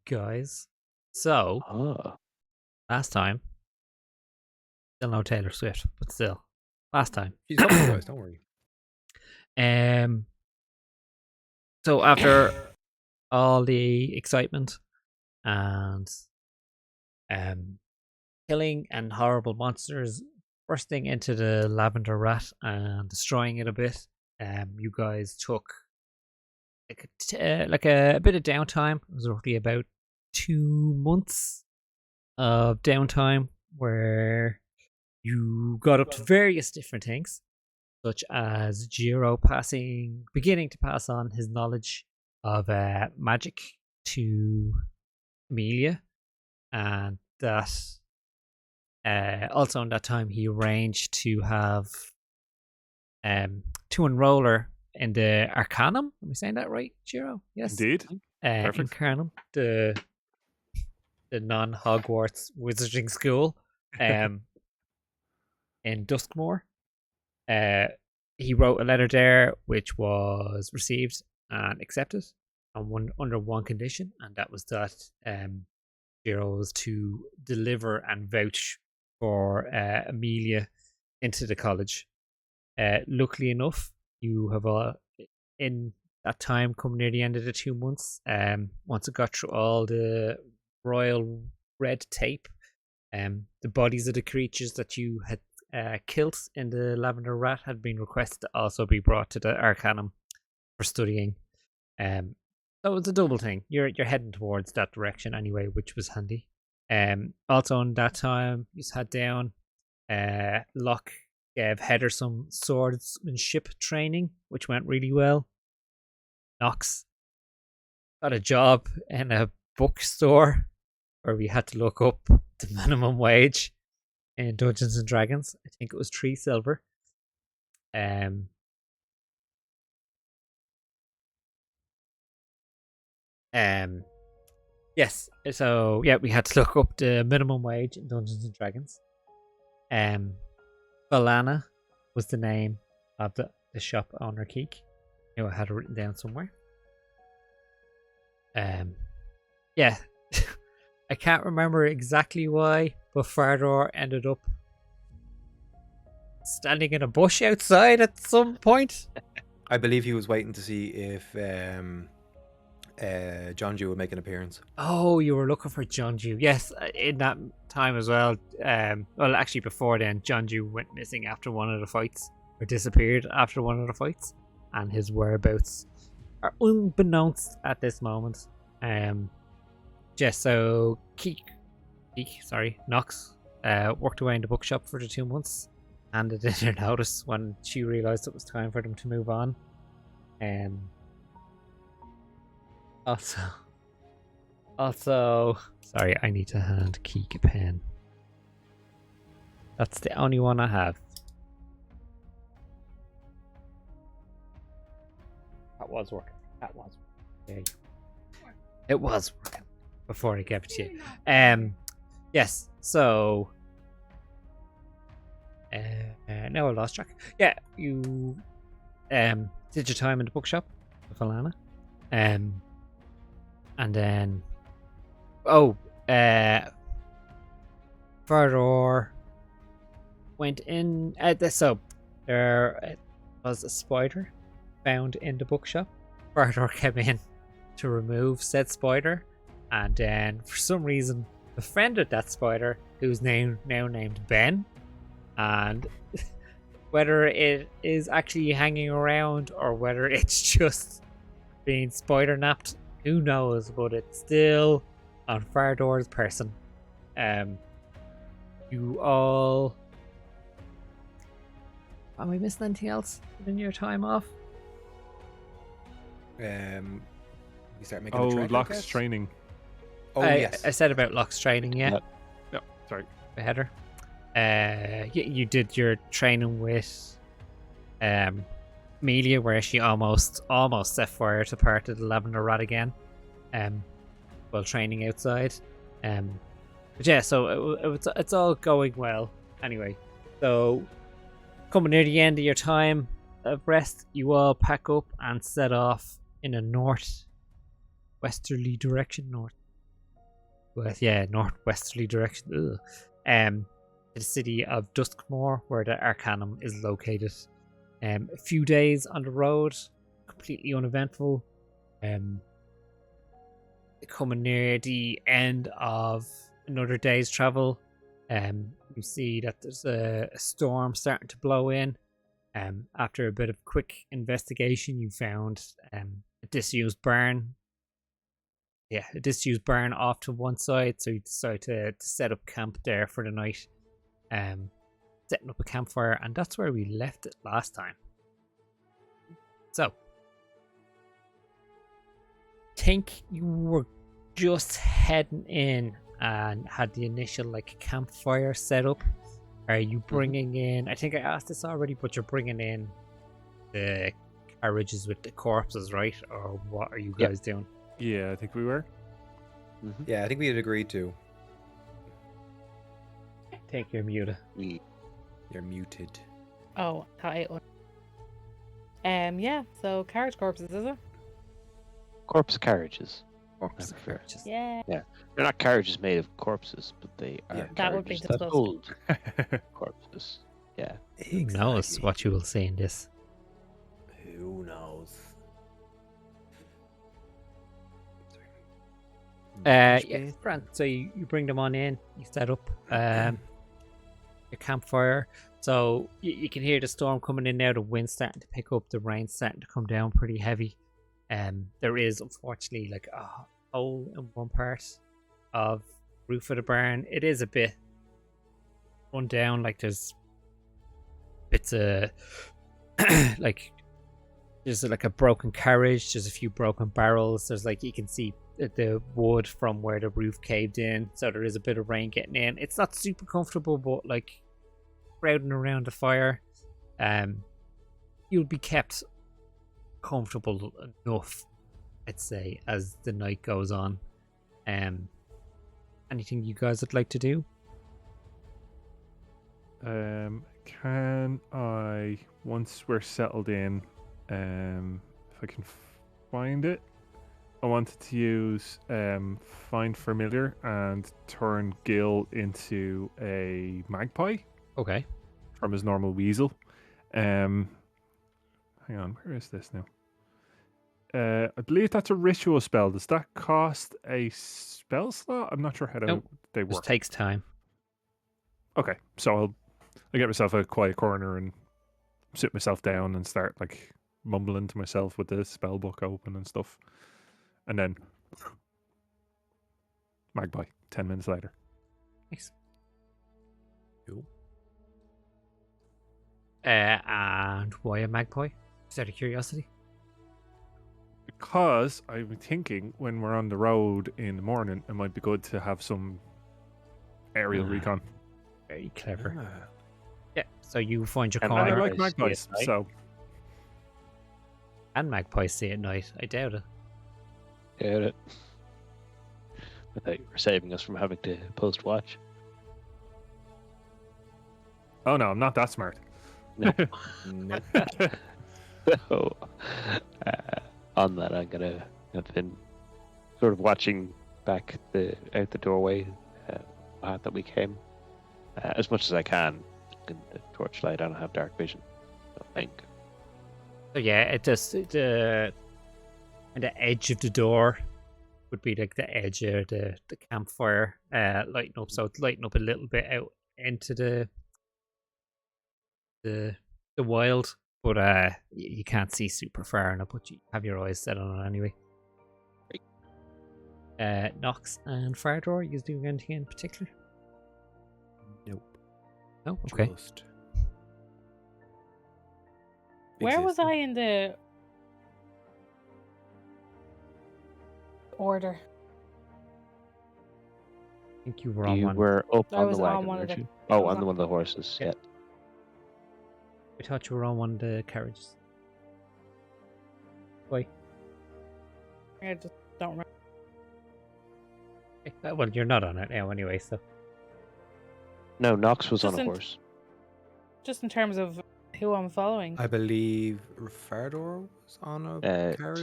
guys. So, Ah. last time, still no Taylor Swift, but still, last time. She's coming, guys. Don't worry. Um, so after all the excitement and killing and horrible monsters bursting into the lavender rat and destroying it a bit, you guys took like a bit of downtime. It was roughly about 2 months of downtime where you got up to various different things, such as Jiro beginning to pass on his knowledge of magic to Amelia, and that also in that time he arranged to have to enroll her in the Arcanum. Am I saying that right, Jiro? Yes, Indeed. Perfect. Arcanum, the non-Hogwarts wizarding school, in Duskmoor. He wrote a letter there which was received and accepted on under one condition, and that was that Jiro was to deliver and vouch for Amelia into the college. Luckily enough, you have in that time come near the end of the 2 months. Once it got through all the royal red tape, the bodies of the creatures that you had killed in the Lavender Rat had been requested to also be brought to the Arcanum for studying. So it's a double thing. You're heading towards that direction anyway, which was handy. Also in that time, you had down Locke gave Heather some swordsmanship training, which went really well. Knox got a job in a bookstore where we had to look up the minimum wage in Dungeons and Dragons. I think it was 3 silver. Yes. So yeah, we had to look up the minimum wage in Dungeons and Dragons. Belana was the name of the shop owner Keek. I had it written down somewhere. Yeah. I can't remember exactly why, but Fardor ended up standing in a bush outside at some point. I believe he was waiting to see if John Jew would make an appearance. Oh, you were looking for John Jew. Yes, in that time as well. Well, actually before then, John Jew went missing after one of the fights, or disappeared after one of the fights, and his whereabouts are unbeknownst at this moment. Just so Knox worked away in the bookshop for the 2 months, and it didn't notice when she realised it was time for them to move on. Also, sorry, I need to hand Keek a pen. That's the only one I have. That was working. There you go. It was working before I gave it to you. Yes. So, now I lost track. Yeah, you did your time in the bookshop with Alana, and then Fardor went in. So there was a spider found in the bookshop. Fardor came in to remove said spider, and then for some reason befriended that spider, who's now named Ben. And whether it is actually hanging around or whether it's just being spider napped, who knows? But it's still on Fardor's person. You all. Am I missing anything else in your time off? We start making the trek, Locke's training. Oh, yes. I said about Locke's training, yeah. Yeah, sorry. Heather. You did your training with Amelia, where she almost set fire to part of the Lavender Rat again, while training outside. But yeah, so it's all going well. Anyway, so coming near the end of your time of rest, you all pack up and set off in a north westerly direction, north northwesterly direction. To the city of Duskmore, where the Arcanum is located. A few days on the road, completely uneventful. Coming near the end of another day's travel, you see that there's a storm starting to blow in. After a bit of quick investigation, you found a disused barn. Yeah, a disused barn off to one side, so you decide to set up camp there for the night. Setting up a campfire, and that's where we left it last time. So, think you were just heading in and had the initial campfire set up. Are you bringing in? I think I asked this already, but you're bringing in the carriages with the corpses, right? Or what are you guys doing? Yeah, I think we were. Yeah, I think we had agreed to. Take your muta. You're muted. Oh, yeah. So carriage corpses, is it? Corpse carriages. Corpse carriages. Yeah. Yeah, they're not carriages made of corpses, but they are Yeah. That would be carriages that disgusting. hold corpses. Yeah. Who knows what you will see in this? Who knows? Yeah, Grant. So you bring them on in. You set up your campfire. So you can hear the storm coming in now. The wind's starting to pick up. The rain's starting to come down pretty heavy. There is unfortunately a hole in one part of the roof of the barn. It is a bit run down. There's bits of there's a broken carriage. There's a few broken barrels. There's you can see the wood from where the roof caved in. So there is a bit of rain getting in. It's not super comfortable, but crowding around the fire, you'll be kept comfortable enough, I'd say, as the night goes on. Anything you guys would like to do? Can I, once we're settled in, if I can find it, I wanted to use Find Familiar and turn Gil into a magpie. Okay. From his normal weasel. Hang on, where is this now? I believe that's a ritual spell. Does that cost a spell slot? I'm not sure how they work. Just takes time. Okay, so I'll get myself a quiet corner and sit myself down and start mumbling to myself with the spell book open and stuff. And then magpie, 10 minutes later. Nice. Cool. And why a magpie? Just out of curiosity. Because I'm thinking when we're on the road in the morning, it might be good to have some aerial recon. Very clever. Ah. Yeah, so you find your And And I corner. like magpies, right? so And magpies see at night. I doubt it. Got it. I thought you were saving us from having to post watch. oh no, I'm not that smart. No. Nope. So, on that, I've been sort of watching back out the doorway that we came as much as I can. In the torchlight, I don't have dark vision. I don't think. So yeah, it just the edge of the door would be the edge of the campfire lighting up. So it's lighting up a little bit out into the wild, but you can't see super far enough. But you have your eyes set on it anyway. Nox and Fardor, you doing anything in particular? Nope. No, okay. Just Where was existing. I in the order? I think you were on You one. were up I on was the on wagon, one of weren't the- you? I Oh, was on on- one of the horses. Yeah. Yeah. I thought you were on one of the carriages. Why? I just don't remember. Well, you're not on it now anyway, so. No, Nox was Just on a in- horse. Just in terms of who I'm following. I believe Fardor was on a carriage.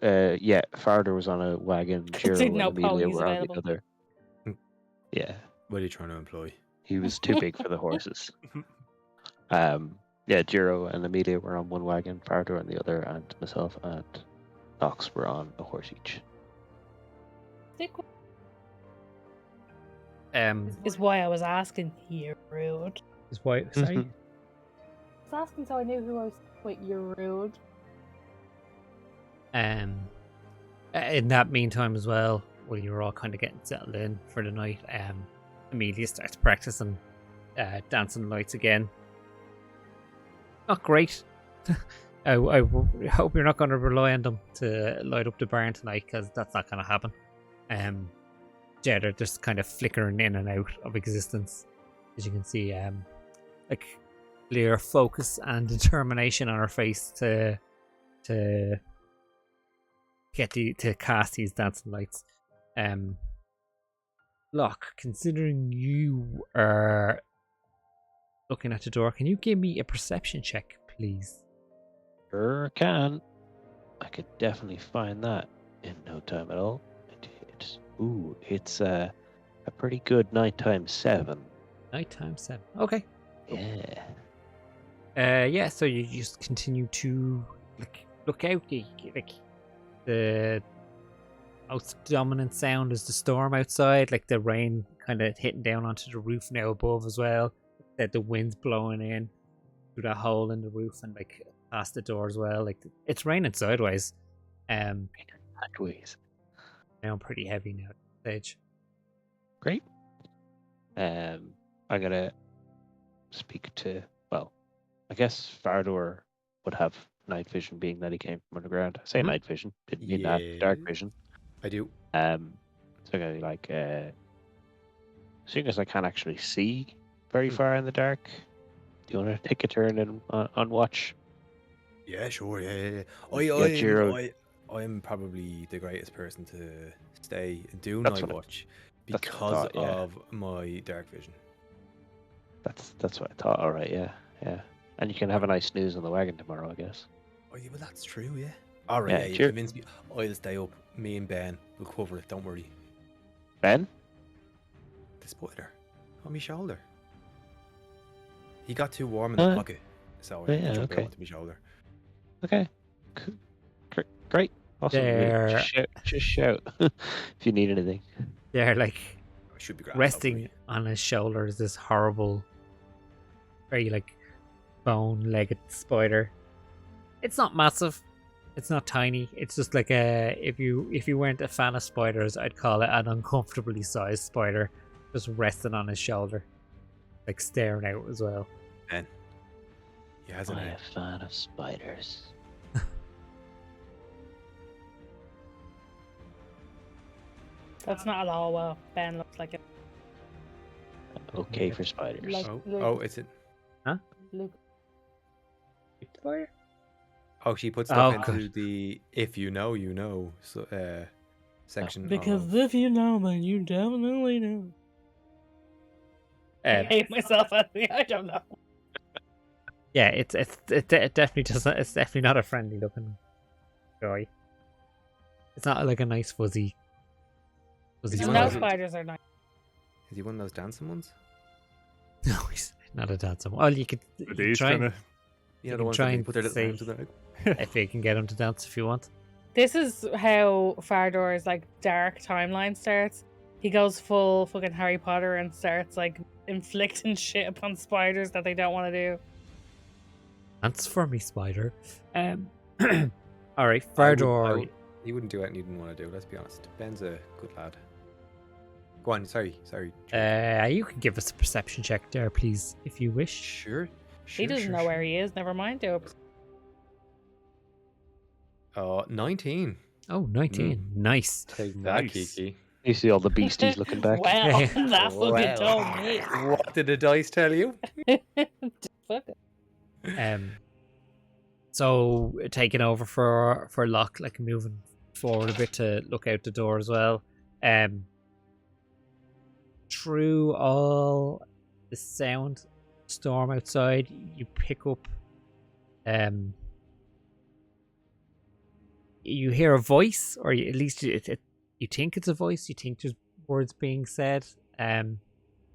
So, yeah, Farder was on a wagon. I Giro didn't and know Amelia ponies were on available. the other. Yeah, What are you trying to employ? he was too big for the horses. Yeah, Jiro and Amelia were on one wagon, Fardor on the other, and myself and Knox were on a horse each. Stick with- Um, is why I was asking. You're rude. is why? Sorry. I was asking so I knew who I was. Wait, you're rude. In that meantime as well, while you were all kind of getting settled in for the night, Amelia starts practicing dancing lights again. Not great. I hope you're not going to rely on them to light up the barn tonight, because that's not going to happen. Yeah, they're just kind of flickering in and out of existence, as you can see. Like clear focus and determination on her face to get to cast these dancing lights. Locke, considering you are looking at the door, can you give me a perception check, please? Sure can. I could definitely find that in no time at all. It's a pretty good 9 times 7. Night times 7. Okay. Yeah. Yeah. So you just continue to look out. Like the most dominant sound is the storm outside, like the rain kind of hitting down onto the roof now above as well. That the wind's blowing in through that hole in the roof and like past the door as well. Like it's raining sideways. Sideways. Now pretty heavy now at this stage. Great. I'm gonna speak to. Well, I guess Fardor would have night vision, being that he came from underground. I say night vision, didn't mean that dark vision. I do. So I'm gonna be like, seeing as I can't actually see very far in the dark, do you want to take a turn and on watch? Yeah, sure. Yeah. Jiro. I'm probably the greatest person to stay and do That's night what I- watch that's what I because thought, yeah. of my dark vision. That's what I thought. All right, yeah. And you can have a nice snooze on the wagon tomorrow, I guess. Oh yeah, well that's true. Yeah. All right. Yeah, Yeah, you cheer. convinced me. I'll stay up. Me and Ben will cover it. Don't worry. Ben? The spider on my shoulder. He got too warm in the pocket, so I had yeah, to jump okay. out onto my shoulder. Okay. Great. Awesome. There. Just shout if you need anything. They're like I should be grand, resting hopefully. on his shoulder is this horrible, very like bone-legged spider. It's not massive. It's not tiny. It's just like if you weren't a fan of spiders, I'd call it an uncomfortably sized spider, just resting on his shoulder, like staring out as well. Ben. He has I'm an a fan of spiders. That's not at all well. Ben looks like it. Okay for spiders. Like- Oh, it's it. Luke. Spider? Oh, she put stuff Oh, into the "if you know, you know" section. Because of... if you know, then you definitely know. I Um, hate myself at me. I don't know. yeah, it definitely doesn't. It's definitely not a friendly looking guy. It's not like a nice fuzzy. Is he And one of those those- spiders are nice. Is he one of those dancing ones? No, he's not a dancer. Well, you could Are these try kind and, of You You know the can ones try that they and put their little say- hands in their if you can get him to dance if you want. This is how Fardor's like dark timeline starts. He goes full fucking Harry Potter and starts like inflicting shit upon spiders that they don't want to do. Dance for me, spider. All right, I would- Fardor. He wouldn't do anything he didn't want to do. Let's be honest. Ben's a good lad. Go on. Sorry. You can give us a perception check there, please, if you wish. Sure. He doesn't know where he is. Never mind. Do it. 19. Oh, 19. Nice. Take that, Nice. Kiki. You see all the beasties looking back. Well, Yeah. that fucking told me. What did the dice tell you? Fuck it. So taking over for Locke, like moving forward a bit to look out the door as well. Through all the sound storm outside, you pick up you hear a voice, or at least you think it's a voice. You think there's words being said. um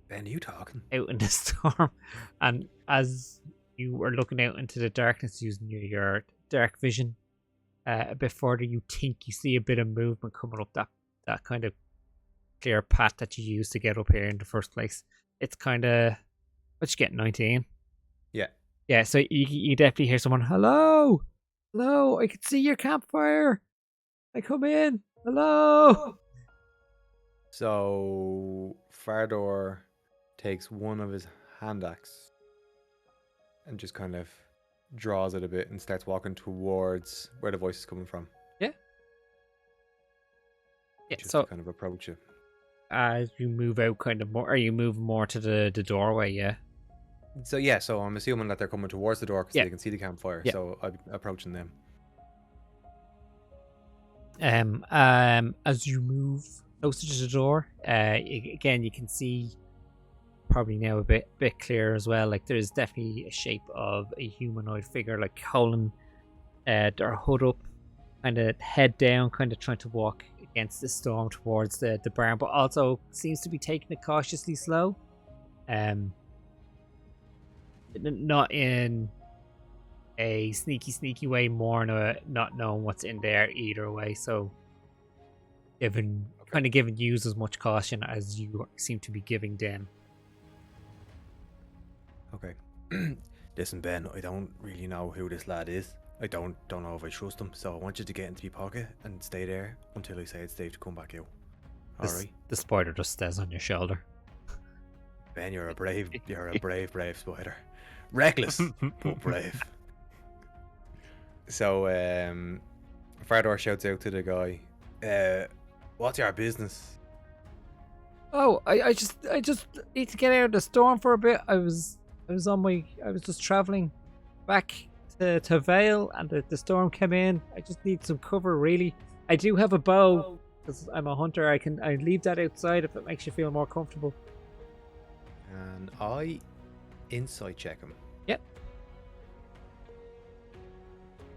Ben, are you talking? out in the storm, and as you are looking out into the darkness using your dark vision, a bit further, you think you see a bit of movement coming up that kind of clear path that you used to get up here in the first place. It's kind of what you get 19. Yeah. Yeah, so you definitely hear someone, hello, hello, I can see your campfire. I come in, hello. So Fardor takes one of his hand axe and just kind of draws it a bit and starts walking towards where the voice is coming from. Yeah, Just so to kind of approach it. as you move out kind of more, or you move more to the doorway, yeah? So yeah, so I'm assuming that they're coming towards the door because Yeah. they can see the campfire. Yeah. So I'm approaching them. As you move closer to the door, again you can see probably now a bit clearer as well. Like there's definitely a shape of a humanoid figure, like holding their hood up, kind of head down, kind of trying to walk against the storm towards the barn, but also seems to be taking it cautiously slow. Not in a sneaky way, more in a not knowing what's in there either way. So kind of giving you as much caution as you seem to be giving them. Okay. Listen, Ben, I don't really know who this lad is. I don't know if I trust him, so I want you to get into my pocket and stay there until I say it's safe to come back out. Alright? The spider just stays on your shoulder. Ben, you're a brave spider. Reckless, but brave. So, Fardor shouts out to the guy, what's your business? Oh, I just need to get out of the storm for a bit. I was just traveling back to Vale, and the storm came in. I just need some cover, really. I do have a bow because I'm a hunter. I leave that outside if it makes you feel more comfortable. And I insight check him. Yep.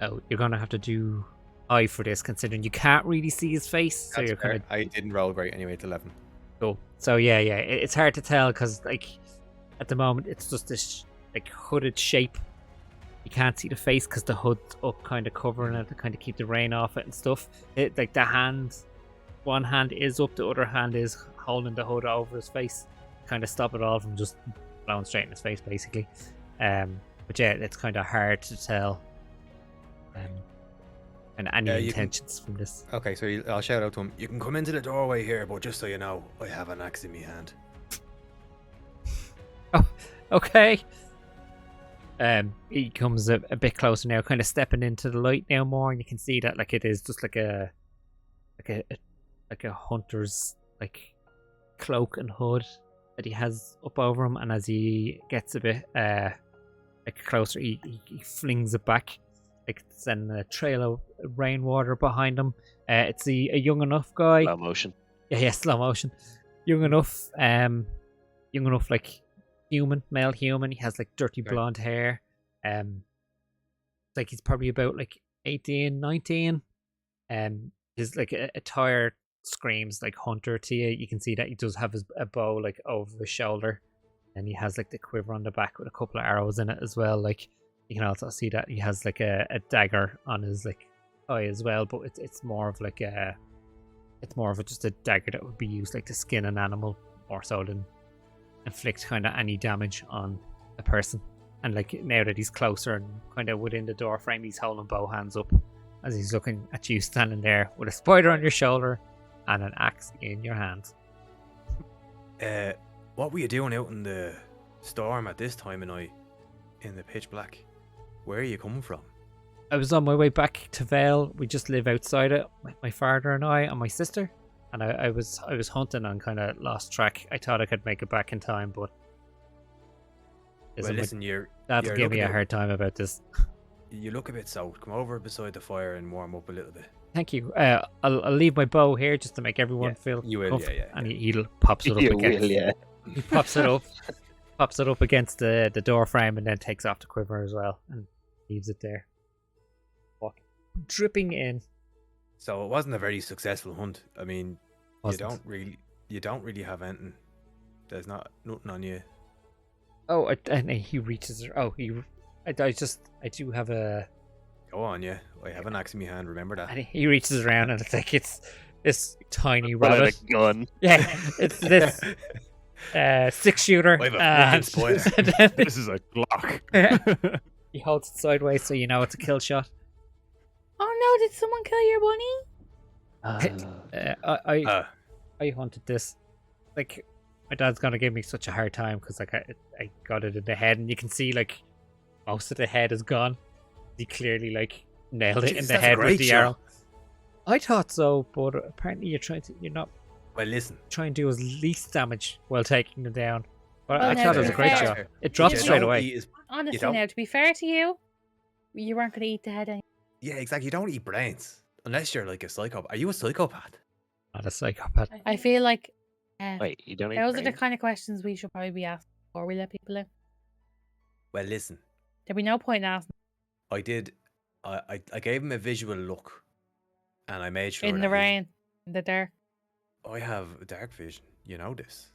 Oh, you're gonna have to do eye for this, considering you can't really see his face. So That's you're kind of I didn't roll great anyway. It's 11. cool. So yeah, it's hard to tell because like at the moment it's just this like hooded shape. You can't see the face because the hood's up, kind of covering it to kind of keep the rain off it and stuff. Like the hand, one hand is up, the other hand is holding the hood over his face, kind of stop it all from just blowing straight in his face, basically. But yeah, it's kind of hard to tell. And any intentions from this. Okay, so I'll shout out to him. You can come into the doorway here, but just so you know, I have an axe in my hand. Oh, okay. He comes a bit closer now, kind of stepping into the light now more, and you can see that like it is just like a hunter's like cloak and hood that he has up over him, and as he gets a bit like closer, he flings it back, like sending a trail of rainwater behind him. It's a young enough guy. Slow motion. Yeah, slow motion. Young enough, like male human. He has like dirty blonde hair. Like he's probably about like 18, 19. His like attire screams like hunter to you. You can see that he does have a bow like over his shoulder, and he has like the quiver on the back with a couple of arrows in it as well. Like you can also see that he has like a dagger on his like eye as well, but it's more of like just a dagger that would be used like to skin an animal more so than inflict kind of any damage on a person. And like now that he's closer and kind of within the door frame, he's holding bow hands up as he's looking at you standing there with a spider on your shoulder and an axe in your hand. What were you doing out in the storm at this time of night in the pitch black? Where are you coming from? I was on my way back to Vale. We just live outside it, my father and I and my sister. And I was hunting and kind of lost track. I thought I could make it back in time, but Well, listen, Dad'll you're give me a looking hard time about this. You look a bit south. Come over beside the fire and warm up a little bit. Thank you. I'll leave my bow here just to make everyone feel you will, comfortable. yeah. And he pops it up against. He pops it up against the door frame and then takes off the quiver as well and leaves it there. Dripping in. So it wasn't a very successful hunt. I mean, Wasn't. you don't really have anything There's nothing on you. Oh, and he reaches. Oh, I do have a. Go on, yeah. I have an axe in my hand. Remember that. And he reaches around, and it's like it's this tiny Pull out rabbit. a gun. Yeah, it's this 6-shooter. I have a freaking spider. and then This is a Glock. he holds it sideways, so you know it's a kill shot. Oh no! Did someone kill your bunny? I hunted this. Like, my dad's gonna give me such a hard time because like I got it in the head, and you can see like most of the head is gone. He clearly like nailed it in Jeez, the that's a head with great the shot. arrow. I thought so, but apparently you're not Well, listen. trying to do as least damage while taking them down. But Well, I no, thought to it was a be great fair- shot. It dropped You straight don't away. eat Honestly, don't- now to be fair to you, you weren't going to eat the head. Yeah, exactly. You don't eat brains unless you're like a psychopath. Are you a psychopath? Not a psychopath. I feel like Wait, you don't eat those are the brains? kind of questions we should probably be asking before we let people in. Well, listen. There'd be no point in asking I did. I gave him a visual look, and I made sure in that the he- rain, in the dark. I have dark vision. You know this.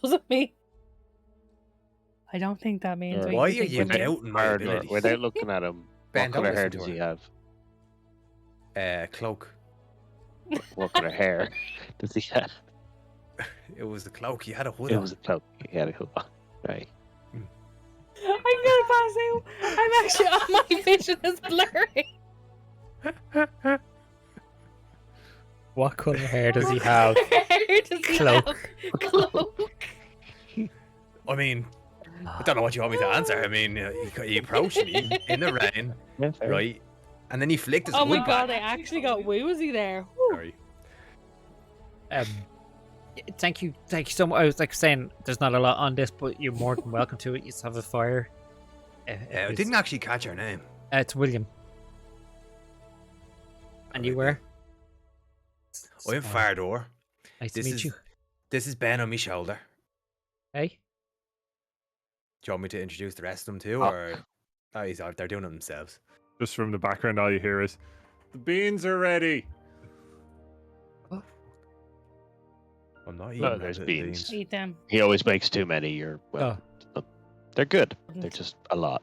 Doesn't mean. I don't think that means. Or what Why you are think you it means. doubting my Or abilities? without looking at him, Ben, what don't colour hair listen to does he her. have? Cloak. What colour hair does he have? It was the cloak. He had a hood It on. was a cloak. He had a hood on. Right. I'm gonna pass out. I'm actually. My vision is blurry. What colour hair does he have? Where does he Cloak. have? Cloak. I mean, I don't know what you want me to answer. I mean, he approached me in the rain, Yeah, fair. right? And then he flicked his Oh hood my god! I back. actually got woozy there. Whew. Sorry. Thank you so much. I was like saying, there's not a lot on this, but you're more than welcome to it. You just have a fire. I didn't actually catch her name. It's William. And you were? I'm Fardor. Nice to This meet is you. this is Ben on my shoulder. Hey. Do you want me to introduce the rest of them too, Oh. or they're doing it themselves? Just from the background, all you hear is, "The beans are ready." I'm not eating. No, those there's little beans. Eat them. He always makes too many. You're well. They're good. They're just a lot.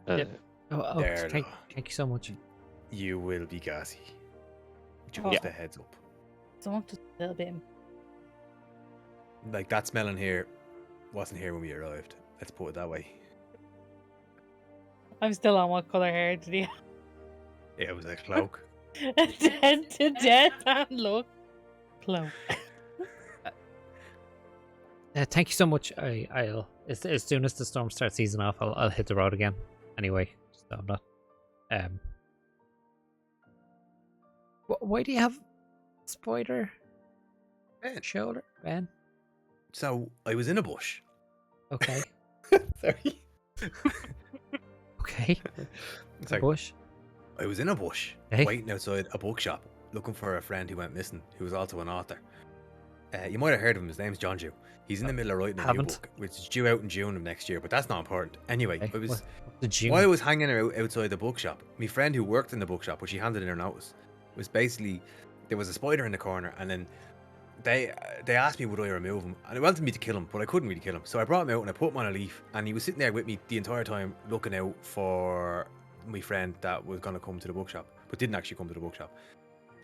Yep. Oh, There, thank look. you so much. You will be gassy. Just Yeah. a heads up. Someone just a little bit. Like that smell in here wasn't here when we arrived. Let's put it that way. I'm still on what color hair did he have? It was a cloak. Dead to death and look. Cloak. Thank you so much. I'll as soon as the storm starts easing off, I'll hit the road again. Anyway, so I'm not. Why do you have spider Ben. shoulder, Ben? So I was in a bush. Okay, Sorry. okay. It's like, Bush. I was in a bush, Hey. waiting outside a bookshop, looking for a friend who went missing, who was also an author. You might have heard of him. His name's John Jew. He's in the middle of writing a new Haven't. book, which is due out in June of next year, but that's not important. Anyway, Okay. I was What's the June? while I was hanging out outside the bookshop, my friend who worked in the bookshop, when she handed in her notice, was basically there was a spider in the corner, and then they asked me would I remove him, and they wanted me to kill him, but I couldn't really kill him, so I brought him out and I put him on a leaf, and he was sitting there with me the entire time, looking out for my friend that was gonna come to the bookshop, but didn't actually come to the bookshop.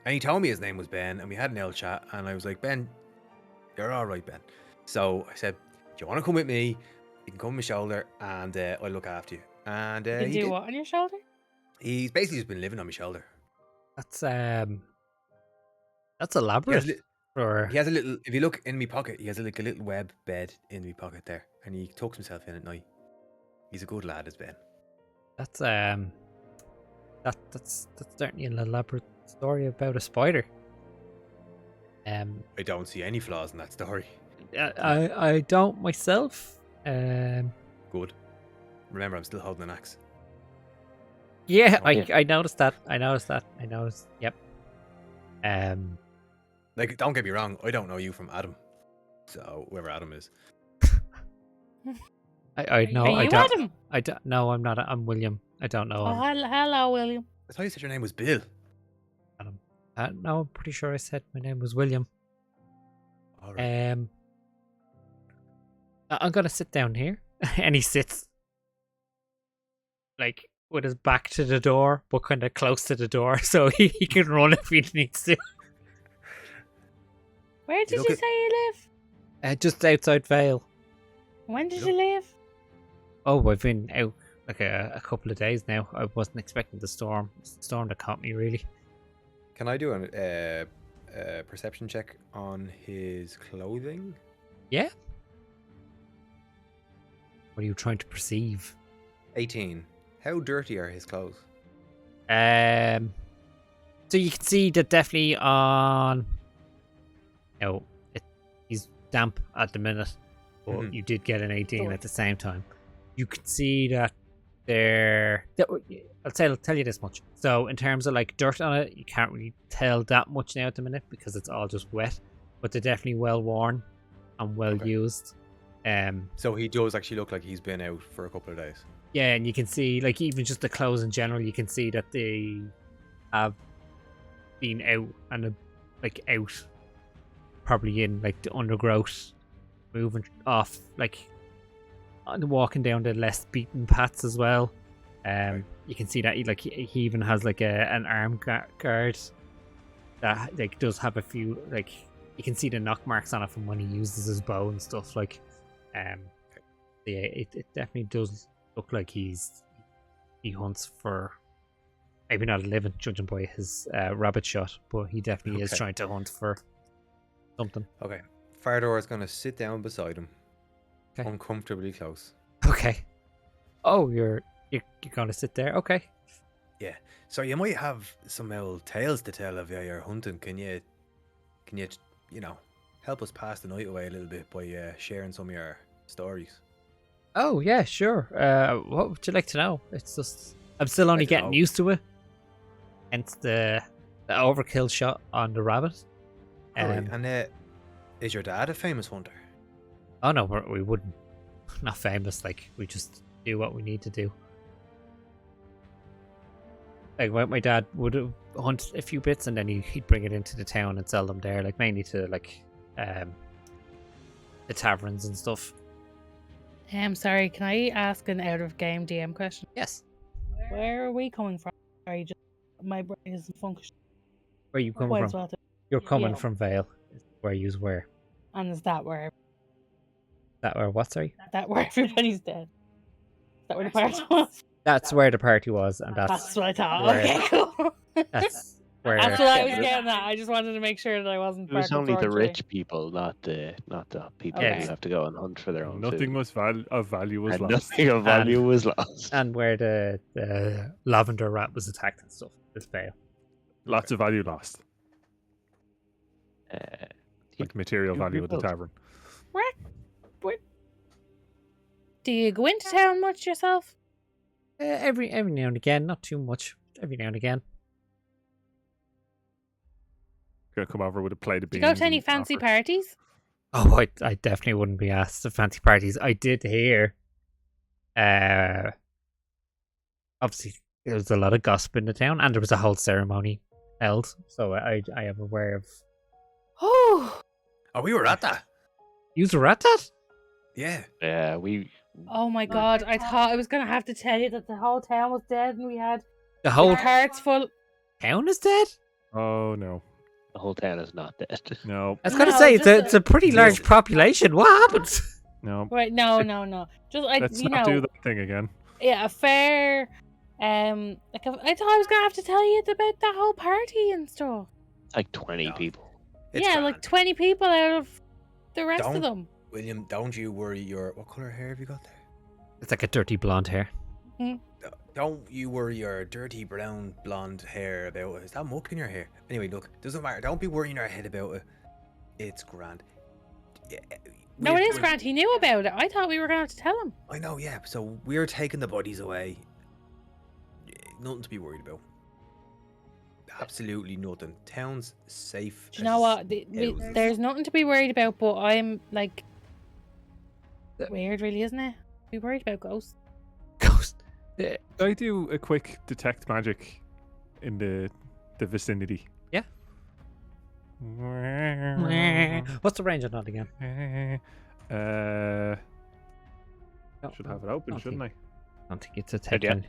And he told me his name was Ben, and we had an L chat, and I was like, Ben, you're all right, Ben. So I said, do you want to come with me? You can come on my shoulder, and I'll look after you. And You he do did. what on your shoulder? He's basically just been living on my shoulder. That's He elaborate. has, For he has a little. If you look in my pocket, he has like a little web bed in my pocket there, and he tucks himself in at night. He's a good lad, as Ben. that's that's certainly an elaborate story about a spider. I don't see any flaws in that story. I don't myself. Good. Remember, I'm still holding an axe. Yeah, Oh, yeah. I noticed that. I noticed. Yep. Like, don't get me wrong, I don't know you from Adam. So whoever Adam is. I know. Are I you don't. Adam? I don't. No, I'm not. I'm William. I don't know. Oh, hello, William. I thought you said your name was Bill. No, I'm pretty sure I said my name was William. All right. I'm gonna sit down here, and he sits like with his back to the door, but kind of close to the door, so he can run if he needs to. Where did look you at- say you live? Just outside Vale. When did Look- you leave? Oh, I've been out like a couple of days now. I wasn't expecting the storm. It's the storm that caught me, really. Can I do a perception check on his clothing? Yeah. What are you trying to perceive? 18. How dirty are his clothes? So you can see that definitely on. No, he's damp at the minute, but Mhm. you did get an 18 Sure. at the same time. You can see that I'll tell you this much. So in terms of like dirt on it, you can't really tell that much now at the minute because it's all just wet. But they're definitely well worn and well Okay. used. So he does actually look like he's been out for a couple of days. Yeah, and you can see like even just the clothes in general, you can see that they have been out and like out, probably in like the undergrowth, moving off like walking down the less beaten paths as well. You can see that he even has like an arm guard that like does have a few like you can see the knock marks on it from when he uses his bow and stuff like. Yeah, it definitely does look like he hunts for maybe not a living, judging by his rabbit shot, but he definitely is Okay. trying to hunt for something. Okay. Fardor is going to sit down beside him. Okay. Uncomfortably close. Okay. Oh, you're gonna sit there. Okay. So you might have some old tales to tell of your hunting. Can you help us pass the night away a little bit by sharing some of your stories? Oh yeah, sure. What would you like to know? It's just I'm still only Like to getting know. used to it. Hence the overkill shot on the rabbit. Alright, and is your dad a famous hunter? Oh no, we wouldn't. Not famous. Like we just do what we need to do. Like my dad would hunt a few bits and then he'd bring it into the town and sell them there. Like mainly to like the taverns and stuff. Sorry, can I ask an out of game DM question? Yes. Where are we coming from? Sorry, just my brain isn't functioning Where you coming quite from? as well. You're coming Yeah. from Vale. Where you were. And is that where What? Sorry. everybody's dead? Is that where the party was? That's where the party was, and That's what I thought. where- Okay, cool. that's where. That's what I was Yeah, getting at. I just wanted to make sure that I wasn't. It was part of only the torturing. rich people, not the people Okay. who have to go and hunt for their own Nothing food. of value was And lost. nothing of value was lost. And where the lavender rat was attacked and stuff. This Vale. Lots of value lost. Uh, Like material you value at the rebuilt. tavern. Do you go into town much yourself? Every now and again, not too much. Every now and again. Gonna come over with a plate of Do beans. you go to any and fancy offer. parties? Oh, I definitely wouldn't be asked to fancy parties. I did hear. Obviously, there was a lot of gossip in the town, and there was a whole ceremony held. So I am aware of. Oh, Oh, we were at that. You were at that? Yeah. Yeah, we. oh my God! I thought I was gonna have to tell you that the whole town was dead, and we had The whole carts full. town is dead. Oh no, The whole town is not dead. no, I was gonna No, say just it's a pretty large population. What happened? no. Wait, no. Just like Let's you not know, do that thing again. yeah, a fair. Like I thought I was gonna have to tell you about that whole party and stuff. Like 20 No. people. It's Yeah, grand. like 20 people out of the rest of Don't- them. William, don't you worry your... What colour hair have you got there? It's like a dirty blonde hair. Don't you worry your dirty brown blonde hair about it. Is that muck in your hair? Anyway, look, doesn't matter. Don't be worrying your head about it. It's grand. Yeah, No, we're- it is we're- Grant. He knew about it. I thought we were gonna have to tell him. I know, yeah. So we're taking the bodies away. Nothing to be worried about. Absolutely nothing. Town's safe. Do you know as what? houses. There's nothing to be worried about, but I'm like weird, really, isn't it? Be worried about ghosts. Ghost. Can I do a quick detect magic in the vicinity? Yeah. What's the range on that again? Should have it open, shouldn't I? I don't think it's a Good, yeah. 10.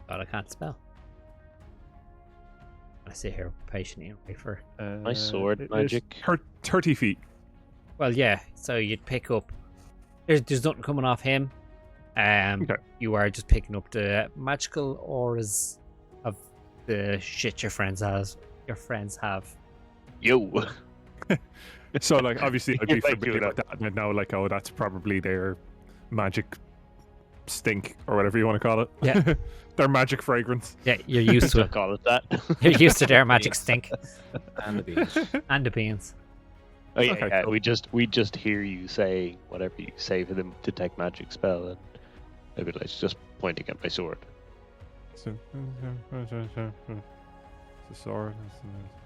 God, I can't spell. I sit here patiently and wait for. My sword it is magic. 30 feet. Well, yeah. So you'd pick up. There's nothing coming off him. Okay. You are just picking up the magical auras of the shit your friends have. Yo. So, like, obviously, I'd be If I do familiar it with that, and I'd know, like, oh, that's probably their magic stink, or whatever you want to call it. Yeah. Their magic fragrance. Yeah, you're used to Still it. call it that. You're used to their magic stink And the beans. and the beans. Oh yeah, Okay, yeah. cool. We just hear you say whatever you say for them to detect magic spell, and I'd be like just pointing at my sword. So, the sword.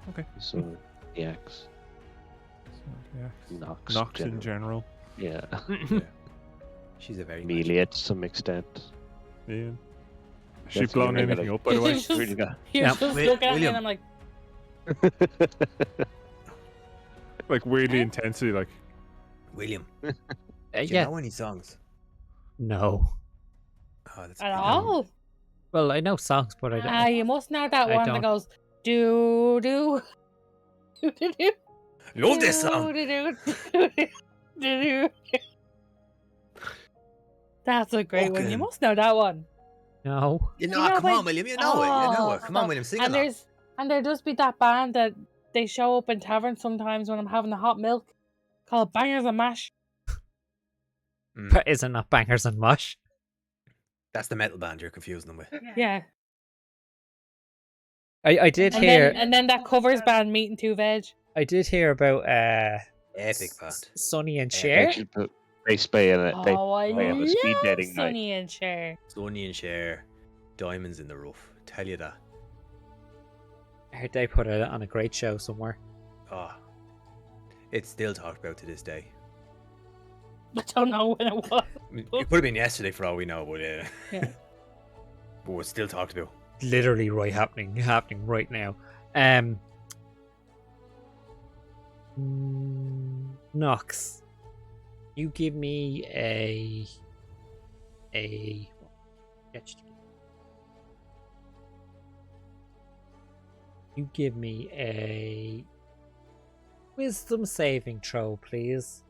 Okay. So the axe Yeah. knocks. Knocks in generally. general. Yeah, She's a very melee to some extent. Yeah. Has she That's blown really anything good. up, by the way? Just- Really got- You're Yeah. just Wait, looking at me William. and I'm like, Like, weirdly intensely, like, William. Do you Yeah. know any songs? No. Oh, that's at brilliant. all? Well, I know songs, but I don't. Ah, you must know that I one don't. that goes do do do do do. Love this song. Do. That's a great one. You Fucking- must know that one. No. You know, You know, come like- on, William. You know it. You know Oh, it. Come on, stop. William. Sing And along. there does be that band that they show up in taverns sometimes when I'm having the hot milk, called Bangers and Mash. Mm, Is it not Bangers and Mush? that's the metal band you're confusing them with. Yeah. I did And hear. then that covers band Meat and Two Veg. I did hear about Epic band. Sonny and Yeah, Cher. Actually put Race Bay in it. They Oh, I they have a love speed dating night. Sonny and Cher. Sonny and Cher, Diamonds in the Rough. Tell you that. I heard they put it on a great show somewhere. Oh, it's still talked about to this day. I don't know when it was. I mean, it could have been yesterday for all we know, but Yeah. but it's still talked about. Literally happening right now. Nox, you give me a you give me a wisdom saving throw, please.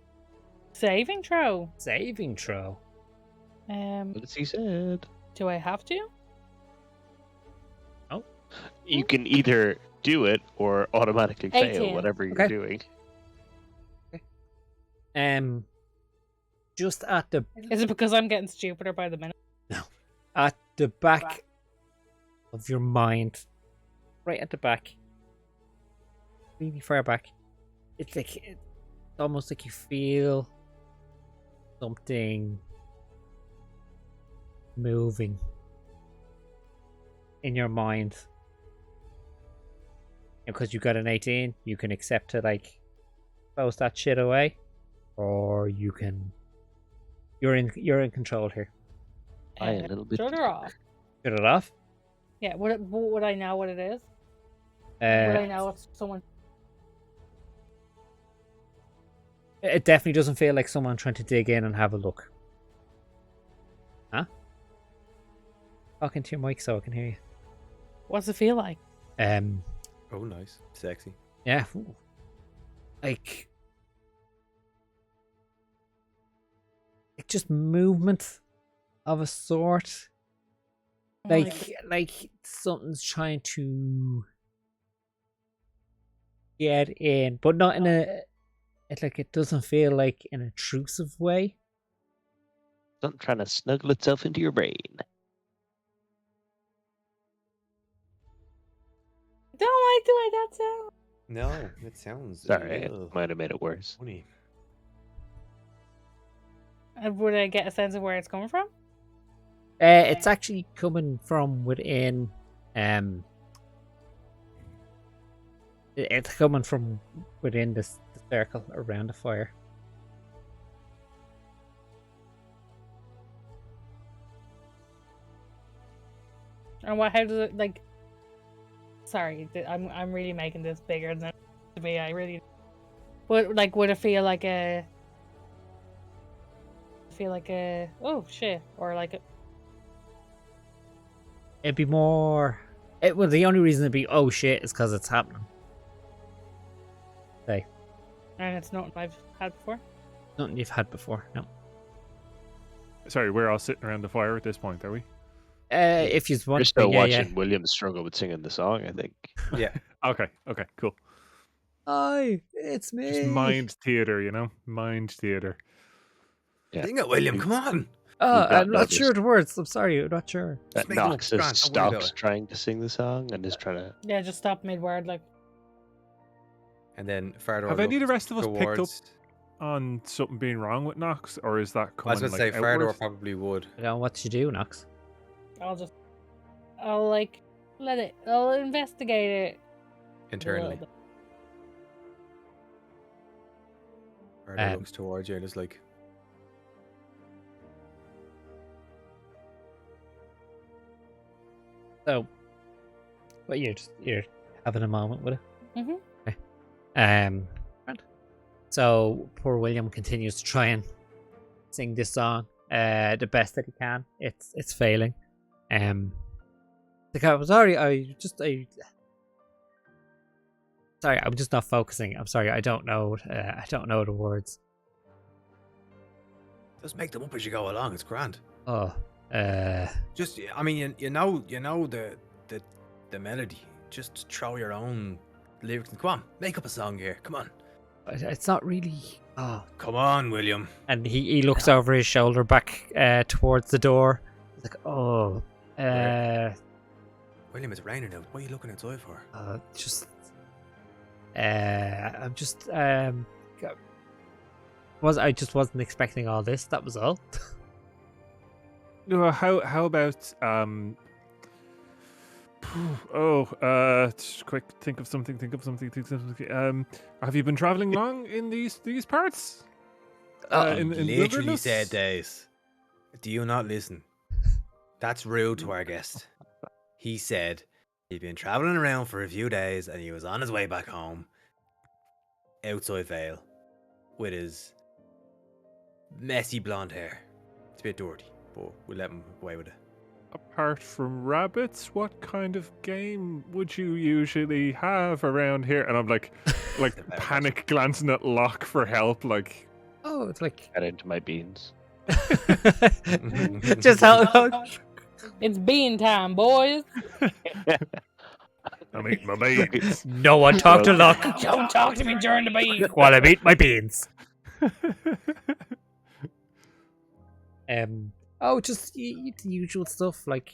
Saving throw. Saving throw. What has he said? Do I have to? You can either do it or automatically fail 18. whatever you're Okay. doing. Just at the Is it because I'm getting stupider by the minute? back of your mind, right at the back, really far back. It's like it's almost like you feel something moving in your mind. Because you got an 18, you can accept to like close that shit away, or you can. You're in control here. I a little bit. Shut her off. Shut it off. Yeah, would I know what it is? Would I Uh, know if someone... it definitely doesn't feel like someone trying to dig in and have a look. Huh? Talk into your mic so I can hear you. What's it feel like? Oh, nice, sexy. Yeah. Ooh. Like just movement of a sort. Like something's trying to get in, but not in a. It doesn't feel like an intrusive way. Something trying to snuggle itself into your brain. Don't like the way that sounds. No, it sounds. Sorry, ugh, I might have made it worse. funny. Would I get a sense of where it's coming from? It's actually coming from within. It's coming from within the circle around the fire. And how does it, like, sorry, I'm really making this bigger than to me. I really. But like, would it feel like a? Oh shit, or like a. It'd be more. Well, the only reason it'd be oh shit is because it's happening. Okay, And it's not I've had before. nothing you've had before. No. Sorry, we're all sitting around the fire at this point, are we? If you We're want to, still yeah, watching yeah. William struggle with singing the song, I think. Yeah. Okay, cool. Hi, it's me. Just mind theater, you know? Mind theater. Yeah. Sing it, William. Come on. Oh, We've not I'm not sure noticed. of the words. I'm sorry, I'm not sure. That make them up, Knox it's has grand, don't worry about stopped it. trying to sing the song and is trying to. Yeah, just stop mid word. Like, And then Fardor Have any of the looked rest of us picked up towards... on something being wrong with Knox, or is that I was coming going to like say Fardor outward? probably would. I don't know what you do, Knox. I'll like I'll investigate it a Internally. little bit. Fardor looks towards you and is like... So, but you're having a moment with it. Mhm. Okay. Right. So poor William continues to try and sing this song the best that he can. It's failing. Like I'm sorry, sorry, I'm just not focusing. I'm sorry, I don't know the words. Just make them up as you go along. It's grand. Oh, Just, I mean, you know the melody. Just throw your own lyrics. Come on, make up a song here. Come on. it's not really. Oh, Come on, William. and he looks over his shoulder back towards the door. He's like, oh, William, it's raining out. What are you looking outside for? just I'm just I just wasn't expecting all this. That was all. No, how about just quick, think of something. Have you been traveling long in these parts? In Literally wilderness? said days. Do you not listen? That's rude to our guest. He said he'd been traveling around for a few days and he was on his way back home outside Vale with his messy blonde hair. It's a bit dirty, but we'll let him away with it. Apart from rabbits, what kind of game would you usually have around here? And I'm like panic glancing at Locke for help, like. Oh, it's like Get into my beans. just how It's bean time, boys. I'm eating my beans. no one talk to Locke Don't talk to me during the bean. while I eat my beans. Oh, just the usual stuff like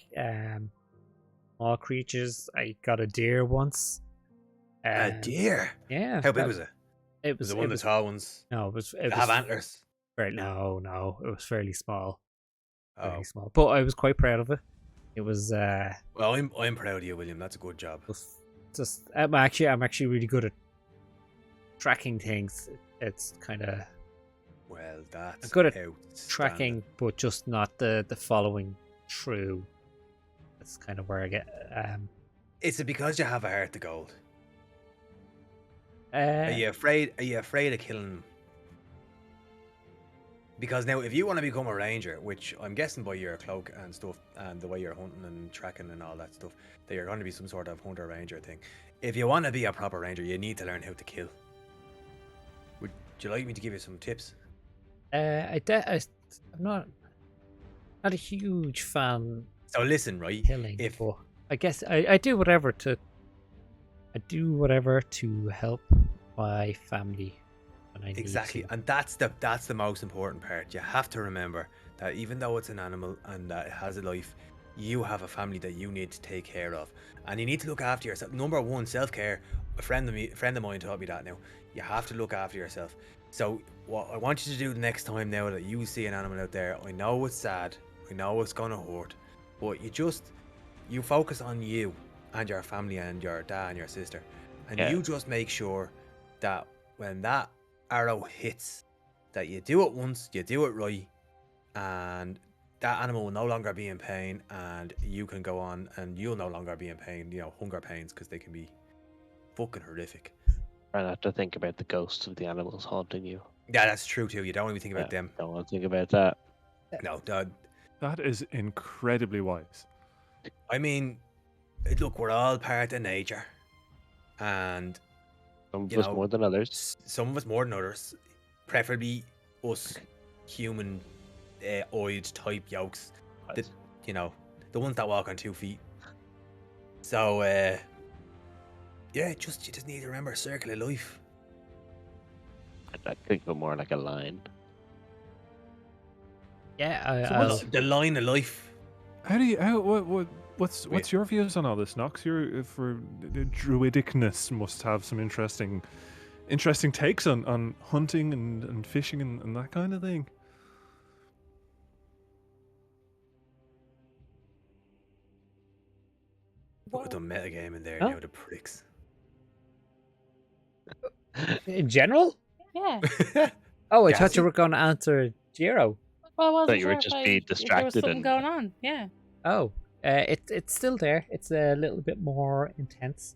small creatures. I got a deer once. A deer? Yeah. How big was it? It Was was it one of the tall ones? No, it was Did it have antlers? no, it was fairly small. Oh. Fairly small. But I was quite proud of it. It was Well, I'm proud of you, William. That's a good job. just I'm actually really good at tracking things. It's kind of Well, that's I'm good at outstanding. tracking, but just not the following through. That's kind of where I get. Is it because you have a heart to gold? Are Uh, you afraid? Are you afraid of killing them? Because now, if you want to become a ranger, which I'm guessing by your cloak and stuff, and the way you're hunting and tracking and all that stuff, that you're going to be some sort of hunter ranger thing. If you want to be a proper ranger, you need to learn how to kill. Would you like me to give you some tips? I'm not a huge fan So listen, right? of killing, If but I guess I do whatever to help my family when I need exactly, to. and that's the most important part. You have to remember that even though it's an animal and that it has a life, you have a family that you need to take care of, and you need to look after yourself. Number one, self-care. A friend of mine taught me that. Now you have to look after yourself. So what I want you to do the next time now that you see an animal out there, I know it's sad, I know it's gonna hurt, but you focus on you and your family and your dad and your sister, and Yeah. you just make sure that when that arrow hits, that you do it once, you do it right, and that animal will no longer be in pain, and you can go on, and you'll no longer be in pain. You know, hunger pains, because they can be fucking horrific. Try not to think about the ghosts of the animals haunting you. Yeah, that's true too. You don't want to be thinking about them. Don't want to think about that. No, That is incredibly wise. I mean, look, we're all part of nature, and Some of you us know, more than others. some of us more than others, preferably us human eyed type yokes. The, you know, the ones that walk on 2 feet. So yeah, you just need to remember circle of life. I think of more like a line. Yeah, So I'll, what's the line of life? What's your views on all this, Nox? For the druidicness must have some interesting takes on hunting and fishing and that kind of thing. Put a meta game in there, Huh? you know, the pricks. in general. Yeah. Oh, I Gassy? thought you were going to answer Jiro. Well, I wasn't you were sure just if being if there was distracted something and- going on. Yeah. Oh, it's still there. It's a little bit more intense.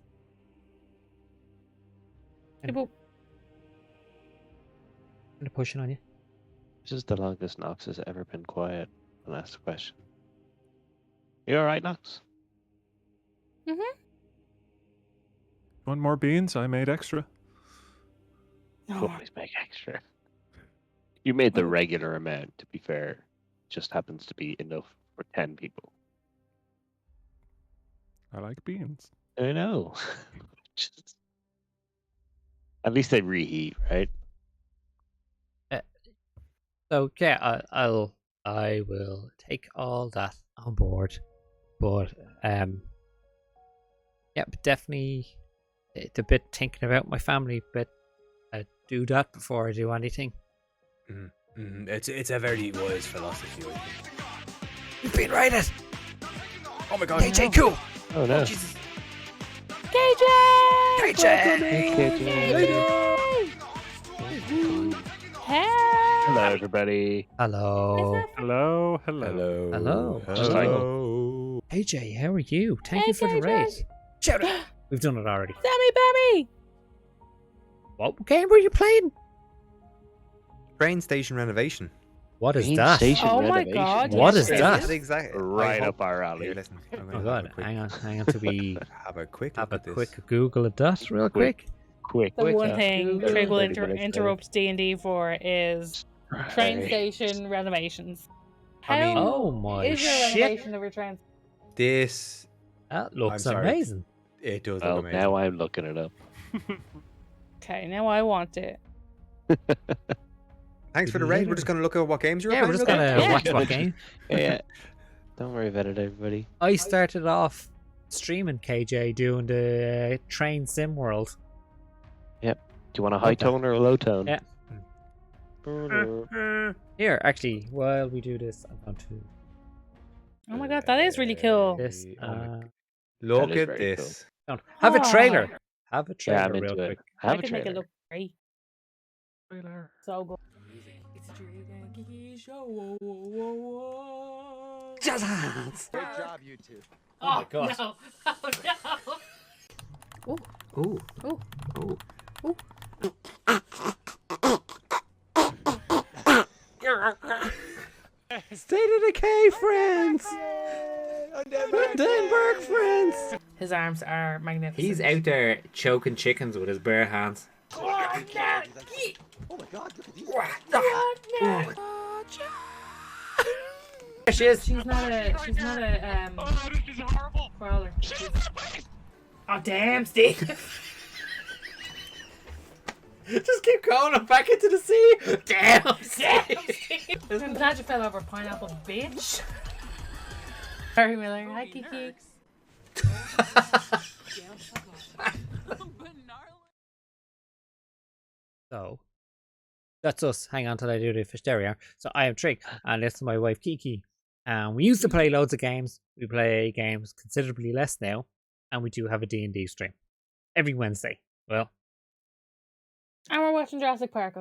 People, Kind of pushing on you. This is the longest Nox has ever been quiet and asked a question. You alright, Nox? Want more beans? I made extra. You oh, always make extra. You made the Well- regular amount, to be fair. Just happens to be enough for 10 people. I like beans. I know. Just... At least they reheat, right? So yeah, I will take all that on board, but yeah, but definitely it's a bit thinking about my family. But I do that before I do anything. It's a very wise philosophy. I think. You've been raided. Oh my god, KJ, cool. Oh no. Jesus. KJ! Hey! Hello, everybody. Hello. Hello. Hello. Just like- AJ, how are you? Thank Hey, you for the KJ. raid. Shout it. We've done it already. Sammy Bammy! What game were you playing? Train station renovation. What is Train that? station Oh my renovation. God, What yes, is it that? is. Exactly. Right up our alley. Here, listen. I'm Oh gonna god, hang on till we have a quick have look a at quick this. Google of that real Quick. quick. The one up. thing Google Trig will 30 minutes later. interrupt D&D for is train Right. station renovations. I mean- How Oh my is your shit. renovation of your train? This That looks sorry. amazing. it does Well, look amazing. now I'm looking it up. Okay, now I want it. Thanks for the raid. We're just gonna look at what games you're Yeah, we're playing. just real quick. gonna Yeah. watch what game. Yeah. Don't worry about it, everybody. I started off streaming KJ doing the train sim world. Do you want a high Okay. tone or a low tone? Yeah. Here, actually, while we do this, I'm going to Oh my god, that is really cool. this. Oh my- That Look is at very this. Have a Oh. trailer. Have a Yeah, trailer I'm real into quick. it. Have I a could make it trailer. look great. So good. Jazz hands. Great job, you two. Oh my god. No. Oh no. Ooh. Ooh. Ooh. State of Decay friends. Denberg friends. His arms are magnificent. He's out there choking chickens with his bare hands. Oh my god, look at these. There she is. She's not a crawler. Oh damn, Steve. Just keep going back into the sea. Damn. I'm glad you fell over pineapple, bitch. Sorry, Miller. Hi, Kiki. So that's us. Hang on till I do the fish. There we are. So I am Trig, and this is my wife Kiki. And we used to play loads of games. We play games considerably less now, and we do have a D&D stream every Wednesday. Well, And we're watching Jurassic Park.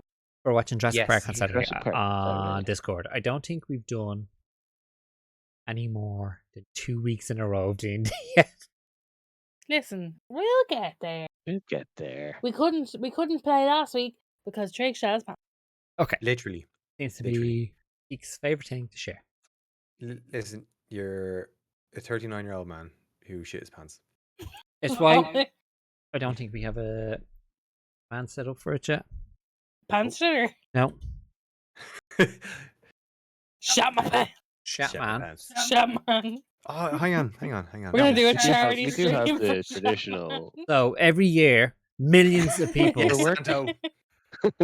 we're watching Jurassic Yes, Park on Saturday Jurassic Park, on Saturday. Discord. I don't think we've done any more than 2 weeks in a row of D&D. Listen, we'll get there. We'll get there. We couldn't play last week because Drake Shaz. Okay, Literally. seems to Literally. be Geek's favorite thing to share. Listen, you're a 39-year-old man who shit his pants. It's why I don't think we have a man set up for it yet. Pants shitter. No, Shut my pants. Shat Shit my man. pants. Shut man. Oh, hang on. We're gonna do a We do have- charity we do have stream the for traditional- Shat So every year, millions of people. Yes, work. Santo.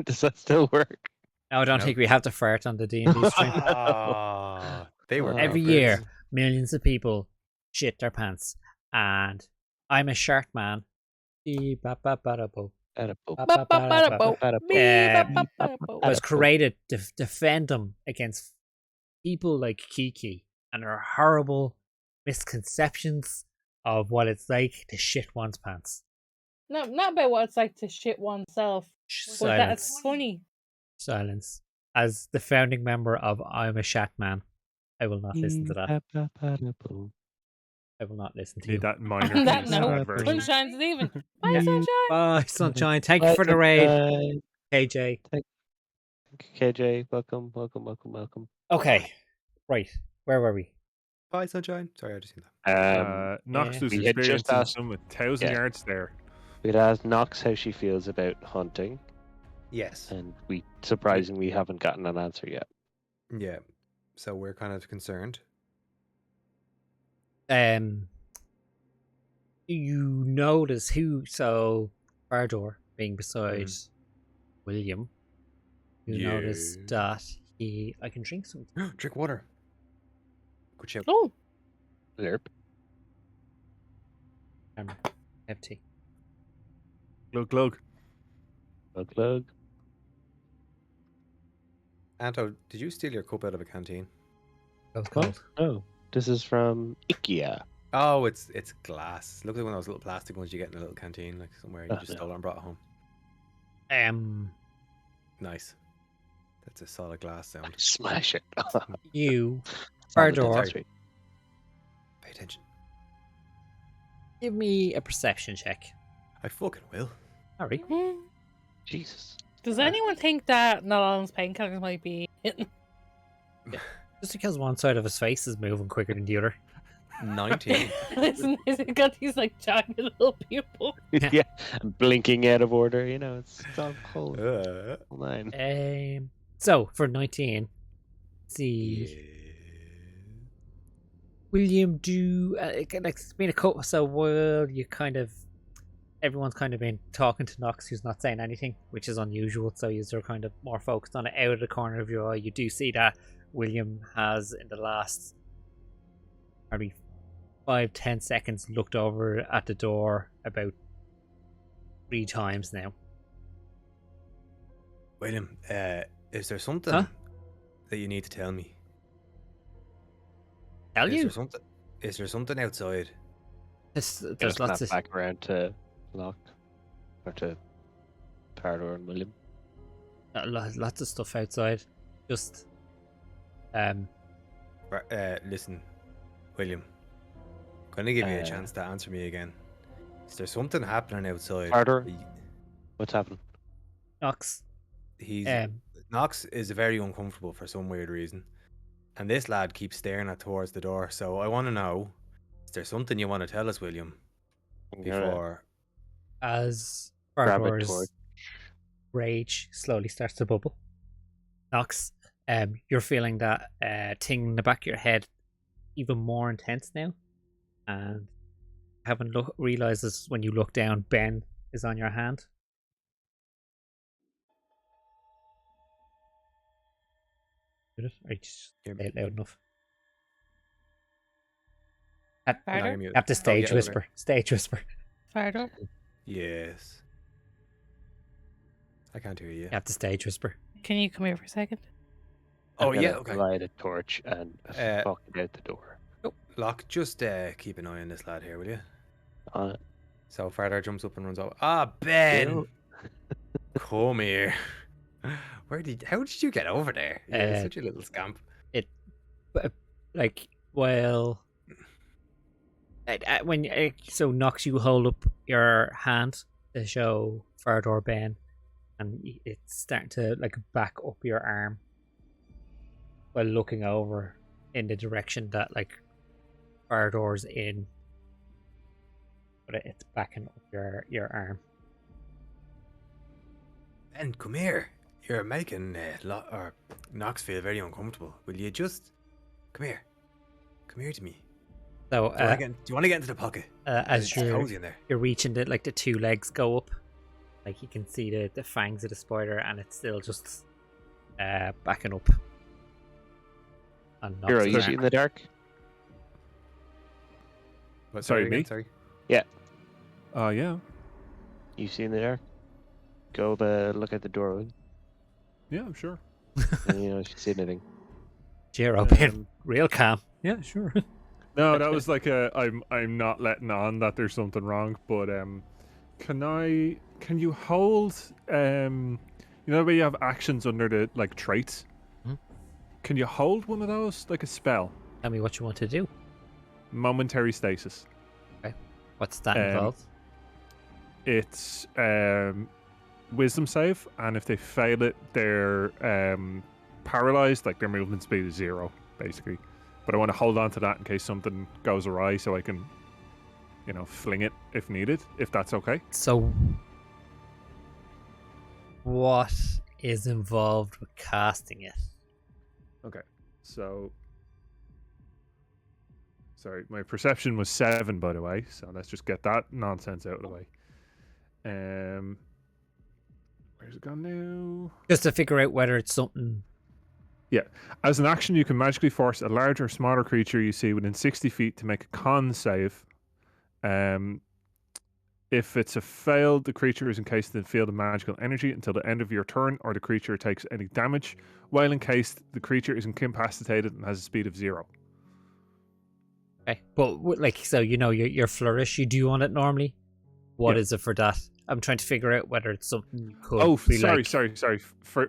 Does that still work? No, I don't No. think we have to fart on the D&D stream. Ah, they were Every crazy. year, millions of people shit their pants, and I'm a shark man. Attaboy. Was created to defend them against people like Kiki and her horrible misconceptions of what it's like to shit one's pants. No, not about what it's like to shit oneself. But that's Silence. funny. Silence. As the founding member of I'm a Shat Man, I will not listen to that. I will not listen to you. Need that minor On that piece of note, adversion. Sunshine Steven. Bye, Yeah. Sunshine. Bye, Sunshine. Thank you for the raid, KJ. KJ, welcome. Okay, right. Where were we? Bye, sunshine. Sorry, I just seen that. Nox yeah. was We had just experiencing asked- some 1,000 yeah. yards there. We'd asked Nox how she feels about hunting, Yes. and we surprisingly haven't gotten an answer yet. Yeah. So we're kind of concerned. You notice Bardor being beside William. You notice Yeah. that I can drink some. Drink water. Good shout. Oh, Lerp. Have tea. Glug glug. Glug. Anto, did you steal your cup out of a canteen? That was What? cold. No, this is from IKEA. Oh, it's glass. Look like one of those little plastic ones you get in a little canteen, like somewhere you Oh, just no. stole it and brought it home. Nice. That's a solid glass sound. Smash it. You, Solid Bardor, dentistry. Pay attention. give me a perception check. I fucking will. Sorry. Jesus. does anyone think that Nolan's painkillers might be hitting? Just because one side of his face is moving quicker than the other. 19. Listen, has it got these like jagged little pupils? Yeah, blinking out of order. You know, it's all cold. Uh, Line. So for 19, see. yeah. William, do like it's been a couple. So while everyone's kind of been talking to Nox, who's not saying anything, which is unusual. So you're kind of more focused on it out of the corner of your eye. You do see that William has, in the last maybe 5-10 seconds, looked over at the door about 3 times now. William, is there something Huh? that you need to tell me? Tell Is you, there something? Is there something outside? there's Just lots snap of back around to Locke or to Pardor and William. lots of stuff outside. Just Listen, William. Gonna give you a chance to answer me again. Is there something happening outside? Pardor? What's happening? Nox. He's Um, Knox is very uncomfortable for some weird reason, and this lad keeps staring at towards the door. So I want to know: is there something you want to tell us, William? I'm gonna Before as grab a Bardor's torch. rage slowly starts to bubble. Nox, you're feeling that thing in the back of your head even more intense now, and haven't realizes when you look down, Ben is on your hand. Did it? Or you just Hear say me. it loud enough? No, Pardon? you're muted. Have to Oh, stage yeah, whisper. Stage whisper. Pardon? Yes. I can't hear you. You have to stage whisper. Can you come here for a second? Oh, I'm gonna yeah, okay. Light a torch and Uh, fuck it out the door. Locke, just keep an eye on this lad here, will you? On it. So Fardar jumps up and runs over. Ah, Ben! Bill. Come here. How did you get over there? You're Uh, such a little scamp. But like Well, so Nox, you hold up your hand to show Fardor Ben, and it's starting to like back up your arm while looking over in the direction that like Fardor's in, but it's backing up your arm. Ben, come here. You're making or Knox feel very uncomfortable. Will you just come here? Come here to me. So Do you want to get into the pocket? as It's you're cozy in there. reaching the two legs go up, like you can see the fangs of the spider, and it's still just backing up. And Hero, Nox's you arm. see in the dark? What, Sorry, again? me? Sorry. Yeah. You see in the dark? Go look at the door. Yeah, I'm sure. And, if you see anything. Jiro being Um, real calm. Yeah, sure. No, that was like I'm not letting on that there's something wrong, but can you hold you know the way you have actions under the like traits? Mhm. Can you hold one of those like a spell? Tell me what you want to do. Momentary stasis. What's that Um, involved? It's wisdom save, and if they fail it, they're paralyzed, like their movement speed is 0, basically. But I want to hold on to that in case something goes awry, so I can, fling it if needed, if that's okay. So, what is involved with casting it? Okay, so. Sorry, my perception was 7, by the way, so let's just get that nonsense out of the way. Where's it gone now? Just to figure out whether it's something. As an action, you can magically force a larger or smaller creature you see within 60 feet to make a con save. If it's a failed, the creature is encased in a field of magical energy until the end of your turn, or the creature takes any damage. While encased, the creature is incapacitated and has a speed of 0. Okay, but so your flourish, you do on it normally. What Yeah. is it for that? I'm trying to figure out whether it's something you could. Oh, be sorry. like...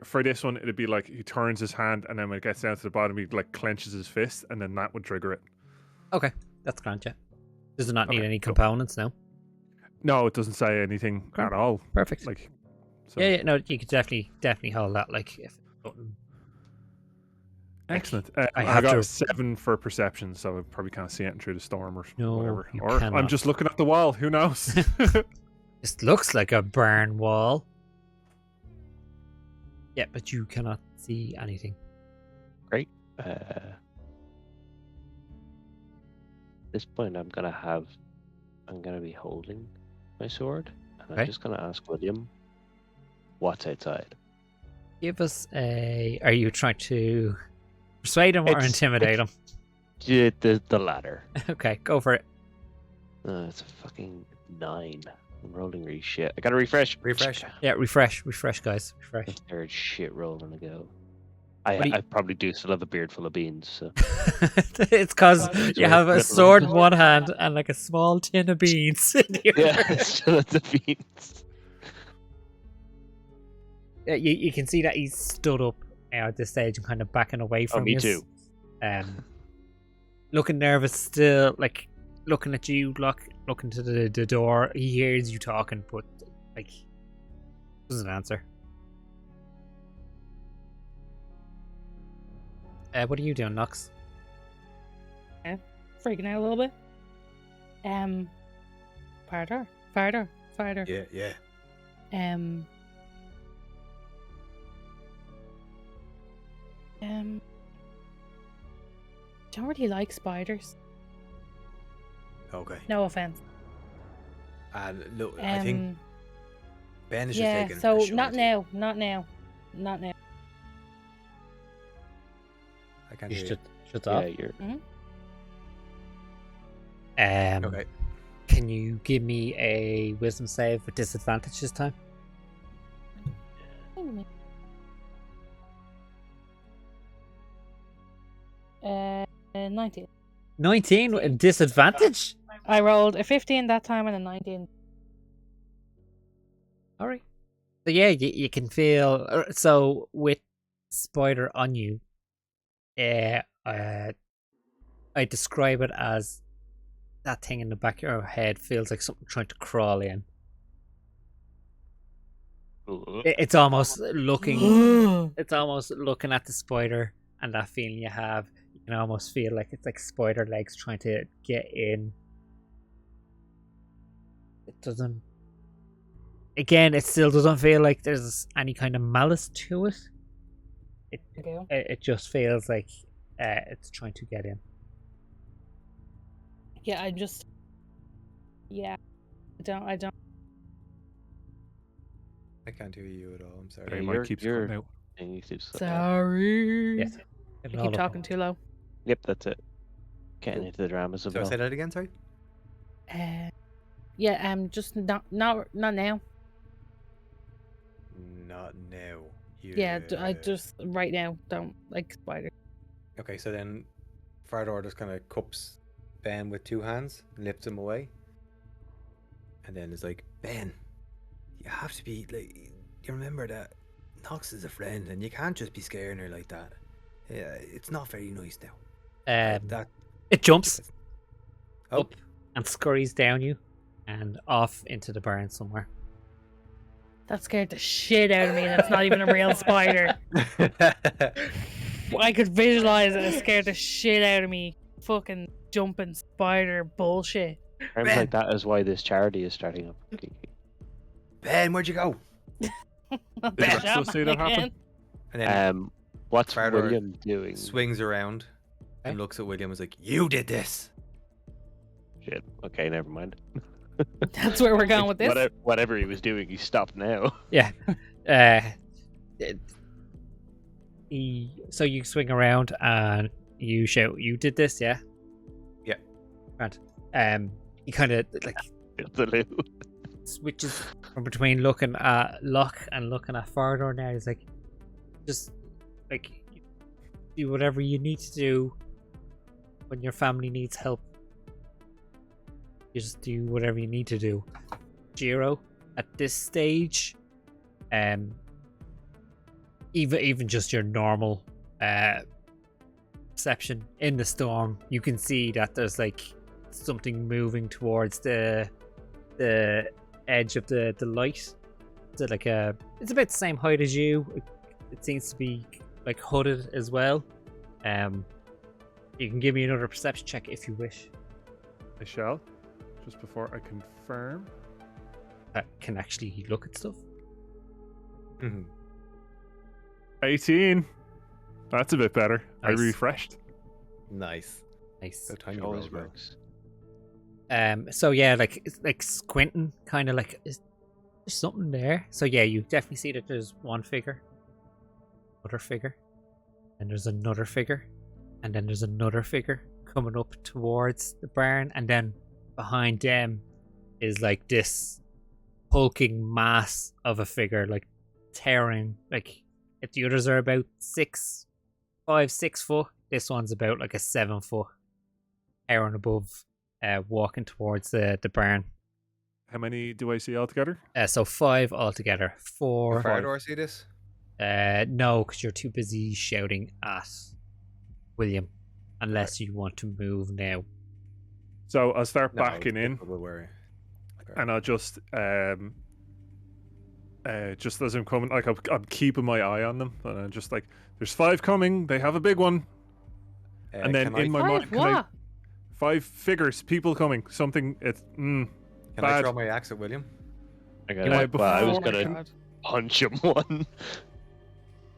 For this one, it'd be like he turns his hand, and then when it gets down to the bottom, he like clenches his fist, and then that would trigger it. Okay, that's grand. Yeah. Does it not need Okay, any cool. components? No. No, it doesn't say anything Cool. at all. Perfect. Like, so. Yeah. No, you could definitely hold that. Like, if something. Excellent. I I have got to- a 7 for perception, so I probably can't see it through the storm or No, whatever. you Or I'm cannot. just looking at the wall. Who knows? This looks like a barn wall. Yeah, but you cannot see anything. At this point, I'm gonna be holding my sword, and Okay. I'm just gonna ask William, what's outside? Give us a. Are you trying to persuade him or It's- intimidate him? Yeah, the ladder. Okay, go for it. It's a fucking 9. I'm rolling really shit. I gotta refresh. Refresh. Yeah, refresh, guys, refresh. Third shit rolling to go. What do you- I probably do still have a beard full of beans. So. It's because you have a Riddle. sword in one hand and like a small tin of beans in the other. Yeah, still have the beans. Yeah, you can see that he's stood up at this stage and kind of backing away from me you. too. Looking nervous still, like looking at you, looking to the door. He hears you talking, but like doesn't answer. What are you doing, Nox? Freaking out a little bit. Farther. Yeah, yeah. Don't really like spiders. Okay. No offense. Look, I think Ben is just Yeah, taking. a so shot not at you. now, not now. I can't You hear should shut Yeah, off. you're. Okay. Can you give me a wisdom save with disadvantage this time? 19. 19 with disadvantage? I rolled a 15 that time and a 19. Alright. So yeah, you can feel... So with spider on you, I I describe it as that thing in the back of your head feels like something trying to crawl in. It's almost looking. It's almost looking at the spider, and that feeling you have. You can almost feel like it's like spider legs trying to get in. It doesn't. Again, it still doesn't feel like there's any kind of malice to it. It just feels like it's trying to get in. Yeah, I don't. I can't hear you at all. I'm sorry. Sorry, Mike keeps cutting out. Sorry. Yes. I keep talking too low. Yep, that's it. Getting into the dramas of So it say all. that again. Sorry. Yeah, just not now. Not now. Yeah, I just right now don't like spiders. Okay, so then Fardor just kind of cups Ben with two hands, lifts him away, and then is like, Ben, you have to be like, you remember that Nox is a friend, and you can't just be scaring her like that. Yeah, it's not very nice now. That It jumps Oh. up and scurries down you and off into the barn somewhere. That scared the shit out of me. That's not even a real spider. I could visualize it. It scared the shit out of me. Fucking jumping spider bullshit. Terms like that is why this charity is starting up. Ben, where'd you go? Did you actually see that happen? And then What's Fardor William doing? swings around and looks at William and is like, you did this. Shit. Okay, never mind. That's where we're going with this. Whatever he was doing, he stopped now. Yeah. So you swing around and you shout, "You did this, yeah?" Yeah. Right. He kind of like switches from between looking at Locke and looking at Fardor now. He's like, just like do whatever you need to do when your family needs help. You just do whatever you need to do. Jiro, at this stage, even just your normal perception in the storm, you can see that there's like something moving towards the edge of the light. So like it's about the same height as you. It seems to be like hooded as well. You can give me another perception check if you wish. I shall. Just before I confirm. Can actually look at stuff. 18. That's a bit better. I Nice. refreshed. Nice. Nice. So tiny Always roll, bro. works. So yeah, like it's like squinting, kind of like is there's something there. So yeah, you definitely see that there's one figure, another figure, and there's another figure, and then there's another figure coming up towards the barn, and then behind them is like this hulking mass of a figure, like towering. Like if the others are about 6 foot, this one's about like a 7 foot, towering above. Walking towards the barn. How many do I see altogether? So 5 altogether. 4. Did Fardor see this? No, because you're too busy shouting at William. Unless you want to move now. So I'll start No, backing in, we'll worry. and I'll just as I'm coming, like I'm keeping my eye on them, and I'm just like, "There's 5 coming. They have a big one." And then in my mind, can I, What? 5 figures, people coming, something. It's Can I bad. throw my axe at William? I Can I was before- gonna punch him one.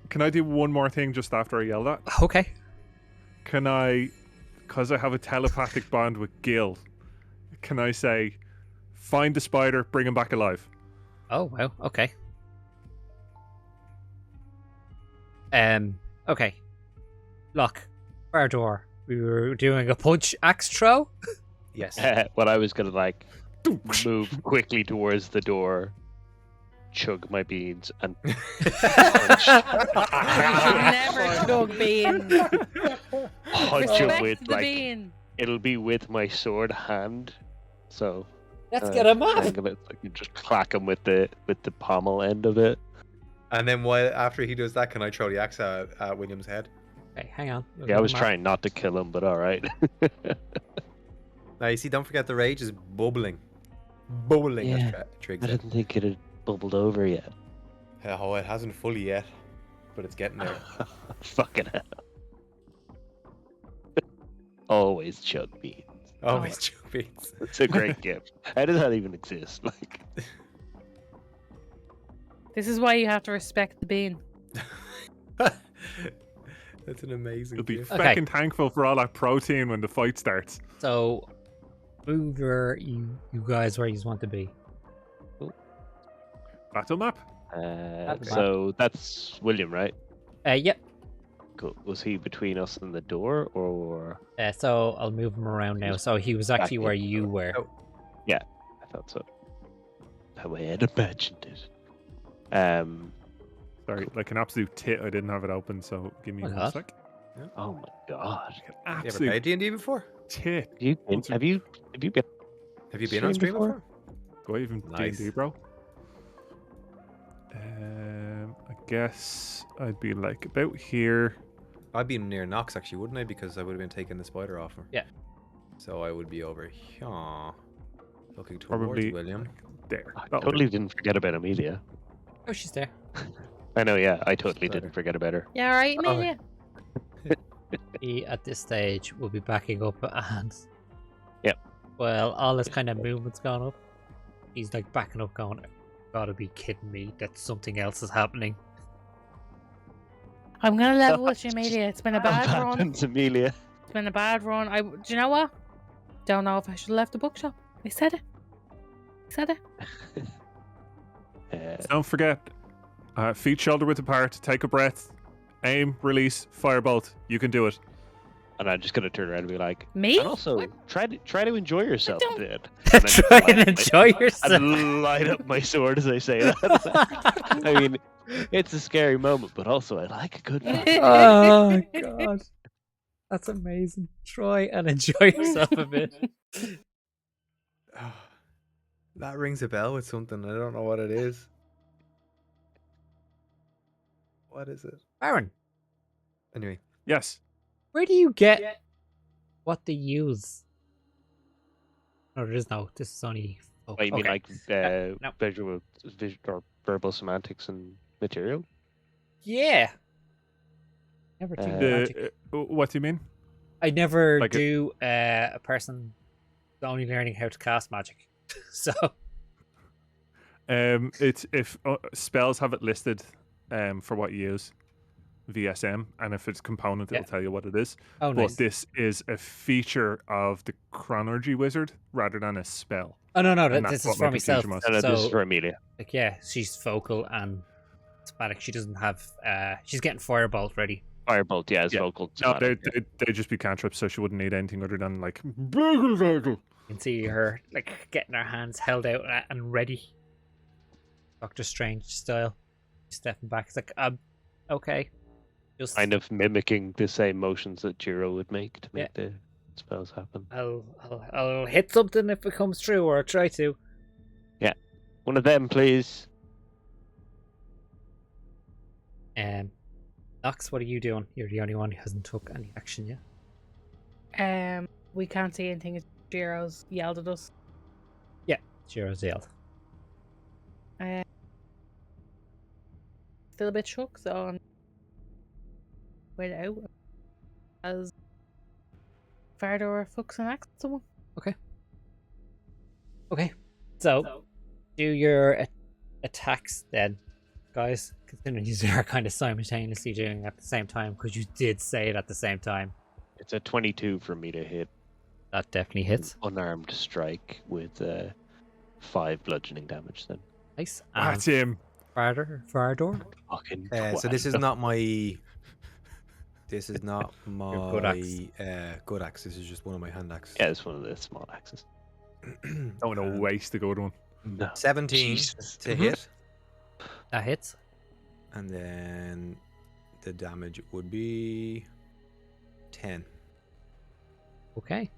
Can I do one more thing just after I yell that? Okay. Can I, because I have a telepathic bond with Gil, can I say, find the spider, bring him back alive? Oh, wow. Okay. Okay. Lock. Bar door. We were doing a punch axe throw. Yes. What I was gonna like move quickly towards the door, chug my beans, and Never chug beans. punch him Respect with the like bean. it'll be with my sword hand. So Let's get him I off. think of it like you just clack him with the pommel end of it. And then after he does that, can I throw the axe at William's head? Okay, hang on. We'll Yeah, I go was map. trying not to kill him, but all right. Now you see, don't forget the rage is bubbling. Bubbling, Yeah, as Trig I said. didn't think it had bubbled over yet. Oh, it hasn't fully yet, but it's getting there. Fucking hell. Always chug beans. Always chug beans. It's a great gift. How does that even exist? Like, This is why you have to respect the bean. That's an amazing You'll be gift. Okay. fucking thankful for all that protein when the fight starts. So, move you guys where you want to be. Battle map? so that's William, right? Yep. Cool. Was he between us and the door, or? So I'll move him around now. So he was actually Back where in. you were. Oh. I thought so. How I had imagined it. Sorry, like an absolute tit. I didn't have it open, so give me Oh, one God. sec. Oh my god. Like an You ever absolute played D&D before? tit. Have you been Once or- have you been Have you been on stream before? Do I even Nice. D&D, bro? I guess I'd be like about here. I'd be near Knox actually, wouldn't I? Because I would have been taking the spider off her. Yeah. So I would be over here. Looking towards Probably William. there. I That'll totally didn't forget about Amelia. Oh, she's there. I know, yeah, I totally Better. didn't forget about her. Yeah, right, Oh. Amelia. He at this stage will be backing up and. Yep. Well, all this kind of movement's gone up. He's like backing up, going, "Gotta be kidding me! That something else is happening." I'm gonna level with you, Amelia. It's been a bad What run. happens, Amelia? It's been a bad run. Do you know what? Don't know if I should have left the bookshop. I said it. I said it. Don't forget, feet shoulder width apart. Take a breath. Aim, release, firebolt. You can do it. And I'm just gonna turn around and be like, Me? and also What? try to enjoy yourself a don't- bit. Try and enjoy yourself. And light up my sword as I say that. I mean, it's a scary moment, but also I like a good fight. Oh god, that's amazing. Try and enjoy yourself a bit. That rings a bell with something. I don't know what it is. What is it? Baron, Anyway. Yes. where do you get what they use? No, there is no. This is only. Oh, What, you mean okay. like no. visual or verbal semantics and material? Yeah. Never do magic. What do you mean? I never like do a person only learning how to cast magic. So It's if spells have it listed for what you use, VSM, and if it's component, it'll Yeah. tell you what it is. oh But nice. this is a feature of the chronology wizard rather than a spell. Oh no, and this that's is what for my myself. confusion was. No, So this is for Amelia. like yeah, she's vocal and somatic. She doesn't have. She's getting firebolt ready. Firebolt, yeah, is Yeah. vocal. No, somatic, they'd just be cantrips, so she wouldn't need anything other than like. You can see her like getting her hands held out and ready. Doctor Strange style. Stepping back. It's like okay. Just kind of mimicking the same motions that Jiro would make to make the spells happen. I'll hit something if it comes true, or I'll try to. One of them, please. Nox, what are you doing? You're the only one who hasn't took any action yet. We can't see anything. Jiro's yelled at us. Jiro's yelled. Still a bit shook, so I'm wait out as Fardor fucks an axe at someone. Okay, so do your attacks then, guys. Considering you are kind of simultaneously doing it at the same time, because you did say it at the same time. It's a 22 for me to hit That definitely hits. unarmed strike with 5 bludgeoning damage. Then Nice. That's him. Fardor. fucking. So this is 12. not my. This is not my Your good axe. good axe. This is just one of my hand axes. Yeah, it's one of the small axes. Don't want to waste a good one. No. 17 Jesus. to hit, That hits. and then the damage would be 10. Okay.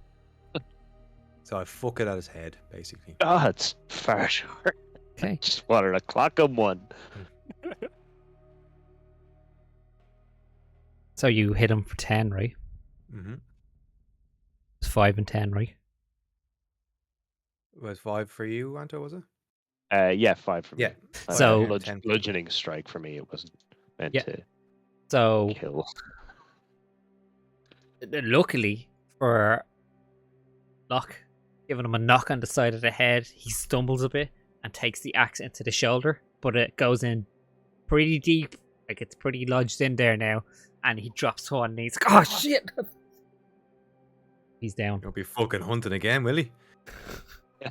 So I fuck it at his head, basically. Oh, it's far short. Okay. Just wanted to clock him one. So you hit him for 10, right? Mm-hmm. It's 5 and 10, right? Was 5 for you, Anto, was it? Yeah, 5 for me. Yeah. Like So- a 10. bludgeoning strike for me. It wasn't meant Yeah. to So kill. luckily for Locke, giving him a knock on the side of the head, he stumbles a bit and takes the axe into the shoulder, but it goes in pretty deep, like it's pretty lodged in there now, and he drops to one knee. He's like, oh shit! He's down. You'll be fucking hunting again, will he? Yeah.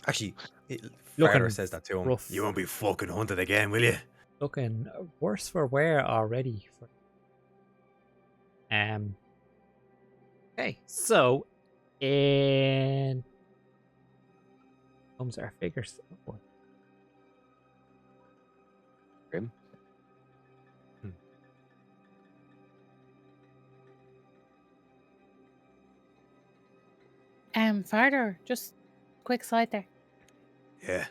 Actually, Looking Farder says that to him. rough. You won't be fucking hunted again, will you? Looking worse for wear already. Okay, so in comes our figures. Oh boy. Grim. Farder, just quick side there. Yeah.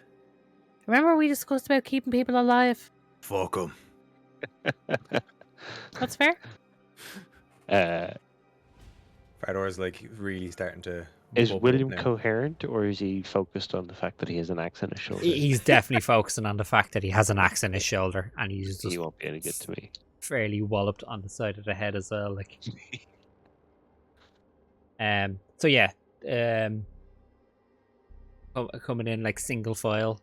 Remember we discussed about keeping people alive? Fuck him. That's fair. Fardor's like really starting to. Is bubble up William now. coherent, or is he focused on the fact that he has an axe on his shoulder? He's definitely focusing on the fact that he has an axe in his shoulder, and he's just He won't be any good to me. fairly walloped on the side of the head as well. Like, so yeah, coming in like single file,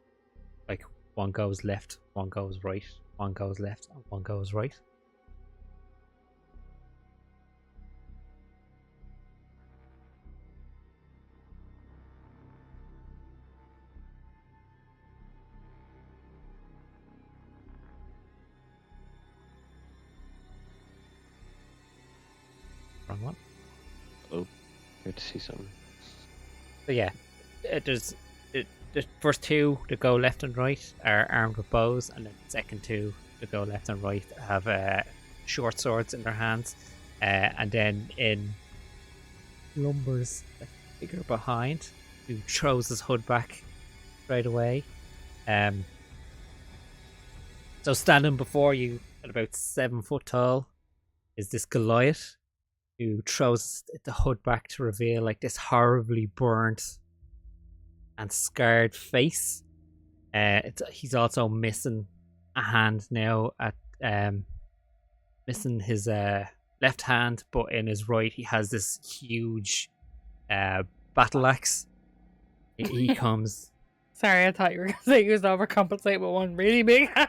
like one goes left, one goes right, one goes left, and one goes right. Wrong one. Good to see something. So yeah, there's the first two that go left and right are armed with bows, and then the second two that go left and right have short swords in their hands, and then in lumbers the figure behind who throws his hood back right away. So standing before you at about 7 foot tall is this Goliath who throws the hood back to reveal like this horribly burnt and scarred face. He's also missing a hand now, at missing his left hand, but in his right he has this huge battle axe. He comes. Sorry, I thought you were going to say he was overcompensate with one really big hand.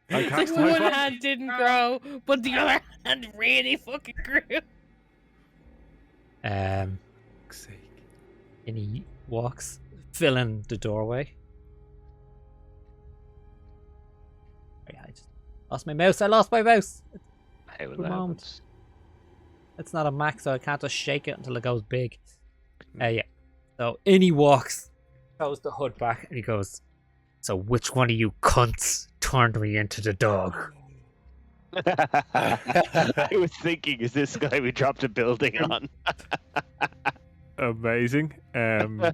I It's like cast high one five. hand didn't grow, but the other hand really fucking grew. Fuck's sake. And he walks, filling the doorway. Sorry, I just lost my mouse. I lost my mouse. How Good that moment. happens. It's not a Mac, so I can't just shake it until it goes big. Yeah. So in he walks, throws the hood back, and he goes, "So which one of you cunts turned me into the dog?" I was thinking, is this guy we dropped a building on? Amazing. Can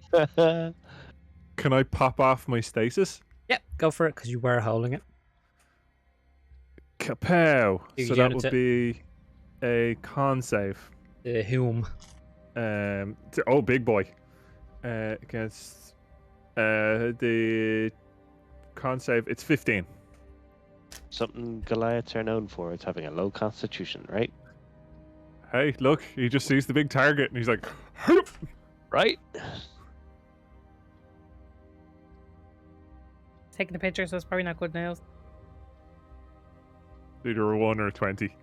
I pop off my stasis? Yep, go for it, because you were holding it. Kapow. You So get that it would to- be a con save. The whom? Big boy. Against the con save, it's 15. Something Goliaths are known for is having a low constitution, right? Hey, look, he just sees the big target and he's like, Right? Taking the picture, so it's probably not good nails. either a 1 or a 20.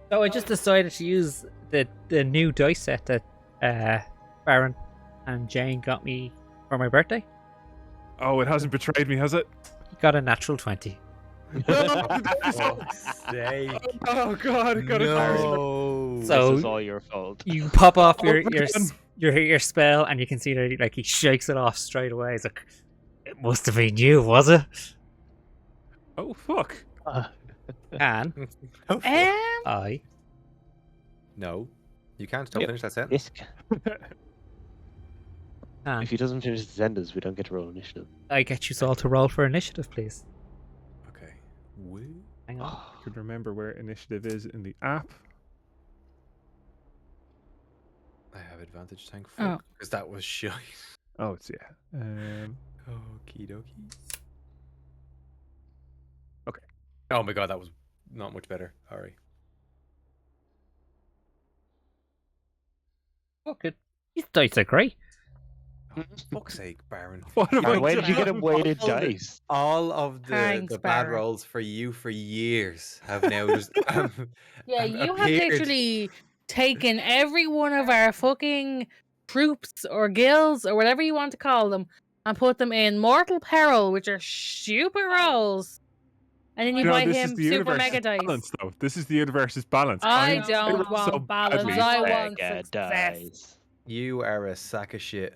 So I just decided to use the new dice set that Baron and Jane got me for my birthday. Oh, it hasn't betrayed me, has it? He got a natural 20. Fuck's sake. Oh god, it got a No. So- This is all your fault. You pop off your Oh, your man. your spell, and you can see that he shakes it off straight away. He's like, "It must have been you, was it?" Oh fuck. And Oh, fuck. I No. You can't. Don't Yep. finish that sentence. This Ah, If he doesn't finish the sentence, we don't get to roll initiative. I get you all to roll for initiative, please. Okay. Woo. Hang on. I could remember where initiative is in the app. I have advantage, thank Oh. fuck. Because that was shite. Oh, it's yeah. Okie dokie. Okay. Oh my god, that was not much better. Alright. Fuck it. These dice are great. Oh, fuck's sake, Baron. What have I Why did you get a done? weighted All the- dice? All of Thanks, the bad Baron. rolls for you for years have now just Yeah, you have appeared. literally taken every one of our fucking troops or guilds or whatever you want to call them and put them in mortal peril, which are stupid rolls. And then you You know, buy this is him the super universe's mega dice. balance, though. This is the universe's balance. I I'm- don't roll want so balance. badly. I want Mega success. dice. You are a sack of shit.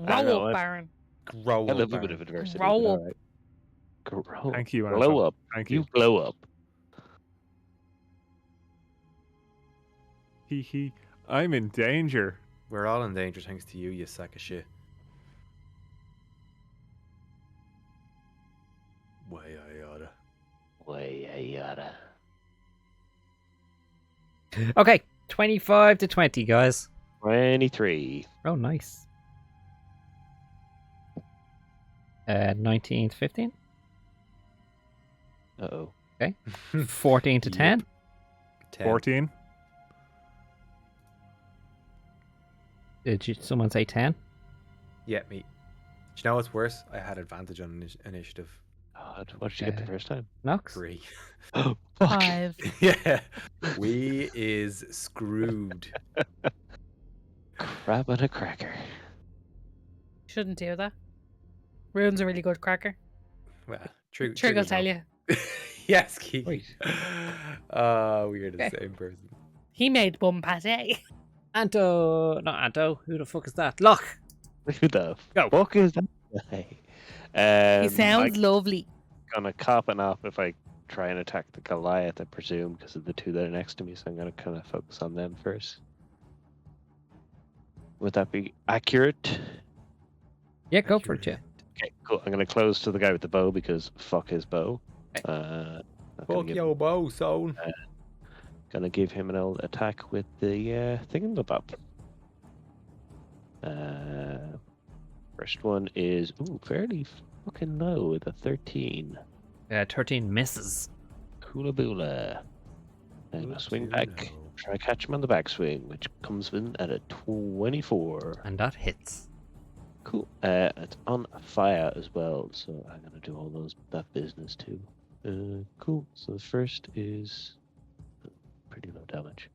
I know, Grow up, I- Baron. Grow I up, live a bit Baron. of adversity. Grow but up. alright. Grow Thank you, Blow Anton. up. Thank You you. blow up. Hee hee. I'm in danger. We're all in danger thanks to you, you sack of shit. Why I oughta. Way yada. Okay, 25 to 20, guys. 23. Oh, nice. 19 to 15. Uh-oh. 14 to 10. 10. 14. Did someone say 10? Yeah, me. Do you know what's worse? I had advantage on initiative. God, what did you get the first time? Nox? 3. Oh, fuck. 5. Yeah. We is screwed. Crab and a cracker. Shouldn't do that. Rune's a really good cracker. Well, Trig will tell you. Yes, Keith. Wait. We're the Okay. same person. He made bum pate. Anto. Not Anto. Who the fuck is that? Look. Who the Go. fuck is that guy? He sounds lovely. I'm gonna cop it off if I try and attack the Goliath, I presume, because of the two that are next to me, so I'm gonna kind of focus on them first. Would that be accurate? Yeah, go for it, yeah. Okay, cool. I'm gonna close to the guy with the bow because fuck his bow. Not gonna Fuck give- your bow, son. Gonna give him an old attack with the thingamabob. First one is fairly fucking low with a 13. 13 misses. Coolaboola. And a swing back. Try to catch him on the backswing, which comes in at a 24. And that hits. Cool. It's on fire as well, so I'm gonna do all that business too. Cool. So the first is pretty low damage.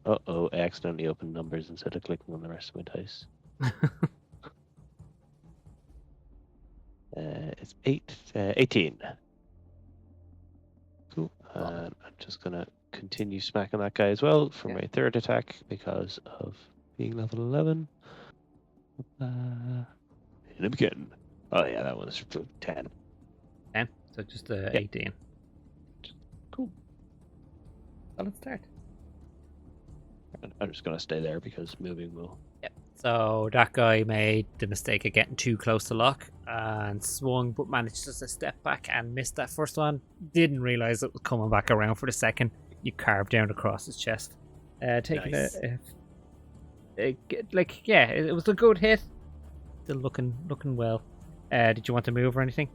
Uh-oh, I accidentally opened numbers instead of clicking on the rest of my dice. It's 18. Cool. And I'm just gonna continue smacking that guy as well for my third attack because of being level 11. Hit him again. Oh yeah, that one's 10. 10. So just 18. Cool. Solid start. I'm just gonna stay there because moving will. Yep. So that guy made the mistake of getting too close to lock and swung, but managed just to step back and missed that first one. Didn't realize it was coming back around for the second. You carved down across his chest. Taking Nice. it was a good hit. Still looking well. Did you want to move or anything?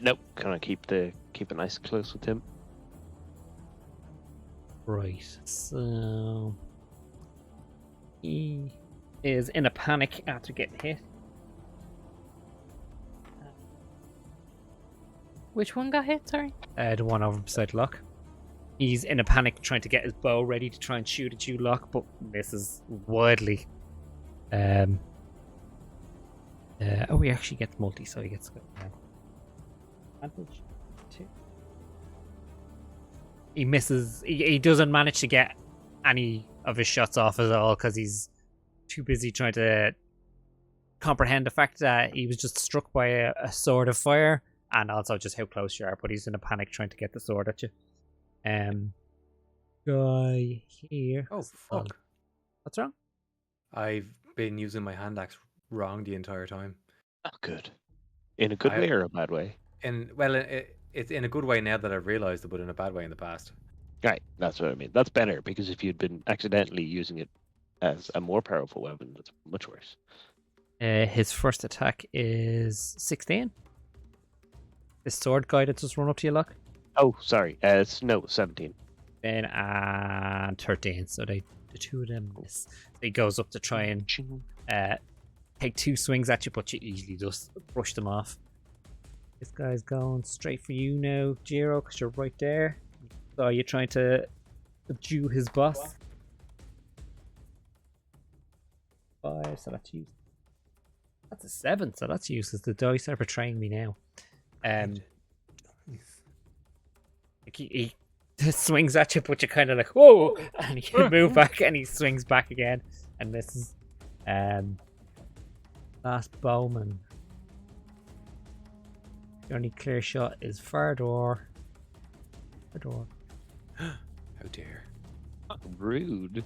Nope. Gonna keep it nice and close with him. Right. So he is in a panic after getting hit. Which one got hit? Sorry. The one over beside Locke. He's in a panic trying to get his bow ready to try and shoot at you, Locke, but misses wildly. He actually gets multi, so he gets advantage. 2. He misses. He doesn't manage to get any of his shots off at all because he's too busy trying to comprehend the fact that he was just struck by a sword of fire, and also just how close you are. But he's in a panic trying to get the sword at you. Guy here. Oh, fuck. What's wrong? I've been using my hand axe wrong the entire time. Not good. In a good I- way or a bad way? It's in a good way now that I've realised it, but in a bad way in the past. Right, that's what I mean. That's better, because if you'd been accidentally using it as a more powerful weapon, that's much worse. His first attack is 16. The sword guy that just run up to you, look. Oh, sorry. It's 17. Then 13. So the two of them miss. So he goes up to try and Ching. take 2 swings at you, but you easily just brush them off. This guy's going straight for you now, Jiro, because you're right there. So you're trying to subdue his boss. 5, so that's used. That's a 7, so that's useless. The dice are betraying me now. He swings at you, but you're kind of like, whoa! And you move back, and he swings back again and misses. Last bowman. The only clear shot is far door. Far door. How dare. Rude.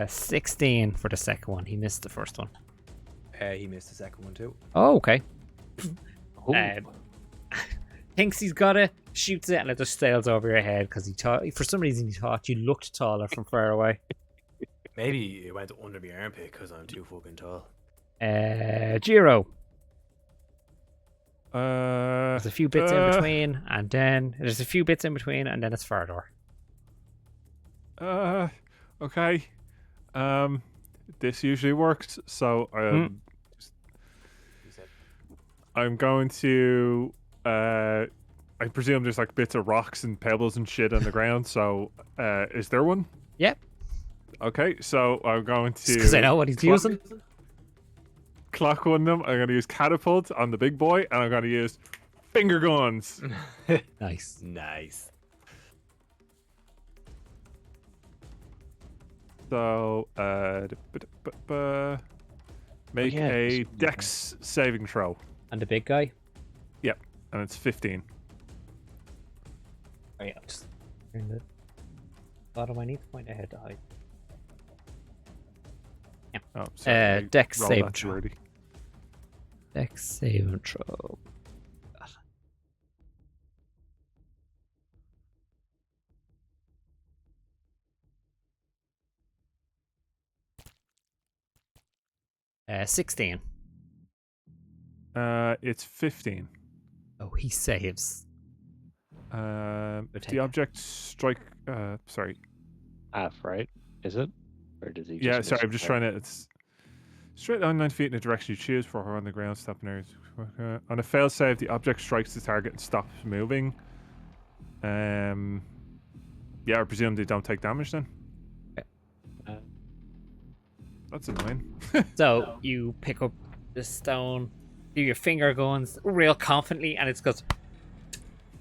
16 for the second one. He missed the first one. He missed the second one too. Oh, okay. Oh. Thinks he's got it, shoots it, and it just sails over your head because for some reason he thought you looked taller from far away. Maybe it went under my armpit because I'm too fucking tall. Jiro. There's There's a few bits in between, and then there's a few bits in between, and then it's Fardor. Okay. This usually works, so I'm going to. I presume there's like bits of rocks and pebbles and shit on the ground. So, is there one? Yep. Okay, so I'm going to. Because I know what he's using. Clock one of them. I'm going to use catapult on the big boy, and I'm going to use finger guns. Nice. Nice. So, make yeah, a this- dex saving throw, And the big guy. and it's 15. Oh yeah, just turn the bottom. I need to point ahead to hide. Oh, sorry, I dex rolled save that too throw. early. Dex save and throw. 16. It's 15. Oh, he saves. If take the it. object strike, sorry, Half, right? Is it? Or does he just yeah, miss sorry, I'm just it? trying to. It's straight on 9 feet in the direction you choose for her on the ground, stopping her. On a fail save, the object strikes the target and stops moving. Yeah, I presume they don't take damage then. Uh, That's annoying. So you pick up the stone, do your finger guns real confidently, and it's goes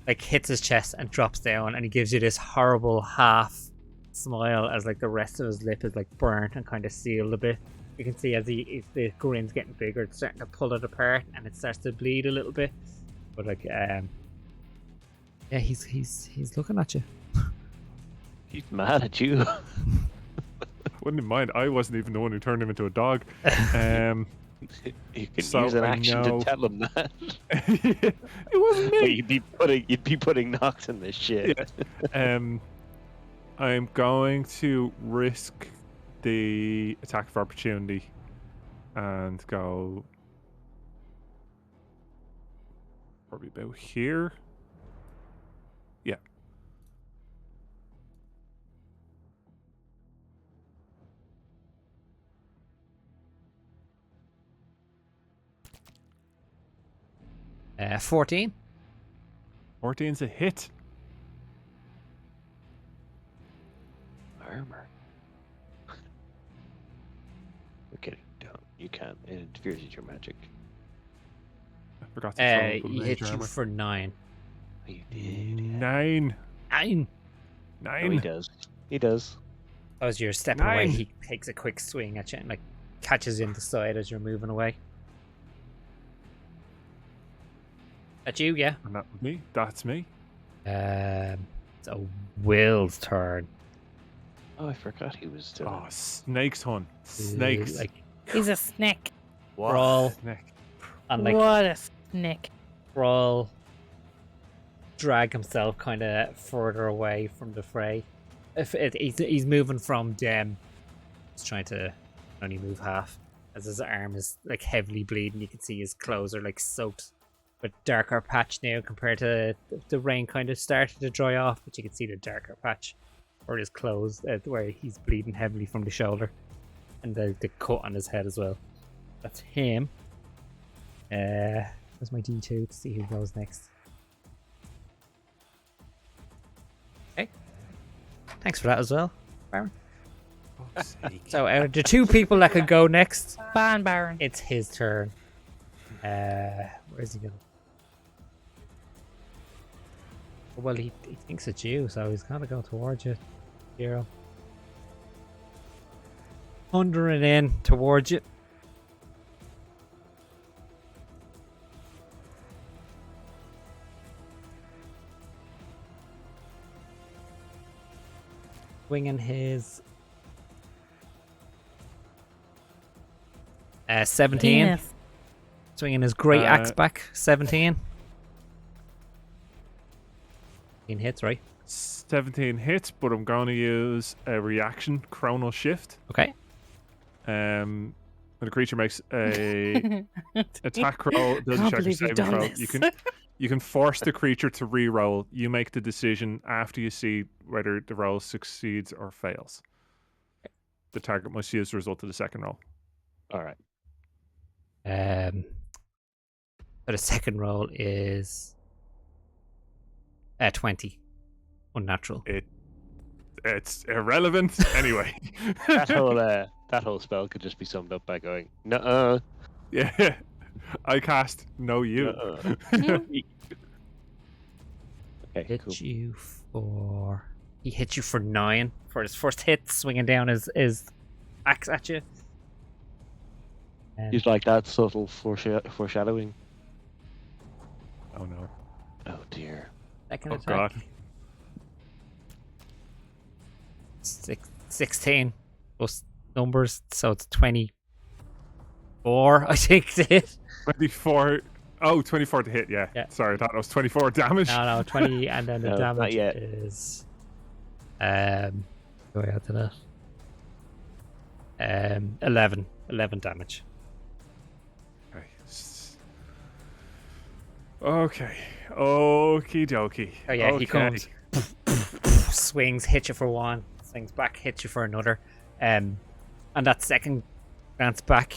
like hits his chest and drops down, and he gives you this horrible half smile as like the rest of his lip is like burnt and kind of sealed a bit. You can see as the grin's getting bigger, it's starting to pull it apart, and it starts to bleed a little bit. But like, yeah, he's looking at you. He's mad at you. Wouldn't mind. I wasn't even the one who turned him into a dog. You can So use an I action know- to tell him that. It wasn't But me. you'd be putting Nox in this shit. I'm going to risk the attack of opportunity and go probably about here. Yeah. Uh, 14. 14's a hit. Armor. Okay, don't. You can't. It interferes with your magic. I forgot to throw up a He mage hit you armor. for 9. Oh, you did. Yeah. 9. 9. No, he 9. does. He does. As you're stepping away, 9. he takes a quick swing at you and like catches you in the side as you're moving away. That's you, yeah. And that was me. That's me. It's a Will's turn. Oh, I forgot he was still. Oh, snakes, hon. Snakes. Like He's a snake. crawl Snake. and like What a snake. crawl, drag himself kind of further away from the fray. He's moving from them. He's trying to only move half, as his arm is like heavily bleeding. You can see his clothes are like soaked with darker patch now compared to the rain kind of started to dry off, but you can see the darker patch or his clothes where he's bleeding heavily from the shoulder and the cut on his head as well. That's him. That's my D2 to see who goes next. Okay. Thanks for that as well, Baron. Fuck's sake. So out of the two people that could go next, Ban Baron. it's his turn. Where is he going? Well, he thinks it's you, so he's gonna go towards you, Hero. Thundering in towards you. Swinging his 17. Penis. Swinging his great axe back, 17. Hits, right? 17 hits, but I'm going to use a reaction chronal shift. Okay. When the creature makes a attack roll, does a Can't check or believe you've saving done throw. this. You can force the creature to re-roll. You make the decision after you see whether the roll succeeds or fails. The target must use the result of the second roll. All right. But the second roll is 20. Unnatural. It's irrelevant anyway. That whole spell could just be summed up by going, "Nuh-uh." Yeah. I cast no you. Nuh-uh. Okay, Hit cool. you for... He hit you for 9 for his first hit, swinging down his axe at you. You'd like that subtle foreshadowing. Oh no. Oh dear. Second Oh attack. god. 16 plus numbers, so it's 24, I think it is. 24. Oh, 24 to hit, yeah. Sorry, I thought it was 24 damage. No, 20, and then the No, not damage yet. is... Go out to that. 11 damage. Okay. Okie dokie. Oh yeah, okay. he comes, swings, hits you for 1, swings back, hits you for another. And that second glance back,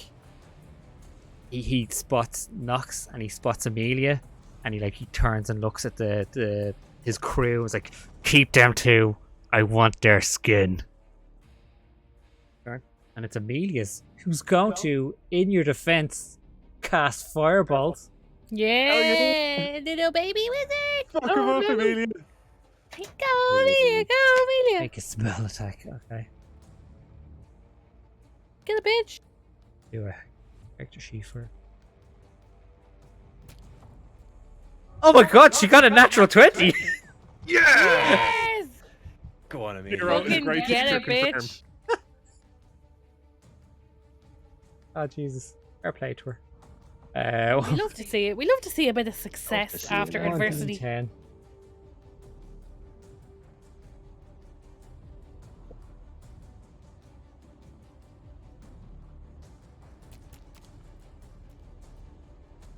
he spots Nox and he spots Amelia, and he turns and looks at his crew. And is like, keep them too. I want their skin. And it's Amelia's, who's going to, in your defense, cast Firebolt. Yeah, little baby wizard. Fuck him up, Amelia. Go, Amelia. Go, Amelia. Make a spell attack. Okay. Get a bitch. Do a character sheet for her. Oh my god, she got a natural 20! Yes. Go on, Amelia. Hero is Fucking great get teacher it, confirmed. bitch. Oh Jesus. Fair play to her. We love to see it. We love to see a bit of success see after it. adversity. 10.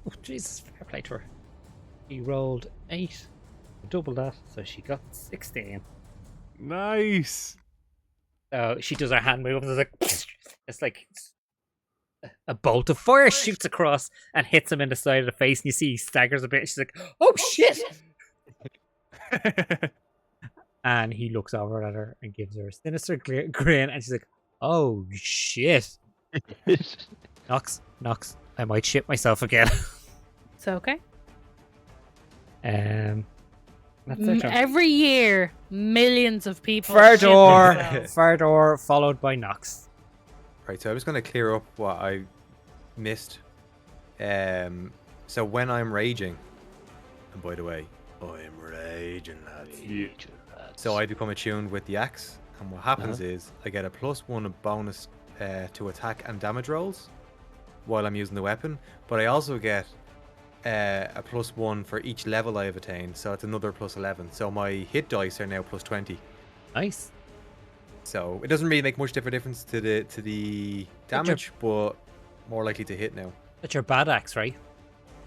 Oh Jesus, fair play to her. He rolled 8. Double that, so she got 16. Nice. So she does her hand move and it's like a bolt of fire shoots across and hits him in the side of the face, and you see he staggers a bit. She's like, oh shit! And he looks over at her and gives her a sinister grin, and she's like, oh shit. Nox, I might shit myself again. It's okay. That's it. Every year, millions of people. Fardor, shit themselves. Fardor, followed by Nox. Right, so I was going to clear up what I missed. So when I'm raging, And by the way, I'm raging, lads. Yeah. So I become attuned with the axe, and what happens is I get a +1 bonus to attack and damage rolls while I'm using the weapon, but I also get a +1 for each level I have attained, so it's another +11. So my hit dice are now +20. Nice. So it doesn't really make much difference to the damage, but more likely to hit now. That's your bad axe, right?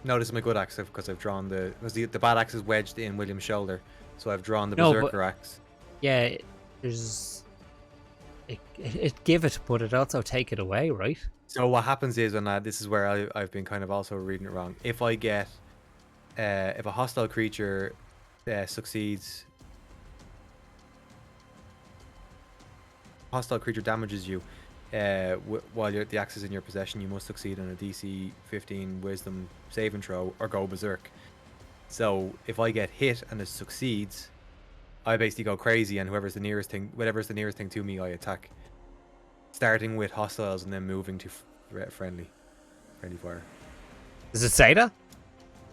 No, this is my good axe because I've drawn because the bad axe is wedged in William's shoulder, so I've drawn the No, but- berserker axe. Yeah, there's. It give it, but it also take it away, right? So what happens is, and this is where I've been kind of also reading it wrong. If I get, if a hostile creature succeeds, hostile creature damages you, while the axe is in your possession, you must succeed on a DC 15 Wisdom saving throw or go berserk. So if I get hit and it succeeds, I basically go crazy, and whatever's the nearest thing to me, I attack. Starting with hostiles and then moving to friendly fire. Does it say that?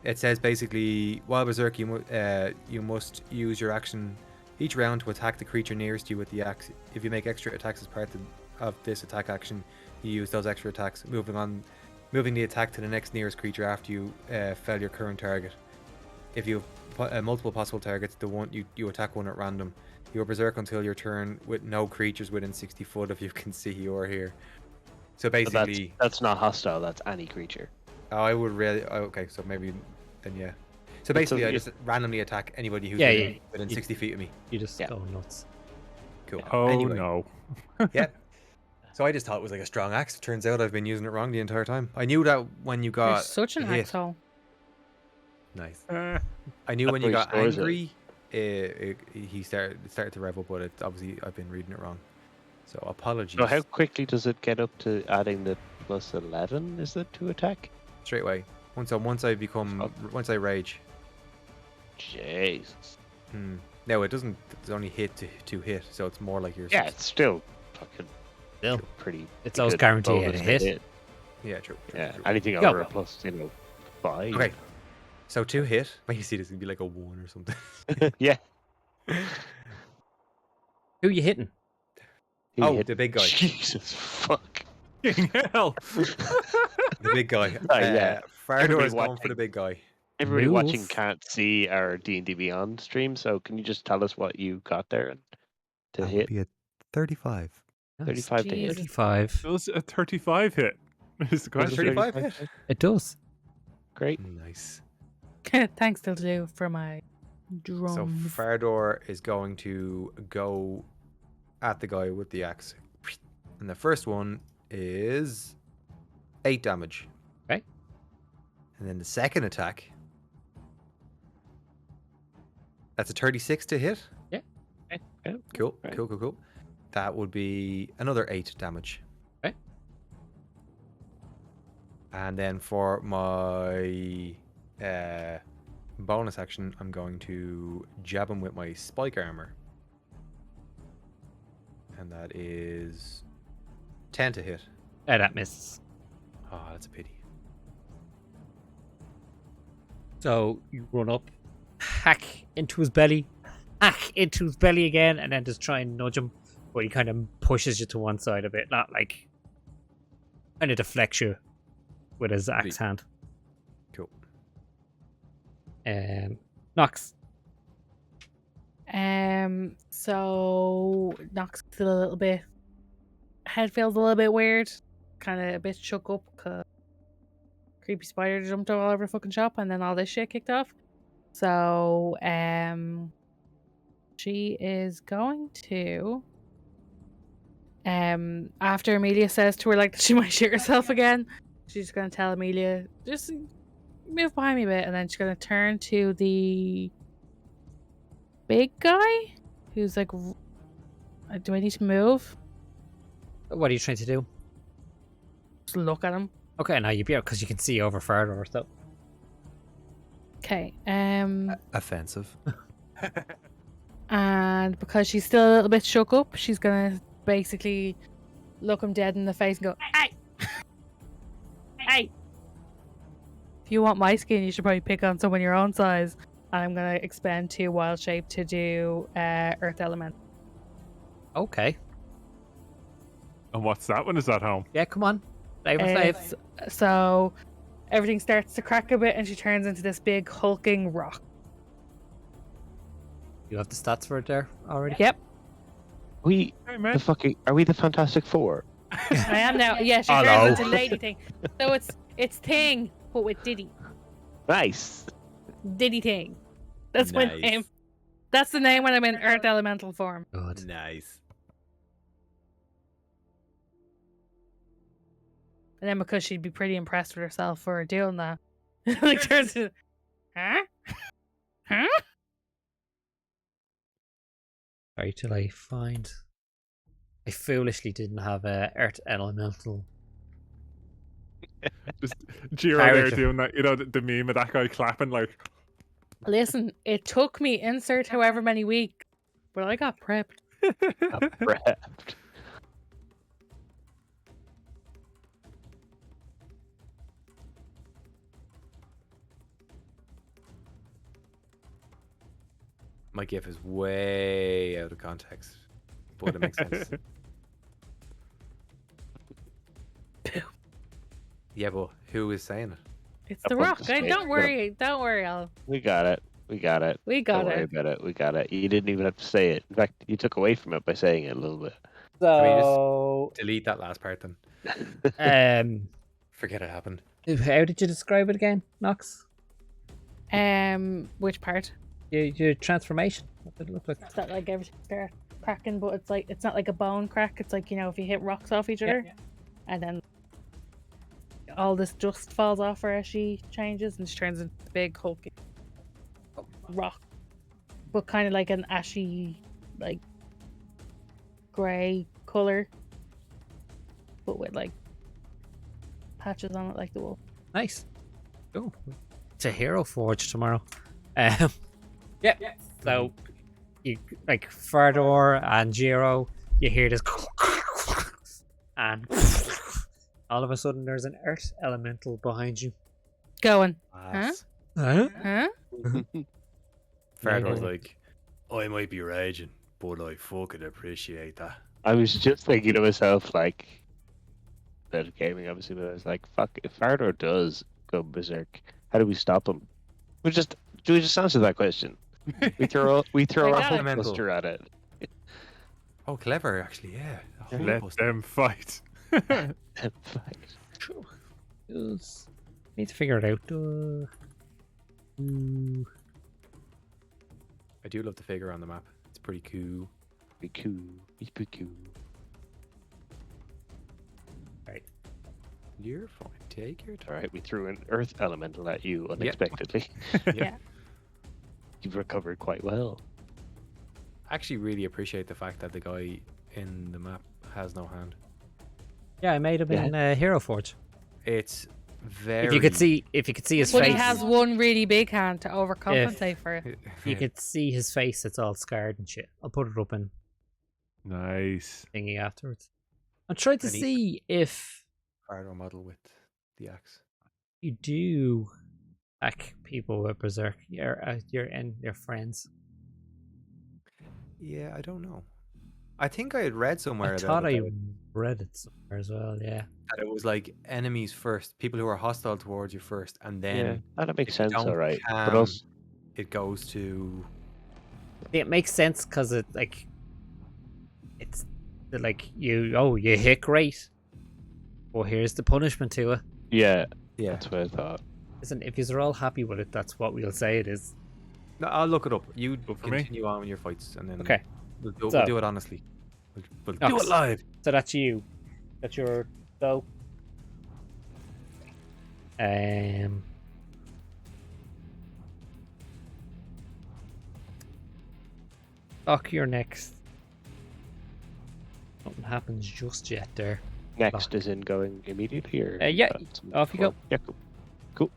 It says basically, while berserk, you must use your action each round to attack the creature nearest you with the axe. If you make extra attacks as part of this attack action, you use those extra attacks, moving the attack to the next nearest creature after you fell your current target. If you have multiple possible targets, the one you attack one at random. You are berserk until your turn with no creatures within 60 foot of you can see or hear. So basically, that's not hostile. That's any creature. I would really. Okay, so maybe then yeah. So basically, I just randomly attack anybody who's within 60 feet of me. You just go nuts. Cool. Oh Anyway, no. yeah. So I just thought it was like a strong axe. Turns out I've been using it wrong the entire time. I knew that when you You're got such an hit. asshole. Nice. Uh, I knew That's when you where he got stores it. angry, he started to revel, but obviously I've been reading it wrong. So apologies. So how quickly does it get up to adding the +11? Is it to attack? Straight away. Once I rage. Jesus. No, it doesn't. It's only hit to hit, so it's more like you're. Yeah, it's still fucking Still, pretty. it's always good guaranteed bonus a to hit. Yeah, true. Yeah, true. anything Go. over a +5. Okay. So 2 hit. When you see this, it'd be like a 1 or something. Yeah. Who you hitting? He Oh, hit- the big guy. Jesus fuck. fucking hell. The big guy. Yeah. Fardor Everybody is going for the watching. big guy. Everybody watching Move. can't see our D&D Beyond stream, so can you just tell us what you got there to That would hit? be a 35. 35 to hit. Jesus. 35. Does a 35 hit? Is the Was it question. 35 hit? It does. Great. Nice. Thanks, Dildo, for my So drums. Fardor is going to go at the guy with the axe. And the first one is 8 damage. Okay. And then the second attack, that's a 36 to hit. Yeah, Cool, right. cool. That would be another 8 damage. Okay. And then for my bonus action, I'm going to jab him with my spike armor. And that is 10 to hit. That misses. Oh, that's a pity. So you run up, hack into his belly again, and then just try and nudge him. But he kind of pushes you to one side a bit, not like kind of deflects you with his axe hand. Cool. Nox. So Nox feels a little bit. Head feels a little bit weird, kind of a bit shook up because creepy spider jumped all over the fucking shop, and then all this shit kicked off. So she is going to after Amelia says to her like that she might shoot herself again, she's gonna tell Amelia just move behind me a bit, and then she's gonna turn to the big guy who's like, do I need to move? What are you trying to do? Just look at him. Okay, now you'll be out because you can see over further or so. Okay. Offensive. And because she's still a little bit shook up, she's gonna basically look him dead in the face and go, "Hey, hey, if you want my skin, you should probably pick on someone your own size. And I'm gonna expend 2 wild shape to do earth element. Okay. And what's that one? Is that home? Yeah, come on. Flavor Flav. It's- So everything starts to crack a bit, and she turns into this big hulking rock. You have the stats for it there already? Yep, Hey, man. The fucking are we the Fantastic Four? I am now. Yeah, she Hello. turns into lady thing. So it's Thing, but with Diddy. Nice. Diddy Thing. That's my Nice. name. That's the name when I'm in earth elemental form. Good. Nice. And then because she'd be pretty impressed with herself for doing that. Like turns to, huh? Huh? Sorry till I find. I foolishly didn't have a Earth Elemental. Just Giro there Character. doing that. You know, the meme of that guy clapping like. Listen, it took me insert however many weeks, but I got prepped. Prepped. My gif is way out of context, but it makes sense. Yeah, but who is saying it? It's I the want rock. to Hey, say- don't worry, Al. We got it. We got it. We Don't got worry it. about it. We got it. You didn't even have to say it. In fact, you took away from it by saying it a little bit. So, Delete that last part then. Forget it happened. how did you describe it again, Nox? Which part? Your transformation. What did it look like? It's not like everything starts cracking, but it's not like a bone crack. It's like, you know, if you hit rocks off each other, and then all this dust falls off her as she changes, and she turns into a big hulking rock, but kind of like an ashy, like grey color, but with like patches on it like the wolf. Nice. Oh, it's a Hero Forge tomorrow. Yeah. So, you like Fardor and Jiro, you hear this, and all of a sudden there's an Earth Elemental behind you. Going, Ass. Huh? huh? Ferdor's like, I might be raging, but I fucking appreciate that. I was just thinking to myself, like, that gaming, obviously, but I was like, fuck, if Fardor does go berserk, how do we stop him? Do we just answer that question? We throw I a got whole it. cluster at it. Oh, clever, actually, yeah. A whole Let cluster. them fight. Just need to figure it out. Ooh. I do love the figure on the map. It's pretty cool. Be cool. Be pretty cool. You're fine. Take your time. Alright, we threw an earth elemental at you unexpectedly. Yeah. You've recovered quite well. I actually really appreciate the fact that the guy in the map has no hand. Yeah, I made him Yeah. in Hero Forge. It's very. If you could see his But face, he has one really big hand to overcompensate for it. you could see his face. It's all scarred and shit. I'll put it up in Nice. thingy afterwards. I'm trying to Any- see if Fardor model with the axe. you do attack people with berserk. Your friends. Yeah, I don't know. I think I had read somewhere I that, thought I about it, read it somewhere as well. Yeah. that it was like enemies first, people who are hostile towards you first, and then That if makes you sense, don't alright. But cam, also, it goes to. It makes sense because it like it's like you hit great. Well, here's the punishment to it. yeah, Yeah, that's what I thought. Listen, if you're all happy with it, that's what we'll say it is. no, I'll look it up. You Go for me. continue on with your fights, and then Okay. we'll So- do it honestly. We'll do Nox. it live. So that's you. That's your go. Doc, you're next. Nothing happens just yet there. Next is in going immediately, or Yeah, some off you go. before? Yeah, cool.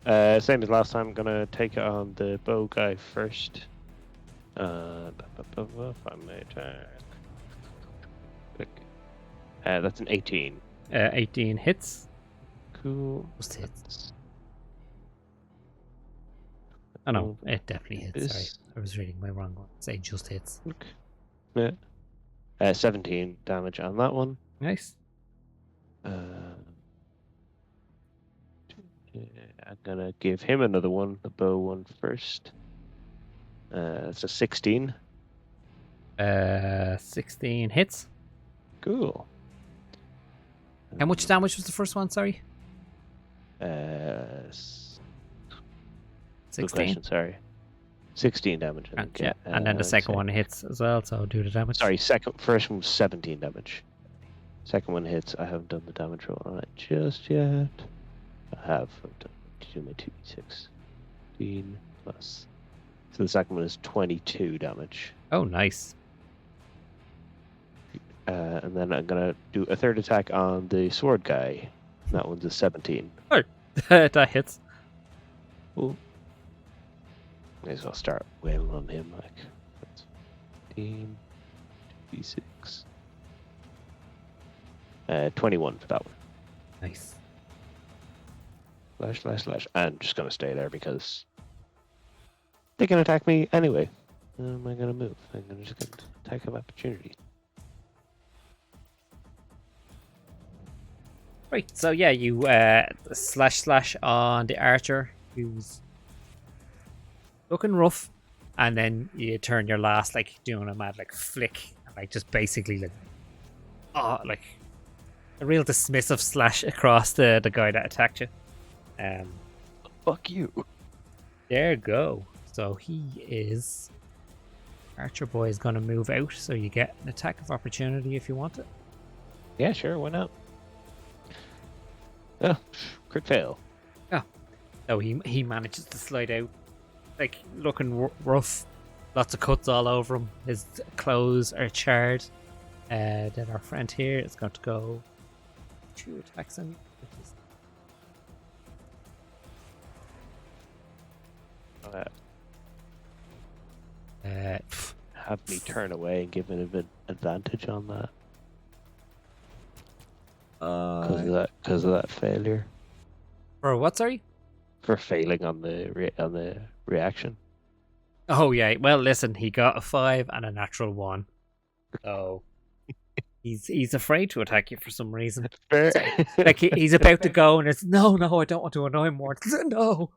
Cool. Same as last time. I'm gonna take it on the bow guy first. If I may turn. Click. That's an 18. 18 hits. Cool. Most hits. Oh no, it definitely hits. Sorry, This- I was reading my wrong one. Say just hits. Yeah. 17 damage on that one. Nice. I'm gonna give him another one, the bow one first. It's a 16. 16 hits. Cool. How much damage was the first one? Sorry. Good 16. question, sorry. 16 damage. I think, Yeah. And then the second one hits as well, so do the damage. Sorry, first one was 17 damage. Second one hits. I haven't done the damage roll on it just yet. I have. I've done my 2d6. 15 plus. So the second one is 22 damage. Oh, nice. And then I'm gonna do a third attack on the sword guy. That one's a 17. That hits. Cool. May as well start wailing on him. Like, that's 15, 2d6. 21 for that one. Nice. Slash. I'm just gonna stay there because they can attack me anyway. How am I gonna move? I'm gonna just get attack of opportunity. Right. So yeah, you slash on the archer who's looking rough, and then you turn your last like doing a mad like flick, and, like just basically like a real dismissive slash across the guy that attacked you. Fuck you. There you go. So he is Archer Boy is gonna move out, so you get an attack of opportunity if you want it. Yeah, sure. Why not? Oh, crit fail. So he manages to slide out, like looking rough, lots of cuts all over him. His clothes are charred. Then our friend here is going to go 2 attacks on you. Have me turn away and give it an advantage on that because of that failure. For what? Sorry. For failing on the reaction. Oh yeah. Well, listen, he got a 5 and a natural 1. So he's afraid to attack you for some reason. Fair. Like he's about to go, and it's no, I don't want to annoy him more. No.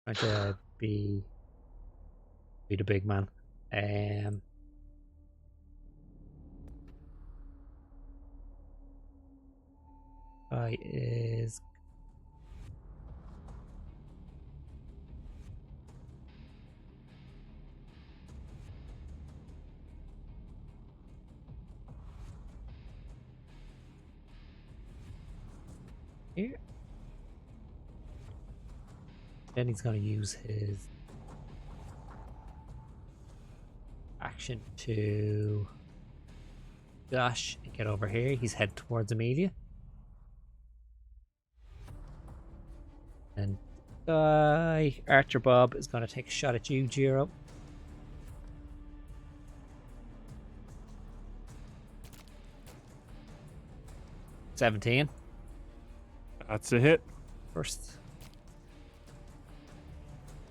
Trying to be the big man. I is here. Then he's going to use his action to dash and get over here. He's heading towards Amelia. And Archer Bob is going to take a shot at you, Jiro. $17 That's a hit. first.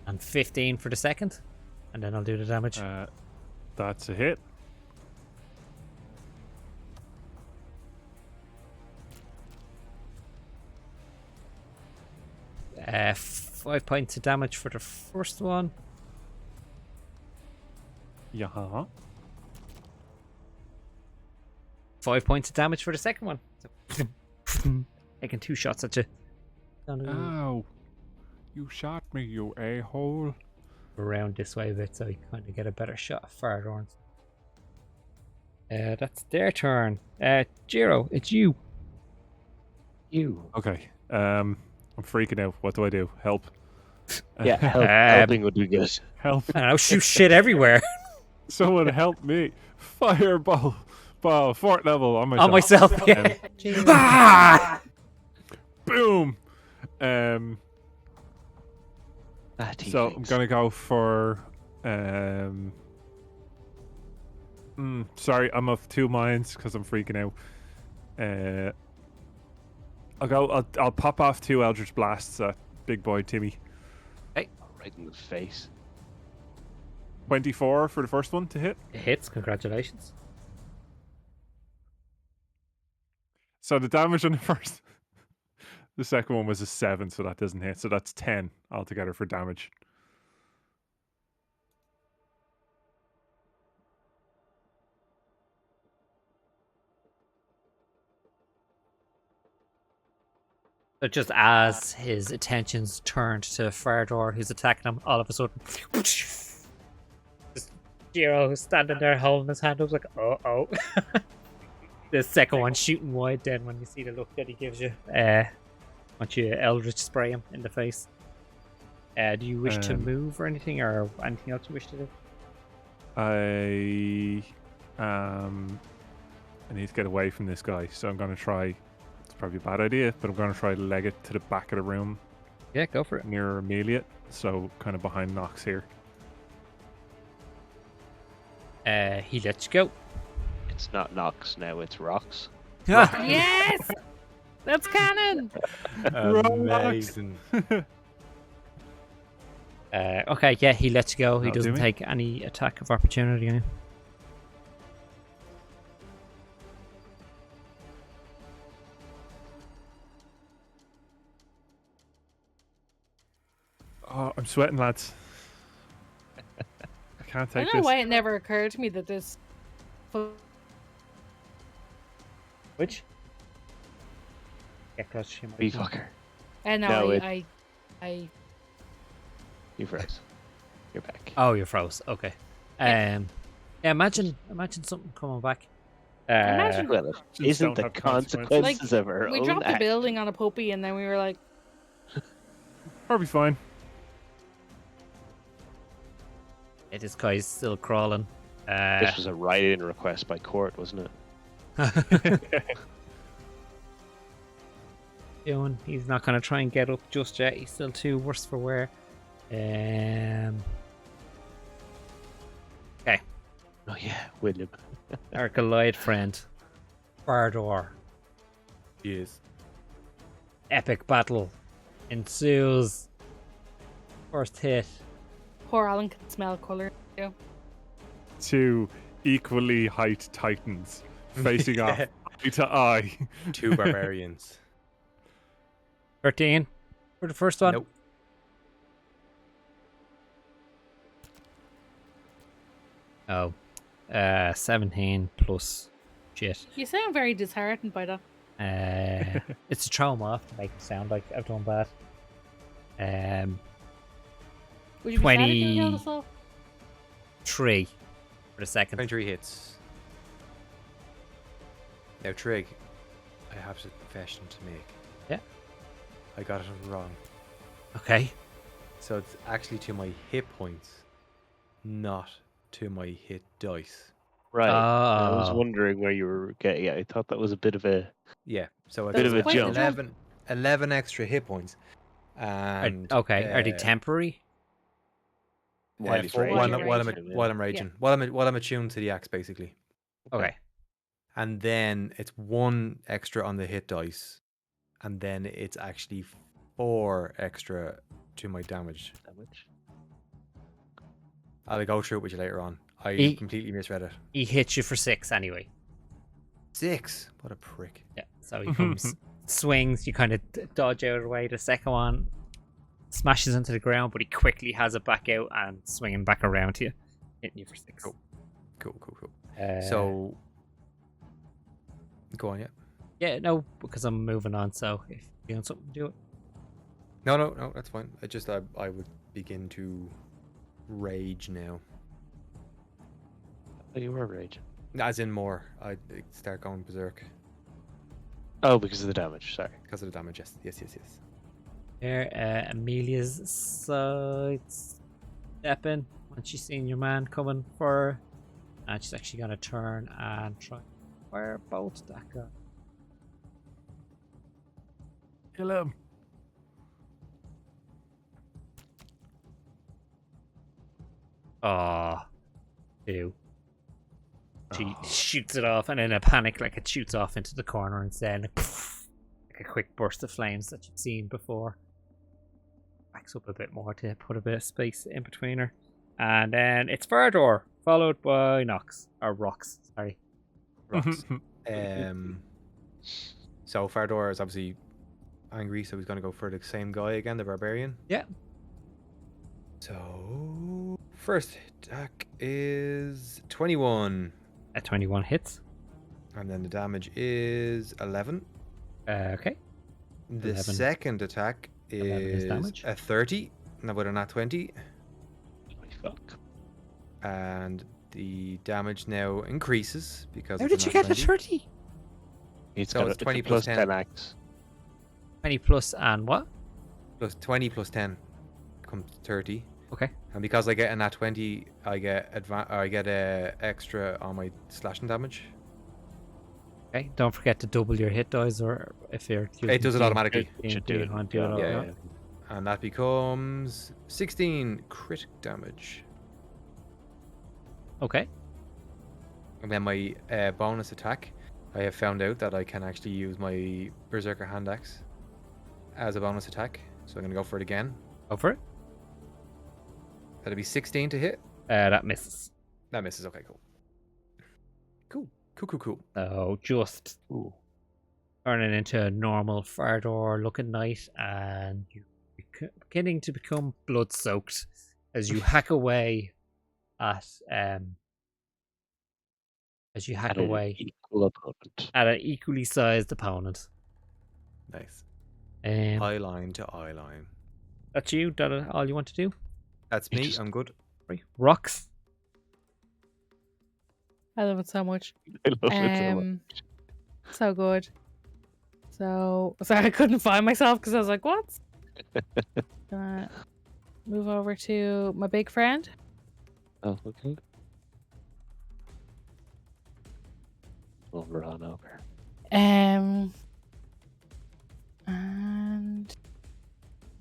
And 15 for the second. And then I'll do the damage. That's a hit. Uh, 5 points of damage for the first one. Yeah. 5 points of damage for the second one. So, taking 2 shots at you. Ow. You shot me, you a-hole. Around this way a bit so you kind of get a better shot of Faradorn. That's their turn. Jiro, it's you. Okay. I'm freaking out. What do I do? Help. Yeah, helping would be good. Help. I don't know, shoot shit everywhere. Someone help me. Fireball. Ball. 4th level on myself. On myself. Yeah. Ah! Boom. He So I'm thinks. gonna go for sorry, I'm of 2 minds because I'm freaking out. I'll pop off 2 Eldritch Blasts at big boy Timmy. Hey. Right in the face. 24 for the first one to hit. It hits. Congratulations. So the damage on the first, the second one was a 7, so that doesn't hit. So that's 10 altogether for damage. So just as his attentions turned to Fardor, who's attacking him, all of a sudden, just Jiro standing there holding his hand up like, oh. The second one shooting wide then when you see the look that he gives you. Want you Eldritch spray him in the face. Do you wish to move or anything, or anything else you wish to do? I need to get away from this guy, so I'm going to try. It's probably a bad idea, but I'm going to try to leg it to the back of the room Yeah, go for it. near Amelia, so kind of behind Nox here. He lets you go. It's not Nox now, it's Rocks. Yes! That's canon! Amazing. Okay, yeah, he lets you go. He That'll do doesn't me. take any attack of opportunity on you. Oh, I'm sweating, lads. I can't I take don't know this. why it never occurred to me that this. Which? Get close to him. Be fucker. I know, No, I You froze. You're back. Oh, you're froze. Okay. Yeah, imagine something coming back. Imagine- Well, it Just isn't don't the have consequences. consequences of our we own dropped the act. building on a puppy, and then we were like, Probably fine. This guy's still crawling. This was a write-in request by court, wasn't it? Doing. He's not going to try and get up just yet. He's still too worse for wear. Okay. Oh yeah, William. Our Goliath friend, Bardor. He is. Epic battle ensues. First hit. poor Alan can smell colour. too. Two equally height titans facing off eye to eye. Two barbarians. 13 for the first one. Nope. Oh. 17 plus shit. You sound very disheartened by that. It's a trauma off to make it sound like I've done bad. Would you be sad if you killed 20 us all? 3 for the second. 23 hits. Now, Trig, I have a confession to make. Yeah. I got it wrong. Okay. So it's actually to my hit points, not to my hit dice. Right. I was Oh. wondering where you were getting at. I thought that was a bit of a. Yeah. So Bit of a got jump. 11 extra hit points. Are- And okay. Are they temporary? While he's while, raging. while I'm Yeah. while I'm raging, while I'm attuned to the axe, basically. Okay. And then it's 1 extra on the hit dice, and then it's actually 4 extra to my damage. Damage. I'll go through it with you later on. I He- completely misread it. He hits you for 6 anyway. 6. What a prick. Yeah. So he comes, swings, you kind of dodge out of the way. The second one smashes into the ground, but he quickly has it back out and swinging back around to you, hitting you for 6. Cool. Cool. Uh, So, go on, yeah. yeah, no, because I'm moving on. So if you're doing something, do it. No, that's fine. I would begin to rage now. Oh, you were raging. As in more. I'd start going berserk Oh, because of the damage. Sorry. because of the damage. Yes. There, Amelia's side stepping when she's seen your man coming for her. And she's actually going to turn and try and fire both that guy. Kill him. Oh, 2. She shoots it off, and in a panic, like it shoots off into the corner instead. Like a quick burst of flames that you've seen before. Back backs up a bit more to put a bit of space in between her. And then it's Fardor, followed by Nox. Or Rocks, sorry. Rocks. So Fardor is obviously angry, so he's going to go for the same guy again, the barbarian. Yeah. So first attack is 21, A 21 hits. and then the damage is 11. Okay. The 11. second attack 11 is is damage. a 30, now with a nat 20, Holy fuck. and the damage now increases because How it's did you a nat get a 20. 30? It's So got it's it's 20 a plus plus 10. 10 axe. 20 plus and what? Plus 20 plus 10 becomes 30. Okay. And because I get a nat 20, I get a extra on my slashing damage. Okay. Don't forget to double your hit dice, or if you're It does it automatically. It should do it. Do it all, Yeah. And that becomes 16 crit damage. Okay. And then my bonus attack, I have found out that I can actually use my Berserker Hand Axe as a bonus attack. So I'm going to go for it again. Go for it. That'll be 16 to hit. That misses. That misses. Okay, cool. Cool. So just Ooh. turning into a normal Fardor looking knight, and you're beginning to become blood soaked as you hack away at At an equal opponent. at an equally sized opponent. Nice. Eye line to eye line. That's you. That all you want to do? That's You me. just- I'm good. Right. Rocks. I love it so much. I love it so much. So good. So sorry, I couldn't find myself because I was like, "What?" Gonna move over to my big friend. Oh, okay. We'll run over. And I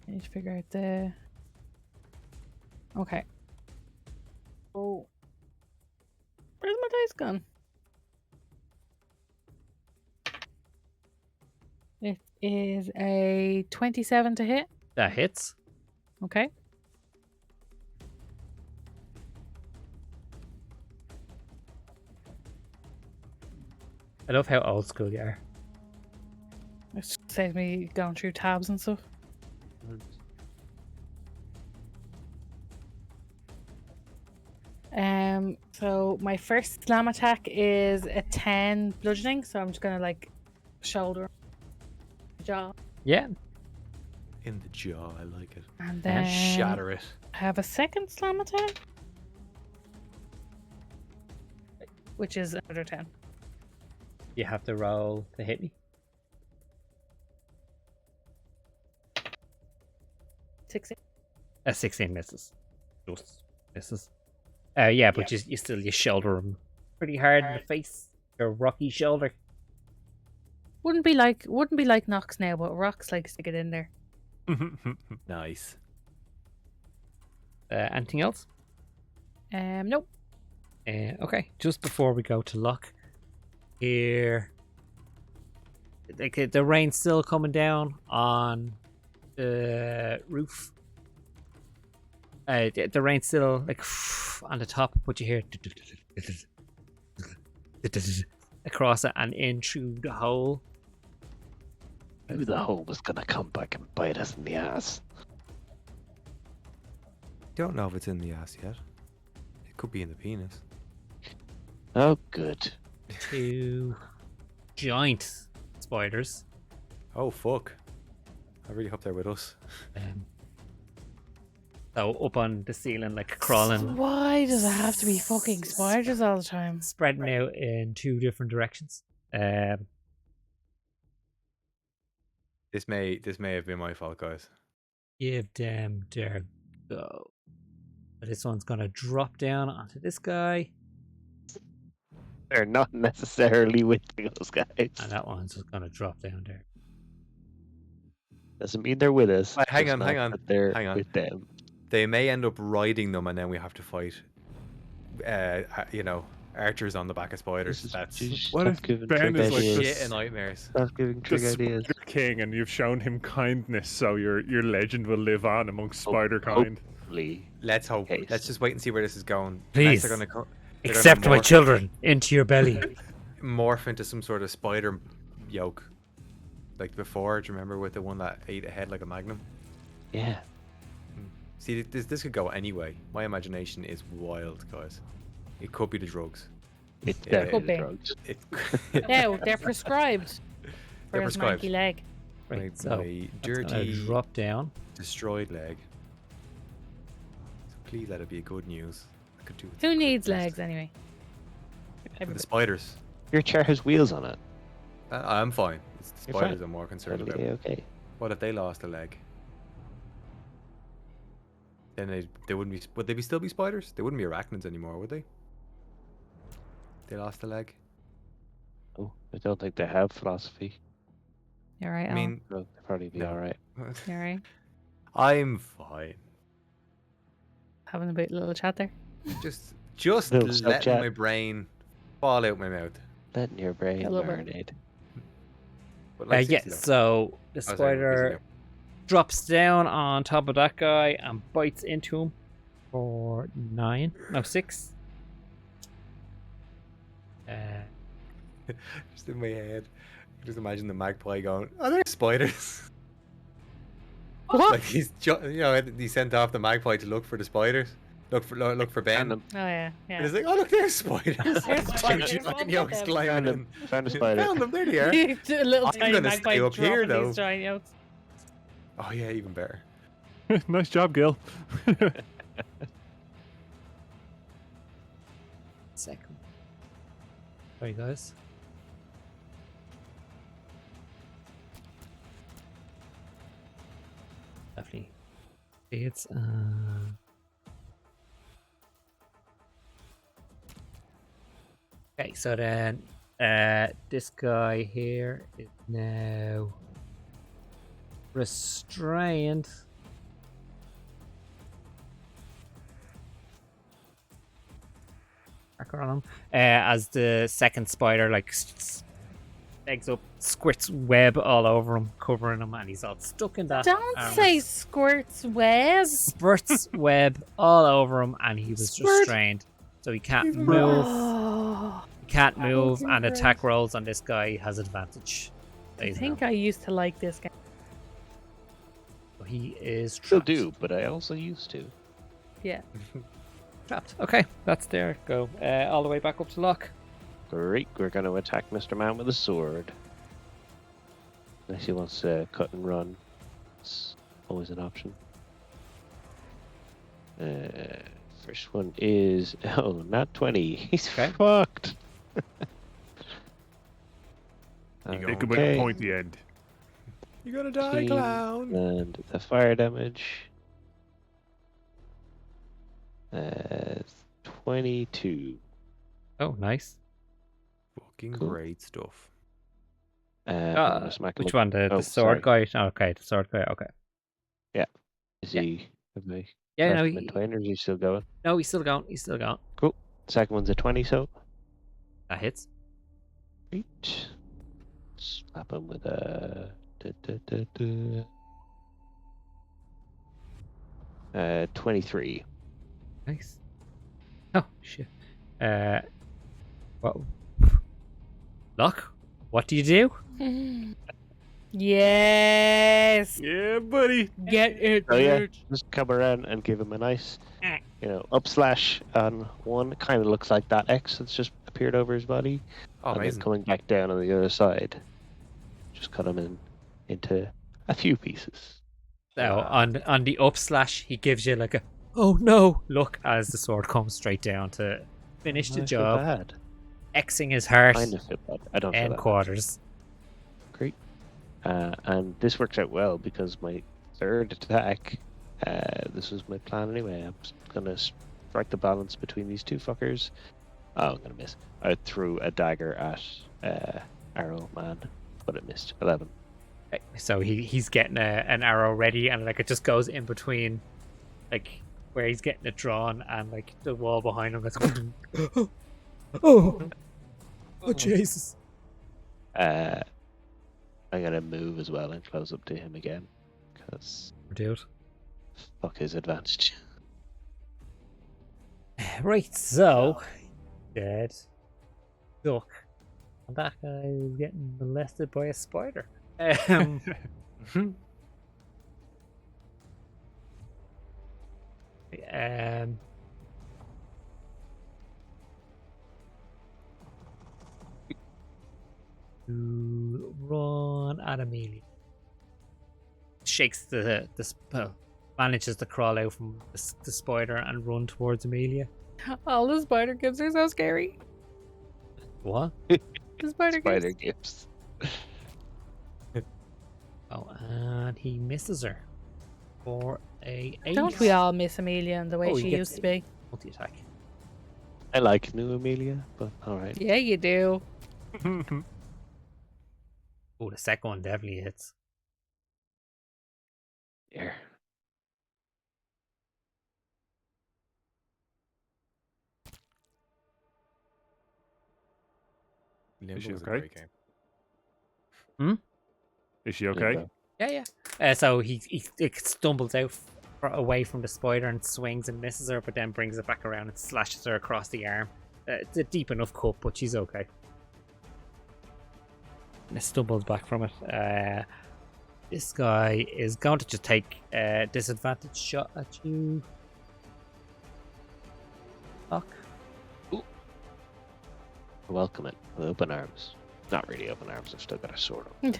need to figure out the. Okay. Oh, where's my dice gone? It is a 27 to hit. That hits. Okay. I love how old school you are. It saves me going through tabs and stuff. So my first slam attack is a 10 bludgeoning, so I'm just gonna like shoulder, jaw, Yeah. In the jaw. I like it. and then Shatter it. I have a second slam attack, which is another 10. You have to roll to hit me. 16. 16 misses. Just misses. Yeah, but you shoulder him pretty hard in the face. Your rocky shoulder. Wouldn't be like Nox now, but Rox likes to get in there. Nice. Anything else? Nope. Okay. Just before we go to Luck, here, the rain's still coming down on the roof. The rain's still like on the top, but you hear across it and in through the hole. Maybe the hole was gonna come back and bite us in the ass. Don't know if it's in the ass yet. It could be in the penis. Oh, good. 2 giant spiders. Oh fuck! I really hope they're with us. So up on the ceiling, like crawling, Why does it have to be fucking spiders all the time? spreading out in 2 different directions. This may have been my fault, guys. Give them their go. But this one's gonna drop down onto this guy, They're not necessarily with those guys. and that one's just gonna drop down there. Doesn't mean they're with us. Hang just on, not hang on, that They're hang on. with them. They may end up riding them, and then we have to fight. You know, Archers on the back of spiders. That's What if giving Ben Trig is like ideas. this- shit and nightmares. Stop giving the Trig ideas. Spider King, and you've shown him kindness, so your legend will live on amongst spider kind. Hopefully. Let's hope. Case. Let's just wait and see where this is going. Please. Next they're gonna Accept my children into your belly. morph into some sort of spider yolk. Like before, do you remember with the one that ate a head like a magnum? Yeah. See, this could go anyway. My imagination is wild, guys. It could be the drugs. It's Yeah, definitely Could the be. drugs. It, No, they're prescribed. For They're his prescribed. manky leg. Right, my, so my that's gonna dirty, drop down. destroyed leg. So please let it be good news. I could do with Who good needs news. legs anyway? For the Everybody. spiders. Your chair has wheels on it. I'm fine. It's the You're spiders fine. I'm more concerned Totally about. okay. What if they lost a leg? Then they wouldn't be. Would they still be spiders? They wouldn't be arachnids anymore, would they? They lost a leg. Oh, I don't think they have philosophy. You alright, I mean, No, they'll probably be No. alright. You alright? I'm fine. Having a bit little chat there. Just Little letting self-chat. my brain fall out my mouth. Letting your brain I love it. marinate. But like Yeah, 60 though. so the Oh, sorry, spider easy drops down on top of that guy and bites into him for 6. Just in my head, just imagine the magpie going, "Are there spiders?" What? Like he's, he sent off the magpie to look for the spiders, look for Ben. Found And them. Oh yeah, yeah. he's like, "Oh look, there's spiders." There's spiders, Huge look fucking at yolks them. climbing Found in. them. Found a spider. Found them. There they are. A little I'm tiny gonna magpie stay up here, dropping though. these giant yolks. Oh yeah, even better. Nice job, Gil. Second. Sorry, guys. Definitely. It's okay. So then, this guy here is now restrained. Marker on him. As the second spider eggs up, squirts web all over him, covering him, and he's all stuck in that. Don't armor. say squirts web. Spurts web all over him, and he was Squirt. restrained, so he can't Even move. Oh, He can't move, Ouch, and gross. attack rolls on this guy has advantage. I think I used to like this guy. So he is Still trapped. do, but I also used to. Yeah. Trapped. Okay, that's their go. All the way back up to Lock. Great, we're going to attack Mr. Man with a sword. Unless he wants to cut and run. It's always an option. First one is... Oh, not 20. He's Okay. fucked. Think about the pointy end. You're gonna die, 15, clown. And the fire damage. 22. Oh, nice. Fucking Cool. great stuff. I'm gonna smack him Which up- one? The oh, sword sorry. guy? Oh, okay, the sword guy. Okay. Is Yeah. he... Have I Yeah, left no, him in twine, or is he still going? no, he's still going. He's still going. Second one's a 20, so... That hits. Great. Slap him with a... 23. Nice. Oh shit. What? Lock. What do you do? Yes. Yeah, buddy. Get it. Oh yeah, bitch. just come around and give him a nice, up slash on one. Kind of looks like that X that's just appeared over his body. Oh, and then amazing. coming back down on the other side. Just cut him into a few pieces. Now on the up slash, he gives you like a oh no look as the sword comes straight down to finish the I feel job, bad. Xing his heart Kind of feel bad. I don't feel and that bad. quarters. Great. And this works out well because my third attack, this was my plan anyway. I'm just gonna strike the balance between these two fuckers. Oh, I'm gonna miss. I threw a dagger at Arrow Man, but it missed. 11. Okay, so he's getting an arrow ready, and like it just goes in between, like where he's getting it drawn, and like the wall behind him. That's Oh, oh Jesus! I'm gonna move as well and close up to him again, because Dude. fuck his advantage. Right, so dead duck. And that guy is getting molested by a spider. Um, to run at Amelia. Shakes manages to crawl out from the spider and run towards Amelia. All the spider gifts are so scary. What? The spider Spider gifts. gifts. Oh, and he misses her for a 8. Don't we all miss Amelia and the way Oh, he she gets used to be? multi-attack. I like new Amelia, but alright. Yeah, you do. Oh, the second one definitely hits. Here. Limbo she was a okay? great game. Is she okay? Limbo. Yeah. So he stumbles out away from the spider and swings and misses her, but then brings it back around and slashes her across the arm. It's a deep enough cut, but she's okay. And stumbles back from it. This guy is going to just take a disadvantage shot at you. Fuck. Welcome it with open arms. Not really open arms, I've still got a sword up.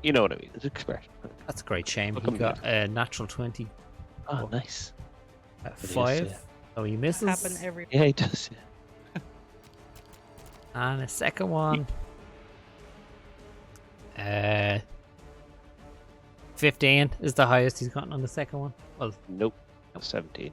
You know what I mean, it's expression. That's a great shame. He Welcome got a natural 20 Oh, nice. at It is, 5. yeah. So he misses. Happen every. Yeah, he does. Yeah. And a second one. 15 is the highest he's gotten on the second one. Well, Nope. 17.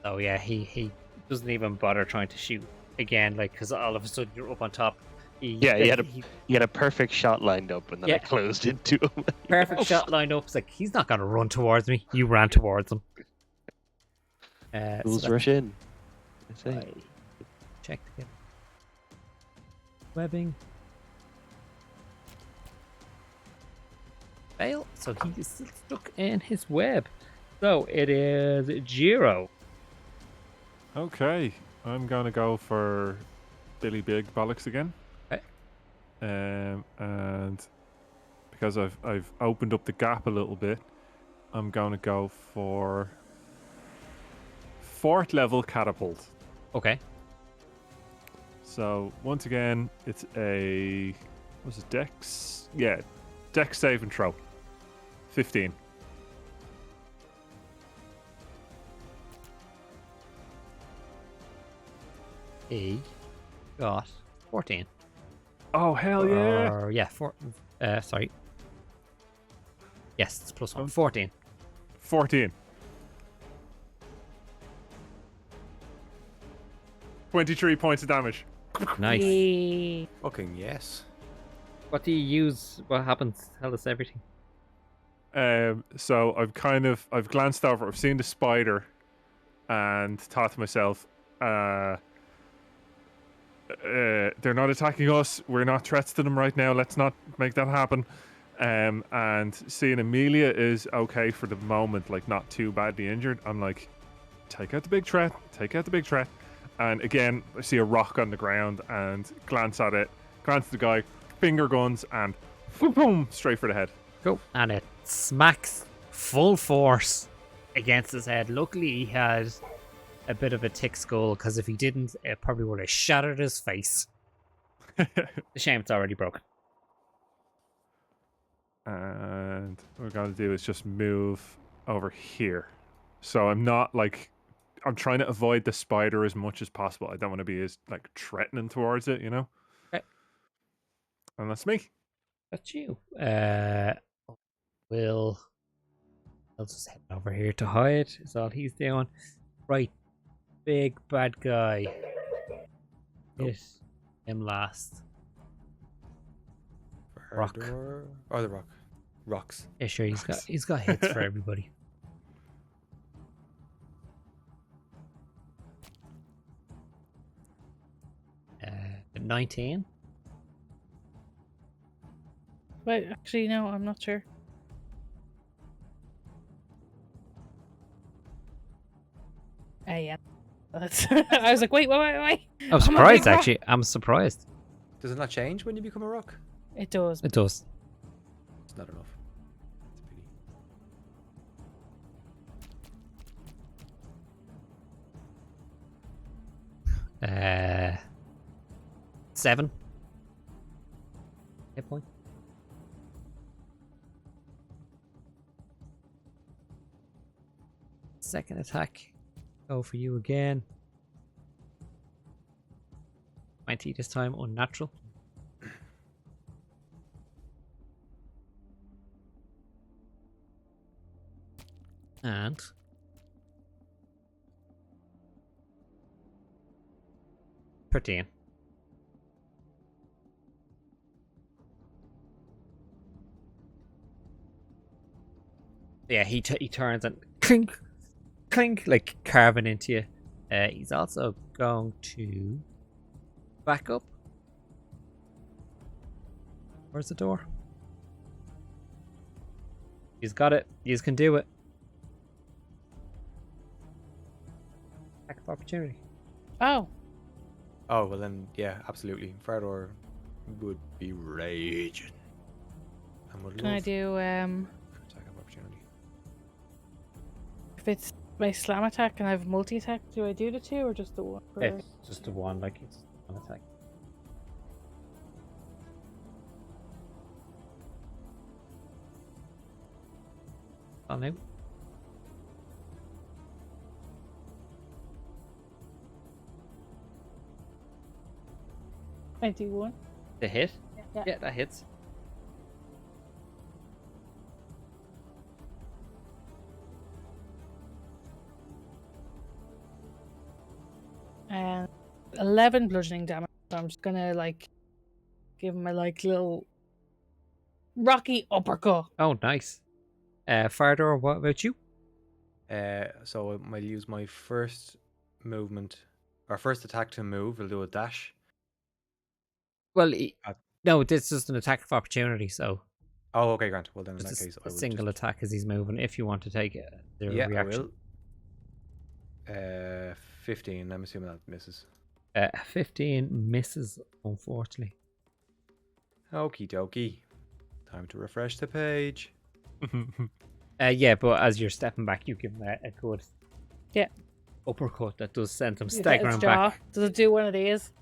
oh yeah, he doesn't even bother trying to shoot again, like, because all of a sudden you're up on top. Yeah, he had a perfect shot lined up, and then I Yeah. closed into him. perfect shot lined up. It's like, he's not going to run towards me. You ran towards him. Rules that's rush in. I say. right. Check to get webbing. Fail. So he is still stuck in his web. So it is Jiro. Okay, I'm gonna go for Billy Big Bollocks again. Okay. And because I've opened up the gap a little bit, I'm gonna go for 4th level catapult. Okay. So once again, it's a was it Dex? Yeah, Dex save and throw. 15. He got 14. Oh hell yeah! Or, yeah, sorry. Yes, it's plus 1. Oh. 14. 14. 23 points of damage. Nice. Yay. Fucking yes. What do you use? What happens? Tell us everything. So I've glanced over. I've seen the spider, and thought to myself, they're not attacking us. We're not threats to them right now. Let's not make that happen. And seeing Amelia is okay for the moment, like not too badly injured, I'm like, take out the big threat. Take out the big threat. And again, I see a rock on the ground and glance at it. Glance at the guy, finger guns, and boom, boom, straight for the head. Go. And it smacks full force against his head. Luckily, he had a bit of a thick skull, because if he didn't, it probably would have shattered his face. The shame it's already broken. And what we're going to do is just move over here. So I'm not like, I'm trying to avoid the spider as much as possible. I don't want to be as like threatening towards it, you know? Okay. And that's me. That's you. I'll just head over here to hide. Is all he's doing. Right. Big bad guy. Hit him last. Rock. Or the rock. Rocks. Yeah, sure. He's got hits for everybody. 19. Wait, actually, no, I'm not sure. Yeah. That's I was like, wait. I'm a big surprised, rock. actually. I'm surprised. Does it not change when you become a rock? It does. It does. It's not enough. It's a pity. 7 hit point. Second attack. Go for you again. 20 this time, unnatural. And 13. Yeah, he turns and clink, clink, like carving into you. He's also going to back up. Where's the door? He's got it. You can do it. Attack of opportunity. Oh, Oh, well then, yeah, absolutely. Fardor would be raging. And would can I love do attack of opportunity. if it's my slam attack and I have multi attack? Do I do the 2 or just the 1? It's just the one, like it's an attack. Oh no. I do 1. The hit? Yeah. Yeah, that hits. And 11 bludgeoning damage. So I'm just gonna like give him a like little rocky uppercut. Oh, nice. Fardor, what about you? So I might use my first movement, or first attack to move. I'll do a dash. Well, Uh, no, this is just an attack of opportunity, so Oh, okay, Grant. Well, then in just that case, I a will single just... attack as he's moving. If you want to take it, their Yeah, reaction. I will. 15. I'm assuming that misses. 15 misses, unfortunately. Okie dokie. Time to refresh the page. Yeah, but as you're stepping back, you give him a good uppercut that does send him Is that staggering its jaw? back. Does it do one of these?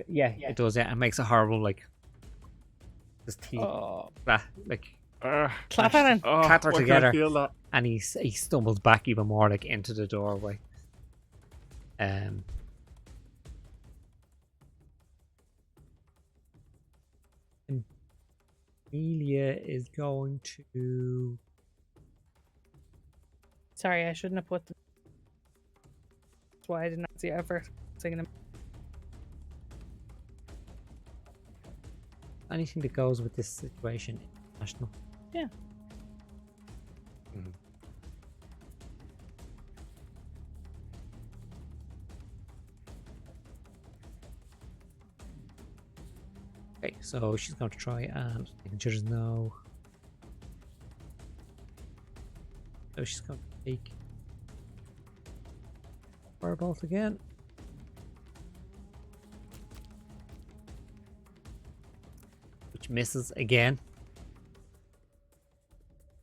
Yeah, it does. Yeah, it makes a horrible his teeth Oh, like clap at him. Oh, clatter why can't together. I feel that? and he stumbles back even more, like into the doorway. Amelia is going to. Sorry, I shouldn't have put them. That's why I did not see effort singing them. Anything that goes with this situation, international. Yeah. Mhm. Okay, so she's going to try and making sure there's no. So she's going to take firebolt again. Which misses again.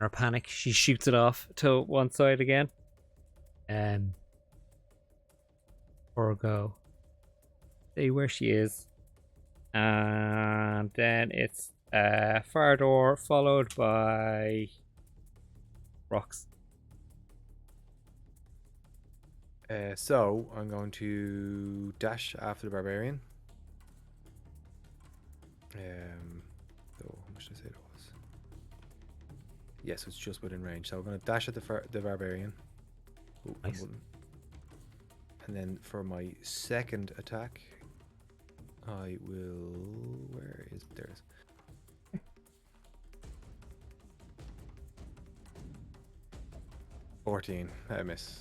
In her panic, she shoots it off to one side again. For a go. See where she is. And then it's Fardor followed by Rocks. So I'm going to dash after the barbarian. So how much did I say it was? Yes, it's just within range. So I'm going to dash at the barbarian. Ooh, Nice. button. And then for my second attack, I will. Where is there? It is. 14. I miss.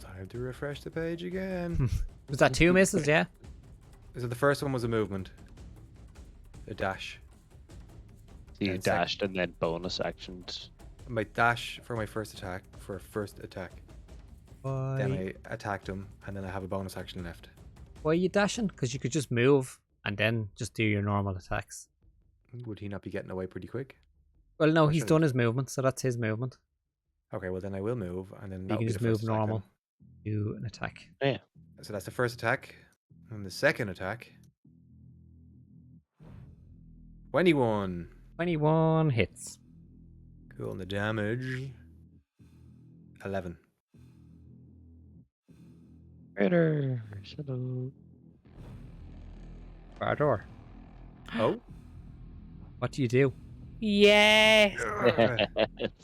Time to refresh the page again. Was that 2 misses? Yeah. So the first one was a movement. A dash. So you And sec- dashed and then bonus actions. My dash for my first attack, Then I attacked him, and then I have a bonus action left. Why are you dashing? Because you could just move and then just do your normal attacks. Would he not be getting away pretty quick? Well, no, Or he's should done I- his movement, so that's his movement. Okay, well then I will move, and then You that'll can be just the first move attack then. normal. Do an attack. Yeah. So that's the first attack. And the second attack. 21. 21 hits. Cool. And the damage. 11. Raider. Hello. Bardor, Oh. what do you do? Yes.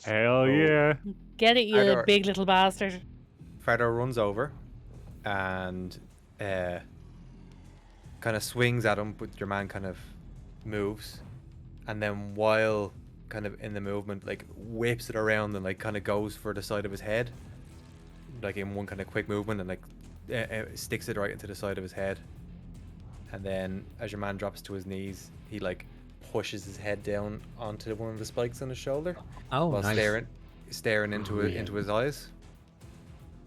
Hell yeah. Get it, you Ardor. big little bastard. Fredor runs over and kind of swings at him, but your man kind of moves. And then while kind of in the movement, like whips it around and like kind of goes for the side of his head. Like in one kind of quick movement and like sticks it right into the side of his head. And then as your man drops to his knees, he like pushes his head down onto one of the spikes on his shoulder Oh, while nice. staring into it, Yeah. into his eyes.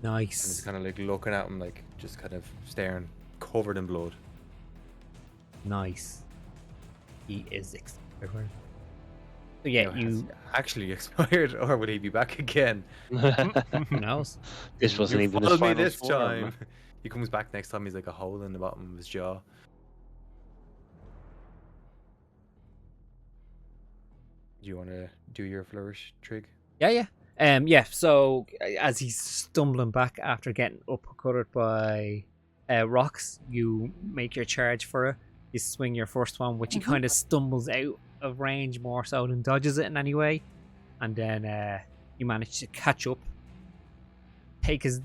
And Nice. just kind of like looking at him, like just kind of staring, covered in blood. Nice. He is expired. So yeah, Now, has you. he actually expired, or would he be back again? Who knows? This wasn't You even his followed me final this form. time. He comes back next time. He's like a hole in the bottom of his jaw. Do you want to do your flourish, Trig? Yeah. Yeah. So as he's stumbling back after getting uppercutted by rocks, you make your charge for it. You swing your first one, which he kind of stumbles out of range more so than dodges it in any way, and then you manage to catch up, take his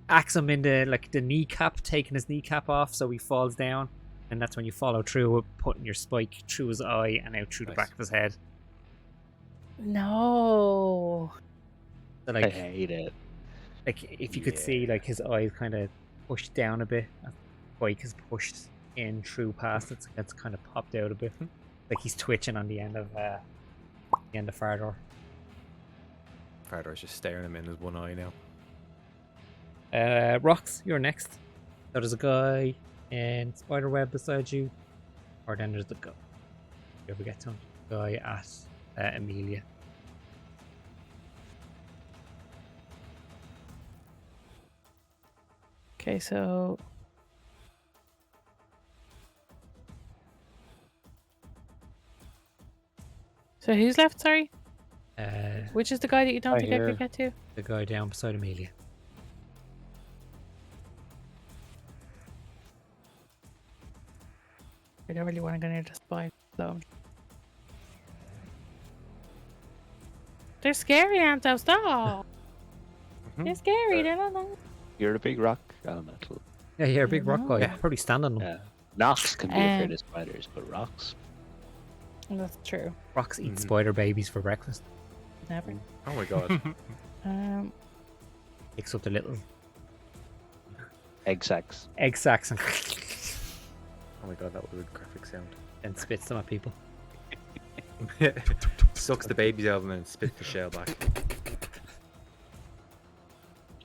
axe him in the kneecap, taking his kneecap off, so he falls down, and that's when you follow through with putting your spike through his eye and out through the Nice. back of his head. No. So, I like, hate it. if you could see, like, his eyes kind of pushed down a bit, as the spike is pushed in through past it, so it's kind of popped out a bit, like he's twitching on the end of Fardor. Fardor's just staring him in his one eye now. Rocks, you're next. So there's a guy in spiderweb beside you, or then there's the guy. Here we get to him. Guy at Amelia. Okay, so who's left? Sorry, which is the guy that you don't Right think I here. could get to? The guy down beside Amelia. I don't really want to go near the spy zone. They're scary, aren't they? Stop! They're scary. They're not. You're a big rock elemental. Yeah, you're a big rock guy. Yeah. Probably stand on them. Yeah. Nox can be afraid Um, of spiders, but rocks. That's true. Rocks eat Mhm. spider babies for breakfast. Never. Oh my god. Um. Picks up the little Egg sacs. egg sacs and Oh my god, that was a good graphic sound. then spits them at people. Sucks the babies out of them and spits the shell back.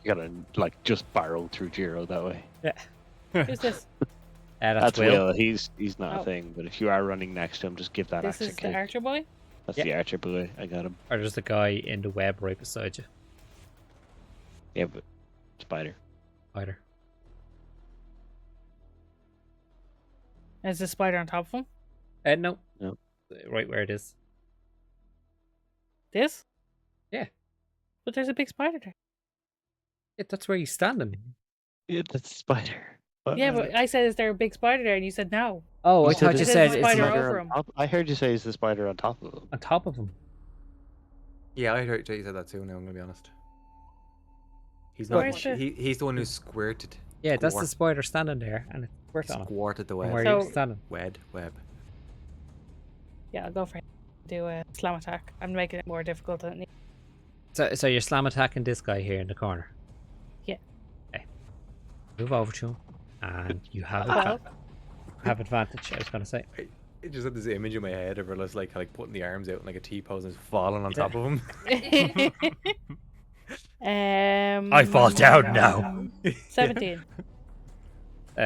You gotta like just barrel through Jiro that way. Who's this? That's That's Will. Will. He's not Oh. a thing. But if you are running next to him, just give that This axe a is the kick. archer boy. That's Yeah. the archer boy. I got him. Or there's the guy in the web right beside you. Yeah, but spider. Spider. Is the spider on top of him? No. No. Right where it is. This? Yeah. But there's a big spider there. Yeah, that's where he's standing. Yeah, that's a spider. What? Yeah, but I said, is there a big spider there? And you said no. Oh, I You thought you there's said a it's spider like over on him. top. I heard you say is the spider on top of him. on top of him. Yeah, I heard you said that too. Now I'm gonna be honest. He's Where's not. the- He's the one who squirted. Yeah, that's the Squart. spider standing there, and it's worth on him. Squirted the From web. where So- he's standing. Web. Yeah, I'll go for it. Do a slam attack. I'm making it more difficult than it needs. So you're slam attacking this guy here in the corner. Yeah. Okay. Move over to him, and you have a Well, have advantage, I was going to say. I just had this image in my head of her just like putting the arms out in like a T pose and just falling on top of him. I fall down now. 17.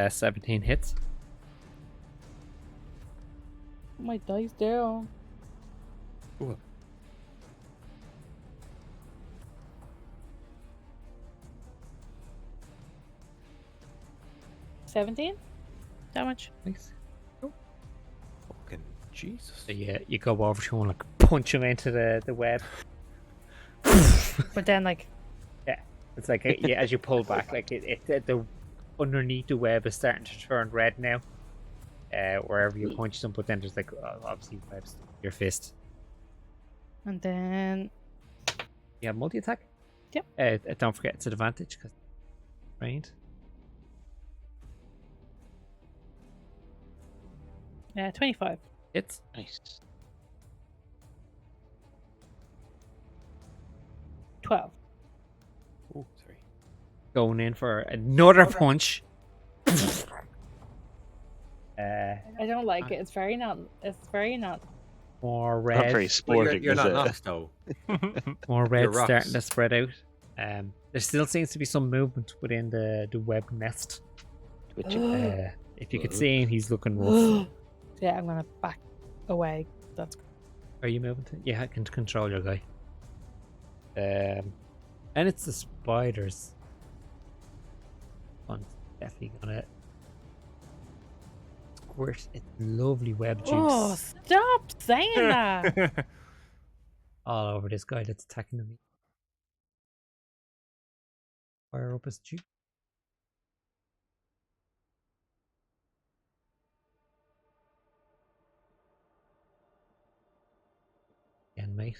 17 hits. My dice down. Ooh. 17 damage. Nice. Fucking Jesus. So you go over to him and like punch him into the web. But then, like, It's like as you pull back, like the underneath the web is starting to turn red now. Wherever you punch them, but then there's like obviously webs your fist. and then You have multi attack. Yep. Don't forget it's an advantage because trained. 25. Hits. Nice. 12. Oh, sorry. Going in for another punch. I don't like it. It's very not. More Not red. very sporting. You're is not it? knocked though. More red rocks. starting to spread out. There still seems to be some movement within the web nest. Twitching. If you could see him, he's looking rough. Yeah, I'm gonna back away. That's Are you moving to? Yeah, I can control your guy. And it's the spiders. One's definitely gonna squirt its lovely web juice Oh, stop saying that. all over this guy that's attacking me. Fire up his juice. Again, mate.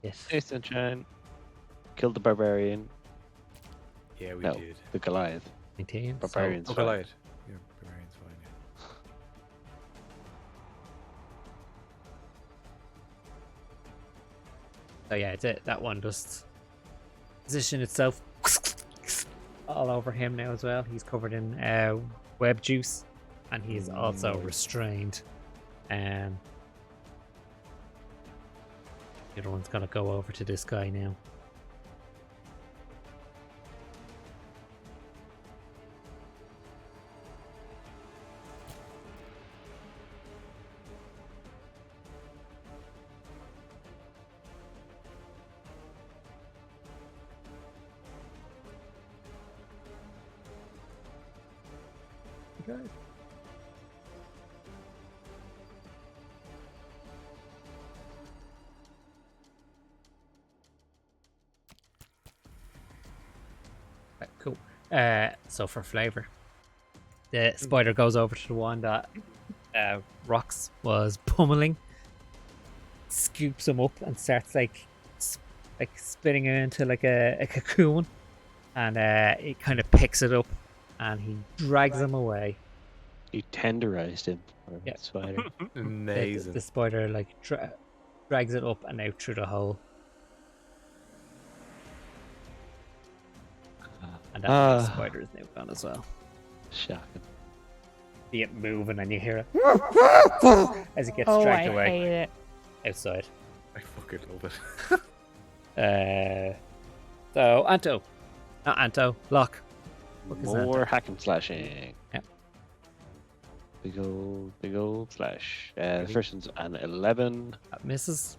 Yes. Hey, Sunshine. Killed the barbarian. Yeah, we No, did. the Goliath. Maintain. Barbarian's Oh, fine. Goliath. Yeah, barbarian's fine. Yeah. So yeah, that one just position itself all over him now as well. He's covered in web juice, and he is also restrained. The other one's gonna go over to this guy now. Okay. Right, cool. So for flavor, the spider goes over to the one that Rox was pummeling, scoops him up, and starts like spitting it into like a cocoon, and it kind of picks it up, and he drags him away. You tenderized him for Yeah. the spider. Amazing. The spider like drags it up and out through the hole. And that spider is now gone as well. Shocking. See it moving and you hear it as it gets oh, dragged I away hate it. outside. I fucking love it. So Anto. Not Anto, Locke. Fuck is Anto? More hack and slashing. Yep. Big old slash. The first one's an 11. That misses.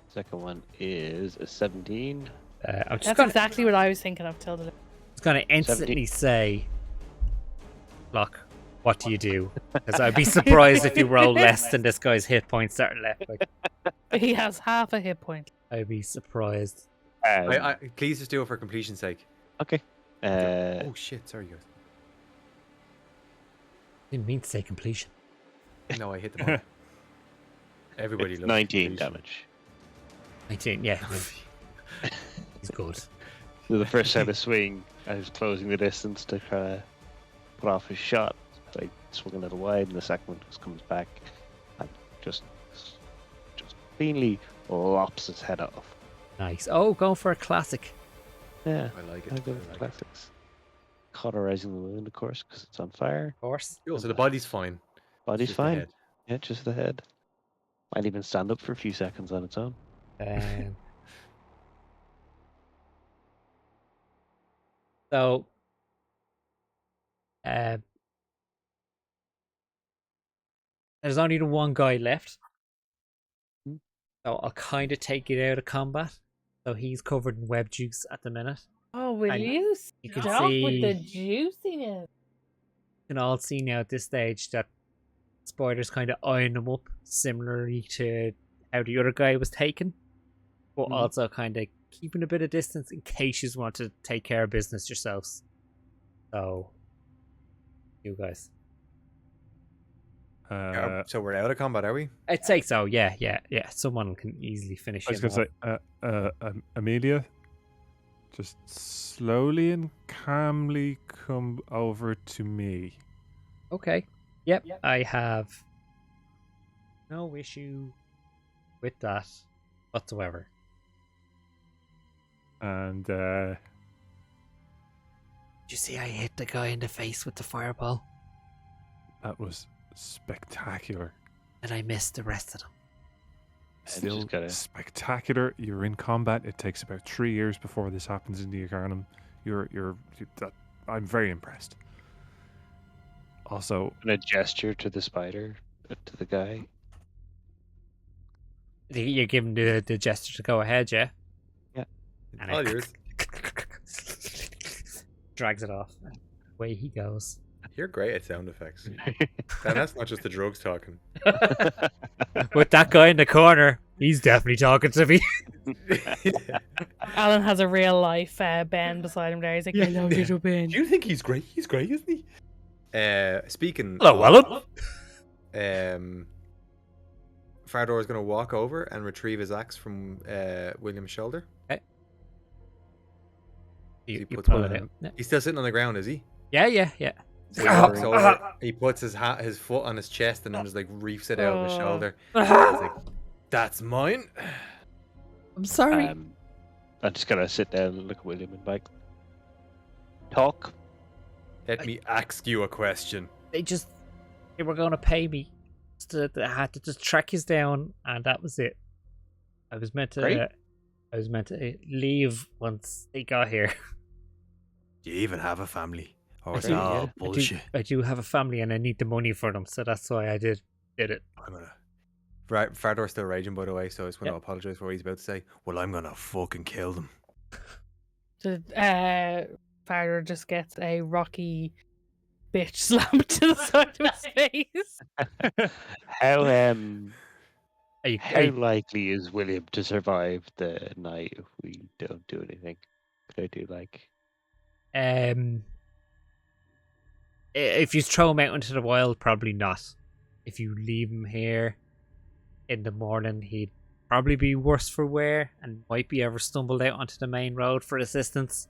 Second one is a 17. I'm just That's gonna, exactly what I was thinking of till the instantly say, Locke, what do you do? Because I'd be surprised if you roll less than this guy's hit points starting left. Like, He has half a hit point. I'd be surprised. Please just do it for completion's sake. Okay. Oh shit! Sorry, guys. Didn't mean to say completion. No, I hit the mark. Everybody loves 19 completion. damage. 19, yeah. He's good. So the first time I swing, I was closing the distance to try to put off his shot. So I swung a little wide, and the second one just comes back and just cleanly lops its head off. Nice. Oh, going for a classic. Yeah, I like I it. go I with like it. classics. cauterizing the wound, of course, because it's on fire. Of course. Cool, so the body's fine. Body's just the fine. head. Yeah, just the head. Might even stand up for a few seconds on its own. Um, so, uh, there's only the one guy left. Hmm. So I'll kind of take it out of combat. So he's covered in web juice at the minute. Oh, will And you you can stop with the see- juiciness? You can all see now at this stage that Spider's kind of eyeing him up, similarly to how the other guy was taken, but also kind of keeping a bit of distance in case you want to take care of business yourselves. So, you guys. So we're out of combat, are we? I'd say so, yeah. Someone can easily finish I was him going off. to say, Amelia, just slowly and calmly come over to me. Okay. Yep, I have no issue with that whatsoever. And Did you see I hit the guy in the face with the fireball? that was spectacular. And I missed the rest of them. Still just gotta- spectacular. You're in combat. It takes about 3 years before this happens in the Arcanum. I'm very impressed. Also, And a gesture to the spider, to the guy. You're giving the gesture to go ahead, yeah? Yeah. And All yours. drags it off. Away he goes. You're great at sound effects. And that's not just the drugs talking. With that guy in the corner, he's definitely talking to me. Alan has a real life Ben beside him there. He's like, hello, little Ben. Do you think he's great? He's great, isn't he? Speaking Hello, Alan. Fardor is going to walk over and retrieve his axe from William's shoulder. Okay. He You puts pull one it in. out. Yeah. He's still sitting on the ground, is he? Yeah. So he walks over, he puts his foot on his chest and then just like reefs it out of his shoulder. He's like, that's mine. I'm sorry. I just gotta sit down and look at William and like talk. Let me ask you a question. They were going to pay me. I had to just track his down, and that was it. I was meant Great. to leave once they got here. Do you even have a family? Or is I do, it all yeah. bullshit? I do have a family, and I need the money for them, so that's why I did it. I'm gonna. Right, Fardor's still raging, by the way, so I just want to apologize for what he's about to say. Well, I'm gonna fucking kill them. So, Farder just gets a rocky bitch slammed to the side of his face. How Are you, likely is William to survive the night if we don't do anything? Could I do like if you throw him out into the wild, probably not. If you leave him here in the morning, he'd probably be worse for wear and might be ever stumbled out onto the main road for assistance.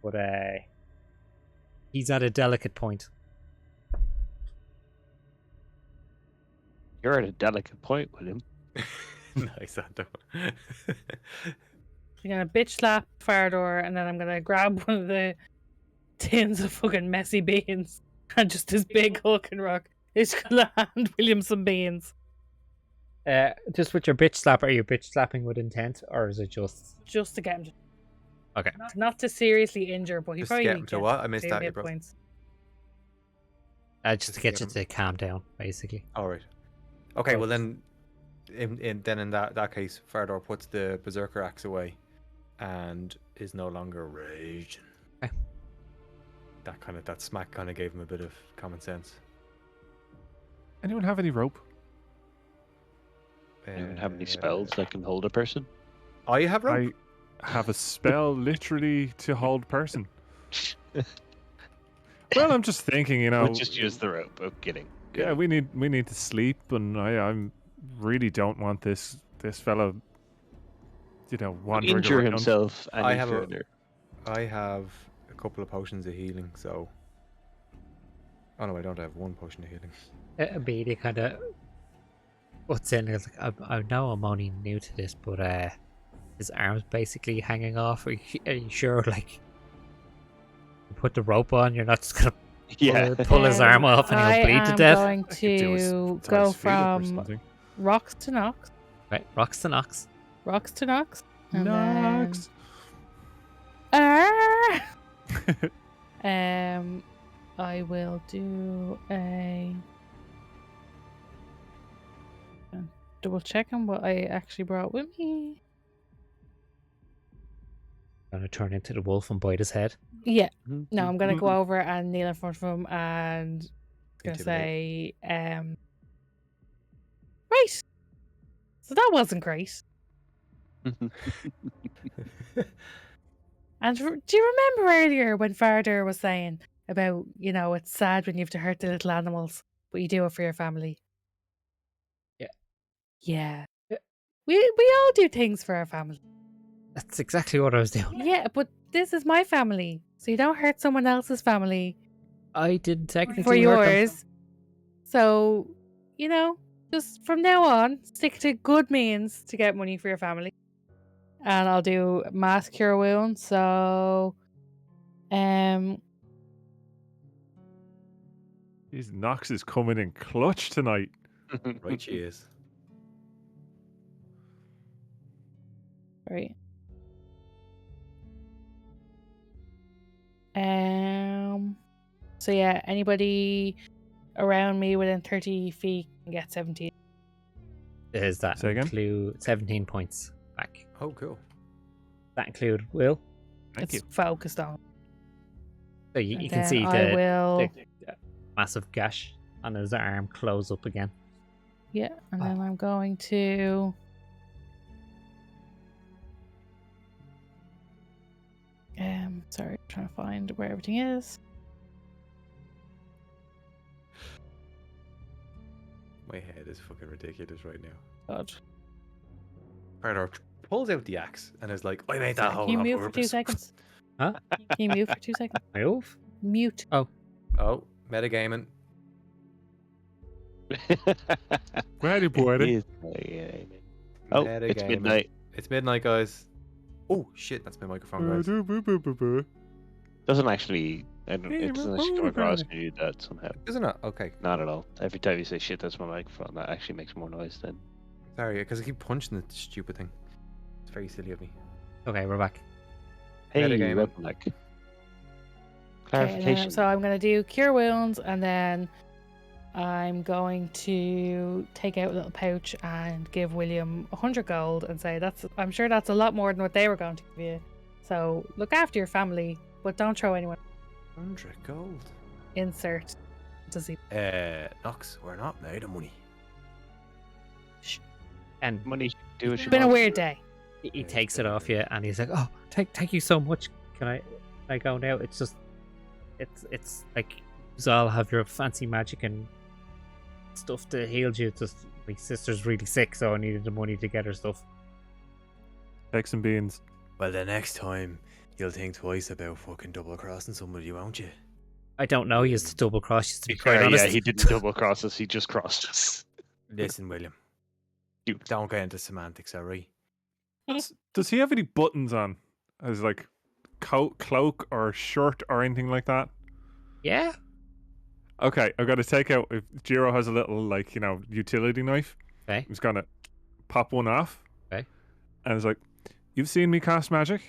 But he's at a delicate point. you're at a delicate point, William? Nice, Anto. I'm gonna bitch slap Fardor, and then I'm gonna grab one of the tins of fucking messy beans and just this big hulking rock. It's gonna hand William some beans. Just with your bitch slap, are you bitch slapping with intent, or is it just Just to get him to, okay? not to seriously injure, but he Just probably get him to what? I missed 2 that, hit bro. points. Just to get you to calm down, basically. All right. Okay, well then, in that case, Fardor puts the berserker axe away, and is no longer raging. Okay. That smack kind of gave him a bit of common sense. anyone have any rope? Anyone have any spells that can hold a person? Oh, you have rope? I have a spell literally to hold person. Well, I'm just thinking, We'll just use the rope. I'm kidding. Yeah, we need to sleep, and I really don't want this fellow, wandering Injure around. himself I any have further. I have a couple of potions of healing, so. Oh no, I don't have one potion of healing. Amelia kind of what's in. It's like, I know I'm only new to this, but his arm's basically hanging off. Are you sure? Like, put the rope on, you're not just gonna Yeah. pull his arm off and I he'll bleed to am death. going I could do is to tie go his feet up or from something. rocks to knocks. Right, rocks to knocks. Rocks to knocks. And Knocks. then... I will do a... double checking what I actually brought with me. Gonna turn into the wolf and bite his head. Yeah. Mm-hmm. No, I'm gonna go over and kneel in front of him and gonna Intimidate. say, right. So that wasn't great. And do you remember earlier when Farder was saying about, it's sad when you have to hurt the little animals, but you do it for your family? Yeah. Yeah. We all do things for our family. That's exactly what I was doing. Yeah, but this is my family, so you don't hurt someone else's family I didn't technically for hurt them. yours. So, just from now on, stick to good means to get money for your family. And I'll do mass cure wound. So, These Nox is coming in clutch tonight. Right, she is. right. So yeah, anybody around me within 30 feet can get 17. Does that Say again? include 17 points back? Oh, cool. That include Will? Thank It's you. focused on. So you And can then see I the will. massive gash on his arm close up again. Yeah, and then I'm going to. Sorry, trying to find where everything is. My head is fucking ridiculous right now. God. Pardor pulls out the axe and is like, I made that hole Can you on mute for 2 purpose. seconds? Huh? Can you mute for 2 seconds? Move? Mute. Oh, metagaming. Ready, boy. He's Oh, it's Metagaming. midnight. It's midnight, guys. Oh, shit, that's my microphone, guys. Doesn't actually. It Hey, doesn't my actually come across phone. when you do that somehow. Isn't it? Okay. Not at all. Every time you say shit, that's my microphone. That actually makes more noise than. Sorry, because I keep punching the stupid thing. It's very silly of me. Okay, we're back. Hey, Metagaming. welcome back. Okay, Clarification. so I'm going to do cure wounds, and then I'm going to take out a little pouch and give William 100 gold and say I'm sure that's a lot more than what they were going to give you. So look after your family, but don't throw anyone. 100 gold. Insert. Does he? Nox, we're not made of money. And Money do what It's you been a want. weird day. he takes it off you and he's like, oh, thank you so much. Can I go now? It's just, it's like, you all have your fancy magic and stuff to heal you. Just, my sister's really sick, so I needed the money to get her stuff. Take some beans. Well, the next time, you'll think twice about fucking double crossing somebody, won't you? I don't know, he used to double cross, just to be To be quite fair, honest. yeah, he didn't double cross us. He just crossed us. Listen, William. You- Don't get into semantics, alright? Does he have any buttons on? As like cloak or shirt or anything like that? Yeah? Okay, I've got to take out. If Jiro has a little utility knife, Okay. he's gonna pop one off. Okay. And it's like, you've seen me cast magic,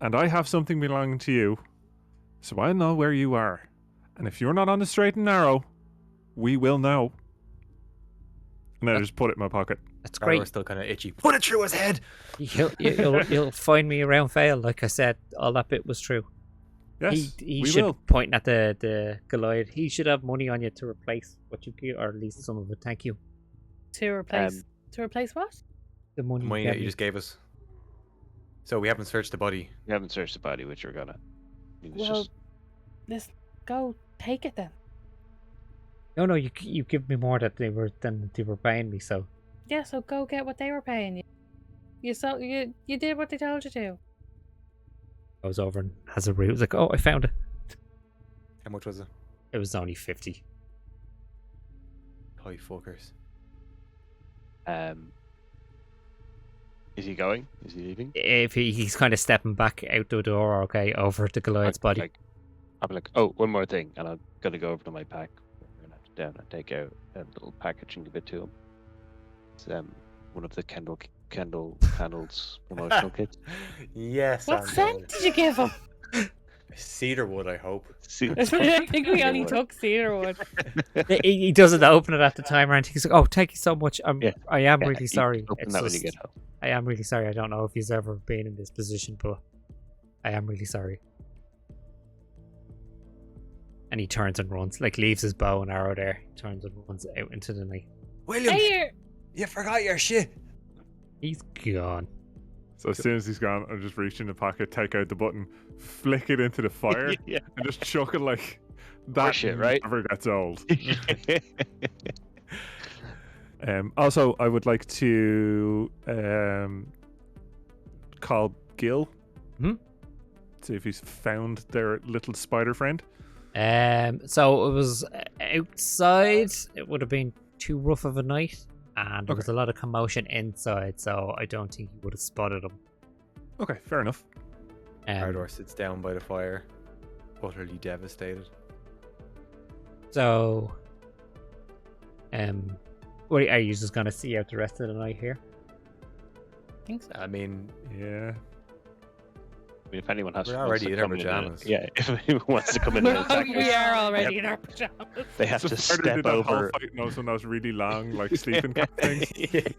and I have something belonging to you, so I know where you are. And if you're not on the straight and narrow, we will know. And then I just put it in my pocket. That's Great. great. Still kind of itchy. Put it through his head! You'll find me around Fail. Like I said, all that bit was true. Yes, he we should, will. pointing at the Goliath, he should have money on you to replace what you get, or at least some of it. Thank you. To replace what? The money, The money you that gave you me. just gave us. So we haven't searched the body. We haven't searched the body, which we're gonna. He was Well, just. let's go take it then. No, you give me more than they were paying me. So Yeah, so go get what they were paying you. You did what they told you to. I was over and has a root. I was like, oh, I found it. How much was it? It was only 50. High fuckers. Is he going? Is he leaving? If he's kind of stepping back out the door, okay, over to Goliath's body. Like, I'll be like, oh, one more thing, and I'm gonna go over to my pack. We're gonna have to down and take out a little package and give it to him. It's one of the candles promotional kits. Yes, What and scent did you give him? cedar wood, I hope. I think we only Cedarwood. took cedarwood. He doesn't open it at the time or anything. He's like, "Oh, thank you so much. Yeah. I am Yeah, really you sorry. Open It's that when you just- get home. I am really sorry. I don't know if he's ever been in this position, but I am really sorry." And he turns and runs, like leaves his bow and arrow there. He turns and runs out into the night. William, Hey, you forgot your shit. He's gone. So as soon as he's gone, I just reach in the pocket, take out the button, flick it into the fire, Yeah. and just chuck it like that. Shit, right? Never gets old. Also, I would like to call Gil. Hmm? See if he's found their little spider friend. So it was outside. It would have been too rough of a night, and there was a lot of commotion inside. So I don't think he would have spotted him. Okay, fair enough. Ardor sits down by the fire, utterly devastated. So, what are you just gonna see out the rest of the night here? I think so. I mean, Yeah. I mean, if anyone has We're wants already to in our come pajamas. Yeah, if anyone wants to come in and attack We us, are already in our pajamas. they have So to Spider step did that whole over. fight, no, so those really long, like sleeping kind of things.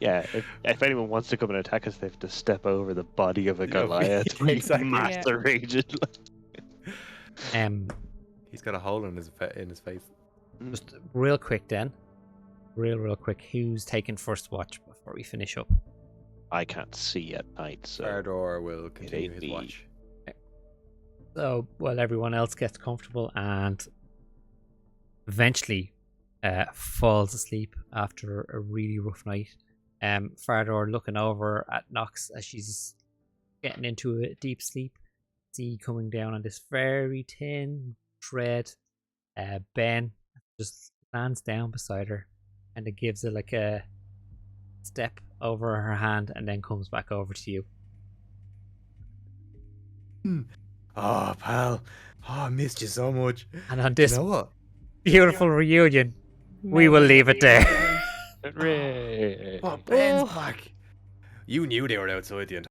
Yeah, if anyone wants to come and attack us, they have to step over the body of a Goliath. exactly. Macerated. He's got a hole in his face. Just real quick then, real quick. Who's taking first watch before we finish up? I can't see at night, so Ardor will continue his me. watch. So, while everyone else gets comfortable and eventually falls asleep after a really rough night, Fardor looking over at Nox as she's getting into a deep sleep, see coming down on this very thin thread. Ben just lands down beside her and it gives her like a step over her hand and then comes back over to you. Oh, pal. Oh, I missed you so much. And on You this know what? beautiful reunion, we will leave it there. Hooray. Oh, Ben's Oh. back. You knew they were outside the entire